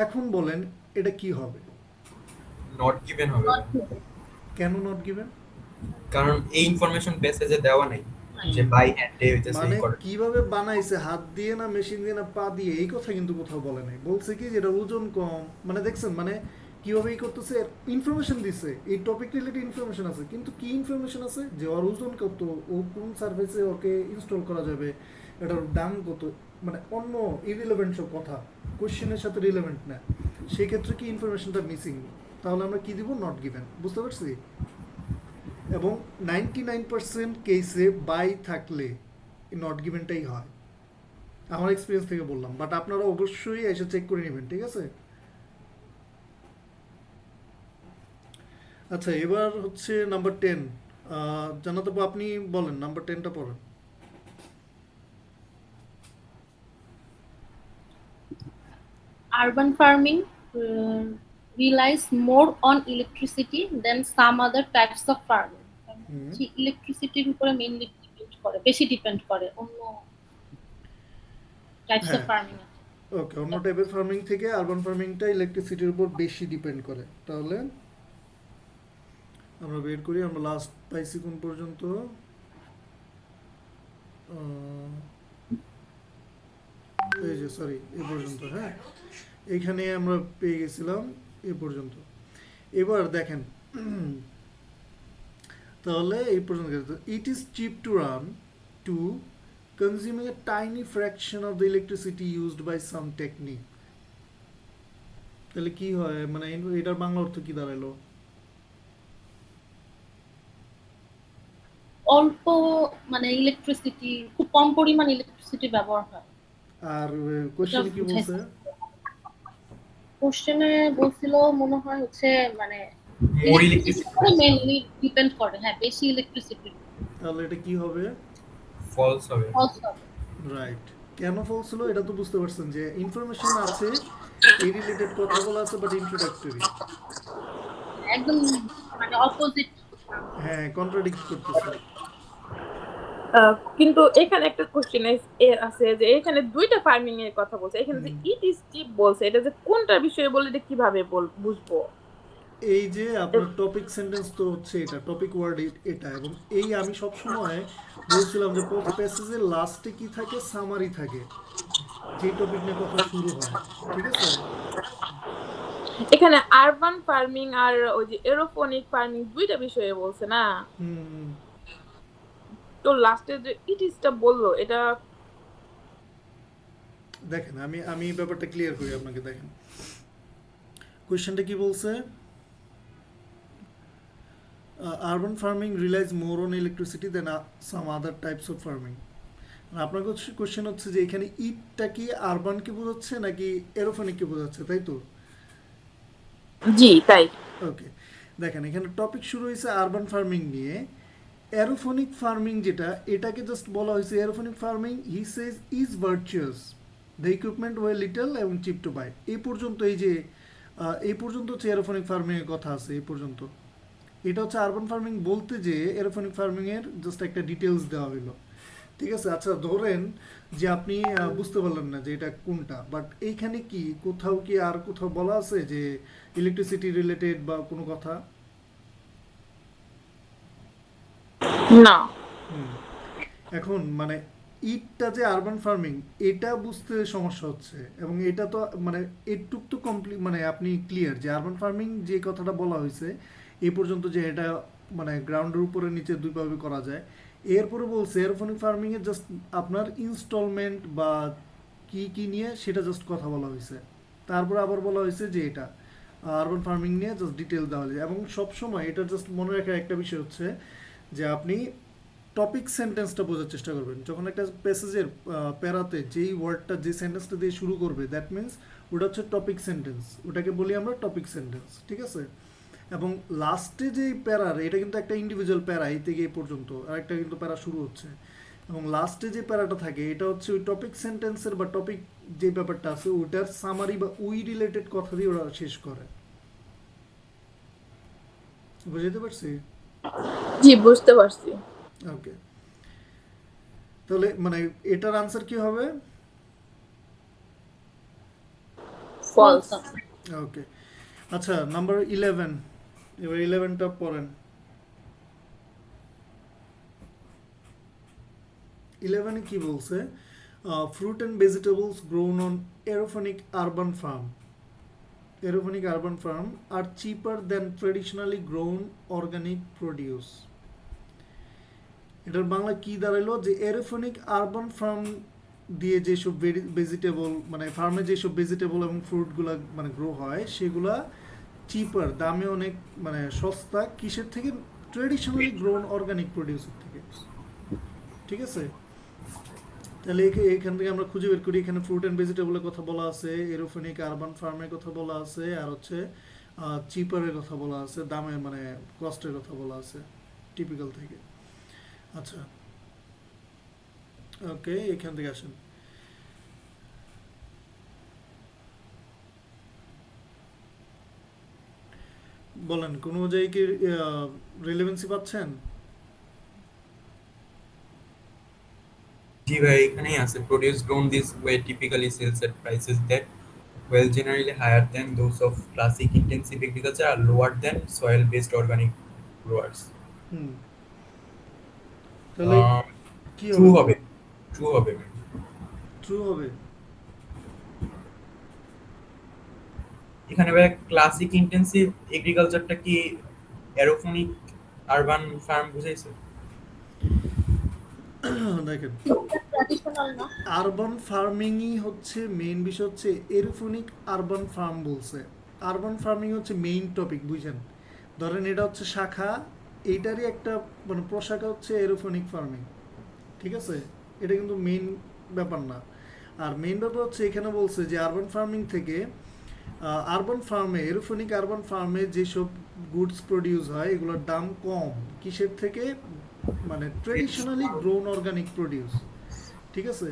এখন বলেন এটা কি হবে? নট গিভেন হবে Not ভাই। good. কেন নট গিভেন? কারণ এই ইনফরমেশন প্যাসেজে দেওয়া নাই যে বাই হ্যান্ডে হইতেছে মানে এই করে। কিভাবে বানাইছে, হাত দিয়ে না মেশিন দিয়ে না পা দিয়ে, এই কথা কিন্তু কোথাও বলে নাই। বলছে কি যেটা ওজন কম, মানে দেখছেন মানে কিভাবে এই করতেছে, ইনফরমেশন দিছে, এই টপিক রিলেটেড ইনফরমেশন আছে, কিন্তু কি ইনফরমেশন আছে যে ওর ওজন কত, ও কোন সার্ভিসে ওকে ইনস্টল করা যাবে, এটার দাম কত, মানে অন্য ইরিলেভেন্ট সব কথা, কোশ্চেনের সাথে রিলেভেন্ট না, সেক্ষেত্রে কি ইনফরমেশনটা মিসিং। তাহলে আমরা কি দিব? Not given. বুঝতে পারছি? এবং 99% কেসে বাই থাকলে নট গিভেনটাই হয়, আমার এক্সপিরিয়েন্স থেকে বললাম। বাট আপনারা অবশ্যই এসে চেক করে নেবেন, ঠিক আছে। আচ্ছা, এবার হচ্ছে নাম্বার 10। জানাতে আপনি বলেন, নাম্বার 10টা পড়েন। Urban farming relies more on electricity than some other types of farming. ইলেকট্রিসিটির উপরে মেইনলি ডিপেন্ড করে, বেশি ডিপেন্ড করে অন্য টাইপস অফ হ্যাঁ। ফার্মিং। ওকে, অন্য টাইপের ফার্মিং থেকে আরবান ফার্মিংটা ইলেকট্রিসিটির উপর বেশি ডিপেন্ড করে। তাহলে আমরা বের করি, আমরা লাস্ট পাইছি কোন পর্যন্ত? এই যে সরি, এই পর্যন্ত। হ্যাঁ, এখানে আমরা পেয়ে গেছিলাম এই পর্যন্ত। এবার দেখেন, তাহলে এই পর্যন্ত it is cheap to run to consuming a tiny fraction of the electricity used by some technique. তাহলে কি হয়, মানে এটার বাংলা অর্থ কি দাঁড়ালো? অল্প মানে ইলেকট্রিসিটি, খুব কম পরিমাণ ইলেকট্রিসিটি ব্যবহার হয়। আর কোশ্চেন কি বলছে? কোশ্চেনে বলছিল মনে হয় হচ্ছে মানে মোর ইলেকট্রিসিটির ইলেকট্রিসিটি উপরে মেইনলি ডিপেন্ড করে, হ্যাঁ বেশি ইলেকট্রিসিটি তাহলে এটা কি হবে? ফলস হবে। ফলস হবে। রাইট। কেন ফলস হলো এটা তো বুঝতে পারছেন যে ইনফরমেশন আছে, এই রিলেটেড কথা বলা আছে, বাট ইন্ট্রোডাক্টরি। একদম মানে অপোজিট। হ্যাঁ, কন্ট্রাডিক্ট করতেছে। কিন্তু এখানে একটা কোশ্চেন আছে যে এখানে দুইটা ফার্মিং এর কথা বলছে, এখানে যে হুম। ইট ইজ চিপ বলছে, এটা যে কোনটার বিষয়ে বলে এটা কিভাবে বুঝবো? এই যে আপনার টপিক সেন্টেন্স তো হচ্ছে এটা, টপিক ওয়ার্ড এটা, এবং এই আমি সব সময় বলছিলাম যে প্যাসেজের লাস্টে কি থাকে, সামারি থাকে, যে টপিক নিয়ে কথা শুরু হয়। ঠিক আছে? এখানে আরবান ফার্মিং আর ওই যে এরোপনিক ফার্মিং দুইটা বিষয়ে বলছে না, হুম। তো লাস্টে যে ইট ইজটা বললো এটা দেখেন আমি আমি ব্যাপারটা ক্লিয়ার করি আপনাকে। দেখেন কোয়েশ্চেনটা কি বলছে, urban farming relies more on electricity than some other types of farming. আপনার কোয়েশ্চেন হচ্ছে যে এখানে ইটটা কি আরবানকে বোঝাচ্ছে নাকি এরোফোনিককে বোঝাচ্ছে, তাই তো? জি তাই। ওকে, দেখেন এখানে টপিক শুরু হয়েছে আরবান ফার্মিং নিয়ে। অ্যারোফোনিক ফার্মিং যেটা, এটাকে জাস্ট বলা হয়েছে aeroponic farming he says is virtuous, the equipment weigh little এবং চিপ টু বাই। এই পর্যন্ত, এই যে এই পর্যন্ত হচ্ছে অ্যারোফোনিক ফার্মিংয়ের কথা আছে, এই পর্যন্ত। এটা হচ্ছে আরবান ফার্মিং বলতে যে অ্যারোফোনিক ফার্মিংয়ের জাস্ট একটা ডিটেলস দেওয়া হলো। ঠিক আছে? আচ্ছা, ধরেন যে আপনি বুঝতে পারলেন না যে এটা কোনটা, বাট এইখানে কি কোথাও কি আর কোথাও বলা আছে যে ইলেকট্রিসিটি রিলেটেড বা কোনো কথা? না। হুম। এখন মানে ইটটা যে আরবান ফার্মিং, এটা বুঝতে সমস্যা হচ্ছে, এবং এটা তো মানে এটুক তো কমপ্লিট, মানে আপনি ক্লিয়ার যে আরবান ফার্মিং যে কথাটা বলা হয়েছে এই পর্যন্ত, যে এটা মানে গ্রাউন্ডের উপরে নিচে দুইভাবে করা যায়। এরপরে বলছে এরোফোনিক ফার্মিংয়ে জাস্ট আপনার ইনস্টলমেন্ট বা কি কি নিয়ে সেটা জাস্ট কথা বলা হয়েছে। তারপরে আবার বলা হয়েছে যে এটা আরবান ফার্মিং নিয়ে জাস্ট ডিটেল দেওয়া হয়েছে। এবং সবসময় এটা জাস্ট মনে রাখার একটা বিষয় হচ্ছে যে আপনি টপিক সেন্টেন্সটা বোঝার চেষ্টা করবেন। যখন একটা প্যাসেজের প্যারাতে যেই ওয়ার্ডটা যে সেন্টেন্সটা দিয়ে শুরু করবে, দ্যাট মিন্স ওটা হচ্ছে টপিক সেন্টেন্স, ওটাকে বলি আমরা টপিক সেন্টেন্স। ঠিক আছে? এবং লাস্টে যে প্যারার, এটা কিন্তু একটা ইন্ডিভিজুয়াল প্যারা, এই থেকে এই পর্যন্ত আর একটা কিন্তু প্যারা শুরু হচ্ছে, এবং লাস্টে যে প্যারাটা থাকে এটা হচ্ছে ওই টপিক সেন্টেন্সের বা টপিক যে ব্যাপারটা আছে ওটার সামারি বা ওই রিলেটেড কথা দিয়ে ওরা শেষ করে। বুঝতে পারছি? জি বুঝতে পারছি। ওকে, তাহলে মানে এটার আনসার কি হবে? ফলস। ফলস। ওকে, আচ্ছা নাম্বার 11, এবার 11টা পড়েন। 11 কি বলছে? Fruit and vegetables grown on aeroponic urban farm, aeroponic urban farm are cheaper than traditionally grown organic produce. এটার বাংলা কি দাঁড়ালো, যে এরোফোনিক আরবান ফার্ম দিয়ে যেসব ভেজিটেবল, মানে ফার্মে যেসব ভেজিটেবল এবং ফ্রুটগুলা মানে গ্রো হয় সেগুলা চিপার, দামে অনেক মানে সস্তা, কিসের থেকে? ট্রেডিশনালি গ্রোন অর্গানিক প্রডিউসের থেকে। ঠিক আছে? তাহলে এখান থেকে আমরা খুঁজে বের করি, এখানে ফ্রুট অ্যান্ড ভেজিটেবলের কথা বলা আছে, এরোফোনিক আরবান ফার্মের কথা বলা আছে, আর হচ্ছে চিপারের কথা বলা আছে, দামে মানে কস্টের কথা বলা আছে টিপিক্যাল থেকে। আচ্ছা, ওকে, এখান থেকে আসেন। বলেন কোনো জায়গায় কি রিলেভেন্সি পাচ্ছেন? জি ভাই, এখানেই আছে। Produce grown this way typically sells at prices that well generally higher than those of classic intensive agriculture are lower than soil based organic growers. হুম, তাহলে কি ট্রু হবে? হবে, ট্রু হবে। ট্রু হবে। এখানে ভাই ক্লাসিক ইন্টেন্সিভ এগ্রিকালচারটা কি অ্যারোফোনিক আরবান ফার্ম বুঝাইছে? দেখেন ট্র্যাডিশনাল না। আরবান ফার্মিংই হচ্ছে মেইন বিষয়, হচ্ছে এরোফোনিক আরবান ফার্ম বলছে। আরবান ফার্মিং হচ্ছে মেইন টপিক, বুঝছেন? ধরেন এটা হচ্ছে শাখা, এইটারই একটা মানে প্রশাখা হচ্ছে এরোফোনিক ফার্মিং। ঠিক আছে? এটা কিন্তু মেইন ব্যাপার না। আর মেইন ব্যাপার হচ্ছে এখানে বলছে যে আরবান ফার্মিং থেকে আরবান ফার্মে, এরোফোনিক আরবান ফার্মে যেসব গুডস প্রডিউস হয় এগুলোর দাম কম কিসের থেকে, মানে ট্রেডিশনালি গ্রোন অর্গানিক প্রডিউস, ঠিক আছে।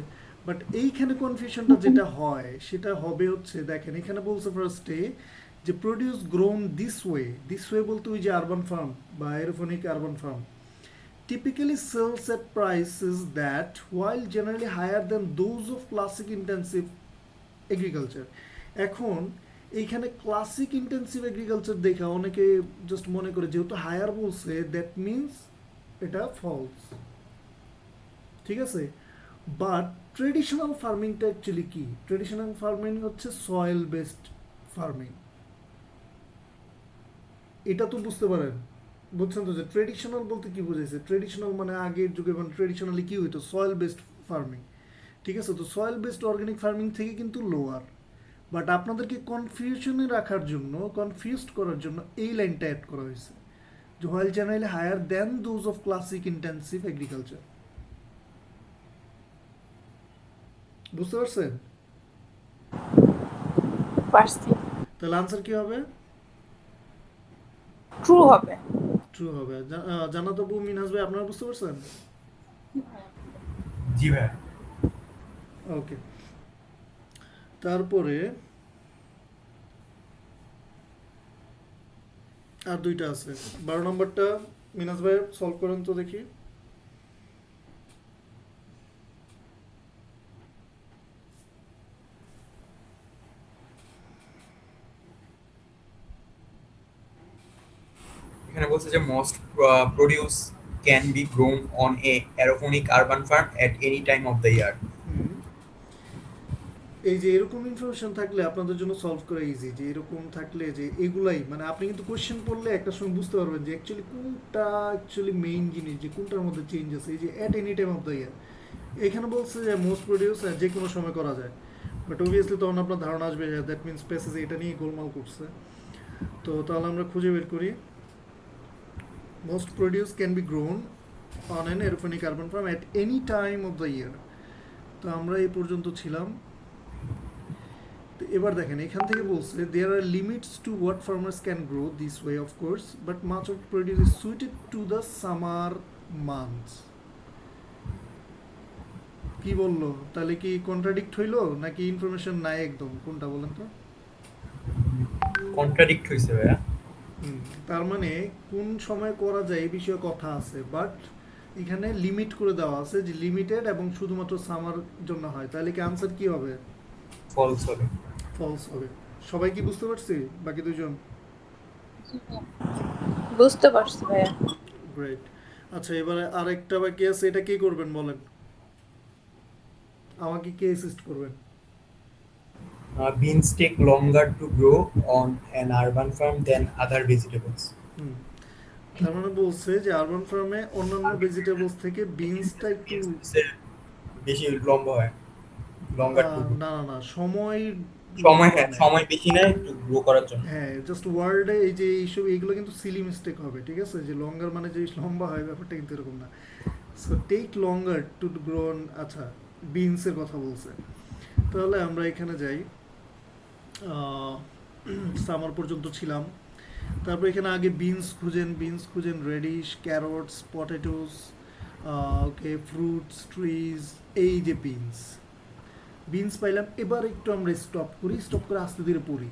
বাট এইখানে কনফিউশনটা যেটা হয় সেটা হবে হচ্ছে, দেখেন এখানে বলছে ফার্স্টে যে প্রডিউস গ্রোন দিস ওয়ে বলতে ওই যে আরবান ফার্ম বা aeroponic urban farm typically sells at prices that, while generally higher than those of classic intensive agriculture. এখন এইখানে ক্লাসিক ইন্টেন্সিভ এগ্রিকালচার দেখা অনেকে জাস্ট মনে করে যেহেতু হায়ার বলছে দ্যাট মিনস এটা ফলস, ঠিক আছে। বাট ট্রেডিশনাল ফার্মিংটা অ্যাকচুয়ালি কি? ট্রেডিশনাল ফার্মিং হচ্ছে সয়েল বেসড ফার্মিং, এটা তো বুঝতে পারেন, বুঝছেন তো যে ট্রেডিশনাল বলতে কি বুঝাইছে? ট্রেডিশনাল মানে আগের যুগে মানে ট্রেডিশনালি কি হইতো? সয়েল বেসড ফার্মিং, ঠিক আছে। তো সয়েল বেসড অর্গানিক ফার্মিং থেকে কিন্তু লোয়ার, বাট আপনাদেরকে কনফিউশনে রাখার জন্য, কনফিউজড করার জন্য এই লাইনটা অ্যাড করা হয়েছে যে while generally higher than those of classic intensive agriculture. বুঝতে পারছেন? পারছি। তাহলে আনসার কি হবে? ট্রু হবে। ট্রু হবে। জানা তবু মিনহাজ ভাই আপনারা বুঝতে পারছেন? জি ভাই। ওকে, তারপরে আর দুইটা আছে। 12 নম্বরটা মিনাজ ভাই সলভ করেন তো দেখি। এখানে বলছে যে most produce can be grown on a aeroponic urban farm at any time of the year. এই যে এরকম ইনফরমেশন থাকলে আপনাদের জন্য সলভ করা ইজি, যে এরকম থাকলে যে এগুলাই মানে আপনি কিন্তু কোশ্চেন পড়লে একটা সময় বুঝতে পারবেন যে অ্যাকচুয়ালি কোনটা অ্যাকচুয়ালি মেইন জিনিস, যে কোনটার মধ্যে চেঞ্জ আছে। এই যে at any time of the ইয়ার, এখানে বলছে যে মোস্ট প্রডিউস যে কোনো সময় করা যায়, বাট অবভিয়াসলি তখন আপনার ধারণা আসবে যে দ্যাট মিনস প্যাসেজ এটা নিয়ে গোলমাল করছে। তো তাহলে আমরা খুঁজে বের করি, most produce can be grown on an aeroponic urban farm at any time of the year. তো আমরা এই পর্যন্ত ছিলাম। তো এবার দেখেন এখান থেকে বলছে there are limits to what farmers can grow this way of course, but much of produce is suited to the summer months. কি বললো? তাহলে কি কন্ট্রাডিক্ট হইলো নাকি ইনফরমেশন নাই একদম? কোনটা বলেন তো? কন্ট্রাডিক্ট হইছে ভাইয়া। তার মানে কোন সময় করা যায় এই বিষয়ে কথা আছে, বাট এখানে লিমিট করে দেওয়া আছে যে লিমিটেড এবং শুধুমাত্র সামার জন্য হয়। তাহলে কি আনসার কি হবে? ফলস হবে। ফলস হবে। সবাই কি বুঝতে পারছি? বাকি দুজন? বুঝতে পারছি ভাইয়া। গ্রেট। আচ্ছা, এবারে আরেকটা বাকি আছে, এটা কে করবেন বলেন? আমাকে কে অ্যাসিস্ট করবেন? Beans take longer to grow on an urban farm than other vegetables. হুম, তার মানে বলছে যে আরবান ফার্মে অন্যান্য ভেজিটেবলস থেকে বিনসটা একটু বেশি লম্বা হয়, লঙ্গার টু না না না সময় সময় বেশি নেয় একটু গ্রো করার জন্য। হ্যাঁ, জাস্ট ওয়ার্ডে এই যে এইসব এইগুলো কিন্তু সিলি মিস্টেক হবে, ঠিক আছে। যে লঙ্গার মানে যে লম্বা হয় ব্যাপারটা কিন্তু এরকম না। সো টেক লঙ্গার টু গ্রোন, আচ্ছা বিনসের কথা বলছে। তাহলে আমরা এখানে যাই, সামার পর্যন্ত ছিলাম। তারপর এখানে আগে বিনস খুঁজেন রেডিশ, ক্যারটস, পটেটোস, ওকে, ফ্রুটস, ট্রিজ, এই যে বিনস পাইলাম। এবার একটু আমরা স্টপ করে আস্তে ধীরে পড়ি।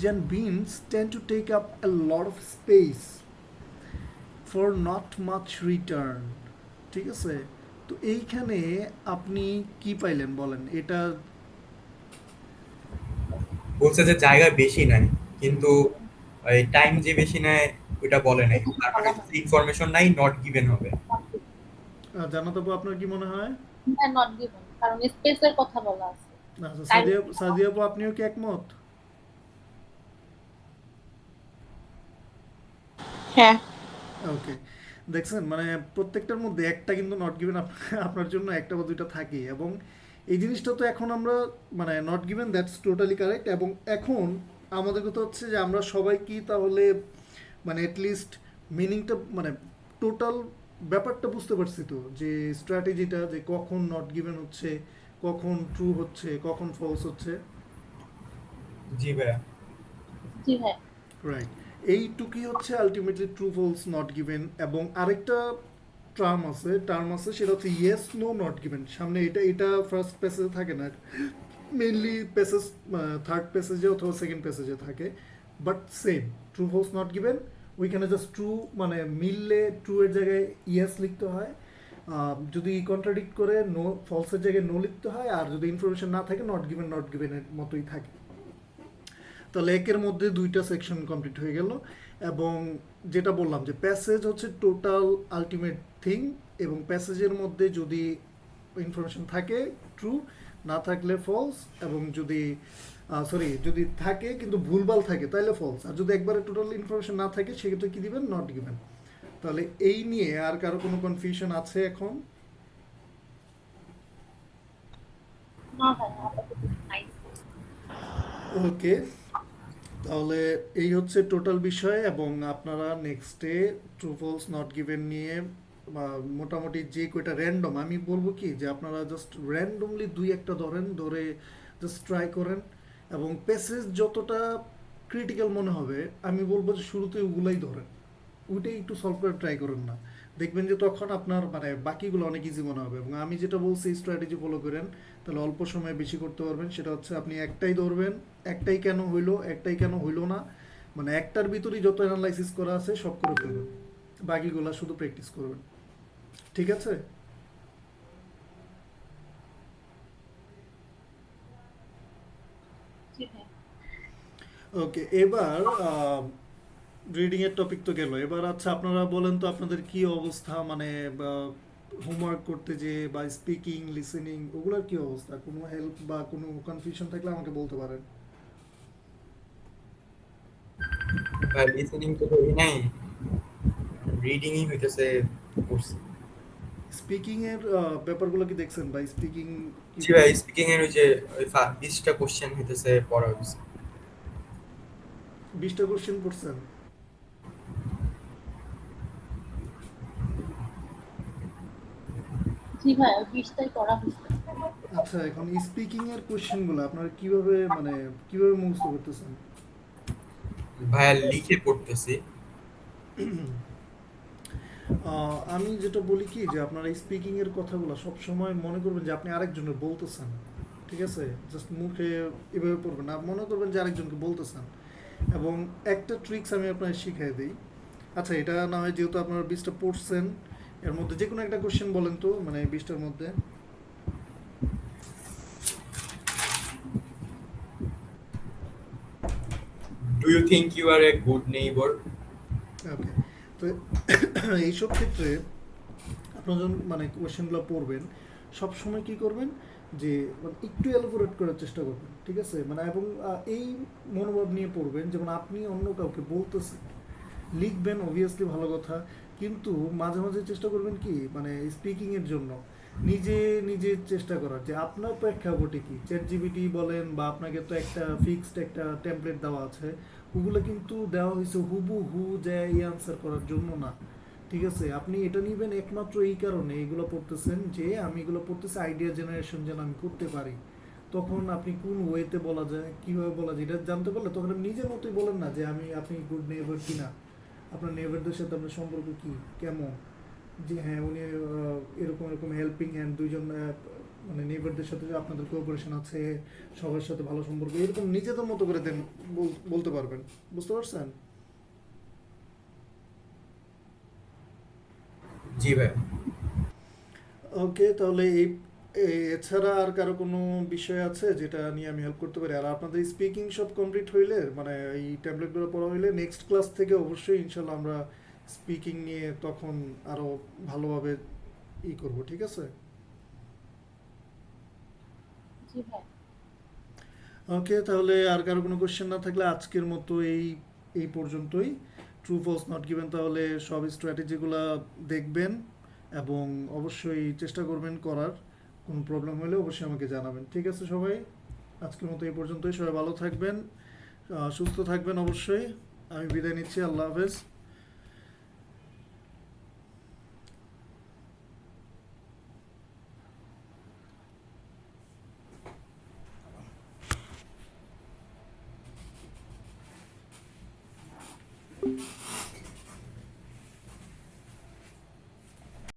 যেন beans tend to take up a lot of space for not much return, ঠিক আছে। তো এইখানে আপনি কি পাইলেন বলেন? এটা বলছে যে জায়গা বেশি নেয় কিন্তু টাইম যে বেশি নেয় ওটা বলে নাই, তার মানে ইনফরমেশন নাই, নট গিভেন হবে। জানা তবু আপনার কি মনে হয়? হ্যাঁ, নট গিভেন, কারণ স্পেসের কথা বলা আছে। আচ্ছা, সাদিয়া আপু আপনিও কি একমত? হ্যাঁ। ওকে, দেখছেন মানে প্রত্যেকটার মধ্যে একটা কিন্তু নট গিভেন আপনার জন্য একটা বা দুইটা থাকে, এবং এই জিনিসটা তো এখন আমরা মানে not given, that's totally correct. এবং এখন আমাদের কথা হচ্ছে যে আমরা সবাই কি তাহলে মানে অ্যাটলিস্ট মিনিংটা মানে টোটাল ব্যাপারটা বুঝতে পারছি তো, যে স্ট্র্যাটেজিটা, যে কখন নট গিভেন হচ্ছে, কখন ট্রু হচ্ছে, কখন ফলস হচ্ছে। জি ভাইয়া। জি ভাই। রাইট, এইটুকুই হচ্ছে ultimately true false not given. এবং আরেকটা টার্ম আছে সেটা হচ্ছে ইয়েস নো নট গিভেন। সামনে এটা এটা ফার্স্ট প্যাসেজে থাকে না, মেইনলি প্যাসেজ থার্ড প্যাসেজে অথবা সেকেন্ড প্যাসেজে থাকে, but same true false not given. ওইখানে জাস্ট ট্রু মানে মিললে ট্রু এর জায়গায় ইয়েস লিখতে হয়, যদি কন্ট্রাডিক্ট করে নো ফলসের জায়গায় নো লিখতে হয়, আর যদি ইনফরমেশন না থাকে নট গিভেনের মতোই থাকে। তাহলে একের মধ্যে দুইটা সেকশন কমপ্লিট হয়ে গেল। এবং যেটা বললাম যে প্যাসেজ হচ্ছে টোটাল আলটিমেট থিং, এবং প্যাসেজের মধ্যে যদি ইনফরমেশন থাকে ট্রু, না থাকলে ফলস, এবং যদি থাকে কিন্তু ভুলভাল থাকে তাহলে ফলস, আর যদি একবারে টোটাল ইনফরমেশন না থাকে সেক্ষেত্রে কি দিবেন, নট গিভেন। তাহলে এই নিয়ে আর কারো কোনো কনফিউশন আছে এখন? না ভাই, আপাতত নাই। ওকে, তাহলে এই হচ্ছে টোটাল বিষয়। এবং আপনারা নেক্সটে ট্রু ফলস নট গিভেন নিয়ে মোটামুটি যে কয়টা র্যান্ডম, আমি বলবো কি যে আপনারা জাস্ট র্যান্ডমলি দুই একটা ধরে জাস্ট ট্রাই করেন। এবং প্যাসেজ যতটা ক্রিটিক্যাল মনে হবে আমি বলবো যে শুরুতে ওগুলাই ধরেন, ওইটাই একটু সলভ করে ট্রাই করেন না, দেখবেন যে তখন আপনার মানে বাকিগুলো অনেক ইজি মনে হবে। এবং আমি যেটা বলছি স্ট্র্যাটেজি ফলো করেন, তাহলে অল্প সময়ে বেশি করতে পারবেন। সেটা হচ্ছে আপনি একটাই ধরবেন, একটাই কেন হইলো না, মানে একটার ভিতরেই যত অ্যানালাইসিস করা আছে সব করে ফেলবেন, বাকিগুলো শুধু প্র্যাকটিস করবেন। ঠিক আছে? জি ভাই। ওকে, এবার রিডিং এর টপিক তো গেল, এবার আচ্ছা আপনারা বলেন তো আপনাদের কি অবস্থা, মানে হোমওয়ার্ক করতে যে বা স্পিকিং লিসেনিং ওগুলোর কি অবস্থা? কোনো হেল্প বা কোনো কনফিউশন থাকলে আমাকে বলতে পারেন। ভাই লিসেনিং তো করি নাই, রিডিংই হইতেছে করছি। স্পিকিং এর ব্যাপারগুলো কি দেখছেন বা স্পিকিং কি জি ভাই, স্পিকিং এর ওই যে 20টা কোশ্চেন হইতেছে পড়া হইছে। 20টা কোশ্চেন পড়ছেন? জি ভাই, 20টাই করা হয়েছে। আচ্ছা, এখন স্পিকিং এর কোশ্চেনগুলো আপনারা কিভাবে মুখস্থ করতেছেন? ভাইয়া লিখে পড়তেছি। আমি যেটা বলি কি যে আপনারা স্পিকিং এর কথাগুলো সব সময় মনে করবেন যে আপনি আরেকজনের বলতেছেন, ঠিক আছে? জাস্ট মুখে এভাবে পড়বেন না, মনে করবেন যে আরেকজনকে বলতেছেন। এবং একটা ট্রিক্স আমি আপনার শিখিয়ে দিই। আচ্ছা, এটা না হয় যেহেতু আপনারা 20টা পড়ছেন, এর মধ্যে যে কোনো একটা কোশ্চেন বলেন তো, মানে 20টার মধ্যে। Do you think you are a good neighbour? Okay, তো এইসব ক্ষেত্রে আপনারা যখন মানে কোয়েশ্চেনগুলো পড়বেন, সবসময় কি করবেন যে মানে একটু এলাবোরেট করার চেষ্টা করবেন, ঠিক আছে? মানে এবং এই মনোভাব নিয়ে পড়বেন যেমন আপনি অন্য কাউকে বলতেছেন। লিখবেন অবভিয়াসলি ভালো কথা, কিন্তু মাঝে মাঝে চেষ্টা করবেন কি মানে স্পিকিংয়ের জন্য নিজে নিজে চেষ্টা করার যে আপনার প্রেক্ষাপটে কি, চ্যাট জিপিটি বলেন বা আপনাকে তো একটা ফিক্সড একটা টেমপ্লেট দেওয়া আছে, ওগুলো কিন্তু দেওয়া হয়েছে হুবহু যে এই আনসার করার জন্য না। ঠিক আছে, আপনি এটা নিবেন একমাত্র এই কারণে এগুলো পড়তেছেন যে আমি এগুলো পড়তেছি আইডিয়া জেনারেশন যেন আমি করতে পারি। তখন আপনি কোন ওয়েতে বলা যায়, কিভাবে বলা যায়, এটা জানতে পারলে তখন আপনি নিজের মতোই বলেন না যে আপনি গুড নেইবার কিনা, আপনার নেইবারদের সাথে আপনার সম্পর্ক কি কেমন, যে হ্যাঁ উনি এরকম এরকম হেল্পিং হ্যান্ড, দুইজন মানে নেইবারদের সাথে যে আপনাদের কোঅপারেশন আছে, সবার সাথে ভালো সম্পর্ক, এরকম নিজেদের মতো করে দেন বলতে পারবেন। বুঝতে পারছেন? জি ভাই। ওকে, তাহলে এছাড়া আর কারো কোনো বিষয় আছে যেটা নিয়ে আমি হেল্প করতে পারি? আর আপনাদের স্পিকিং সব কমপ্লিট হইলে মানে এই ট্যাবলেটগুলো পড়া হইলে নেক্সট ক্লাস থেকে অবশ্যই ইনশাল্লাহ আমরা স্পিকিং নিয়ে তখন আরও ভালোভাবে করব, ঠিক আছে? জি ভাই। ওকে, তাহলে আর কারো কোনো কোশ্চেন না থাকলে আজকের মতো এই এই পর্যন্তই। ট্রু ফলস নট গিভেন তাহলে সব স্ট্র্যাটেজিগুলো দেখবেন এবং অবশ্যই চেষ্টা করবেন করার। কোনো প্রবলেম হলে অবশ্যই আমাকে জানাবেন, ঠিক আছে? সবাই আজকের মতো এই পর্যন্তই, সবাই ভালো থাকবেন, সুস্থ থাকবেন অবশ্যই। আমি বিদায় নিচ্ছি, আল্লাহ হাফেজ।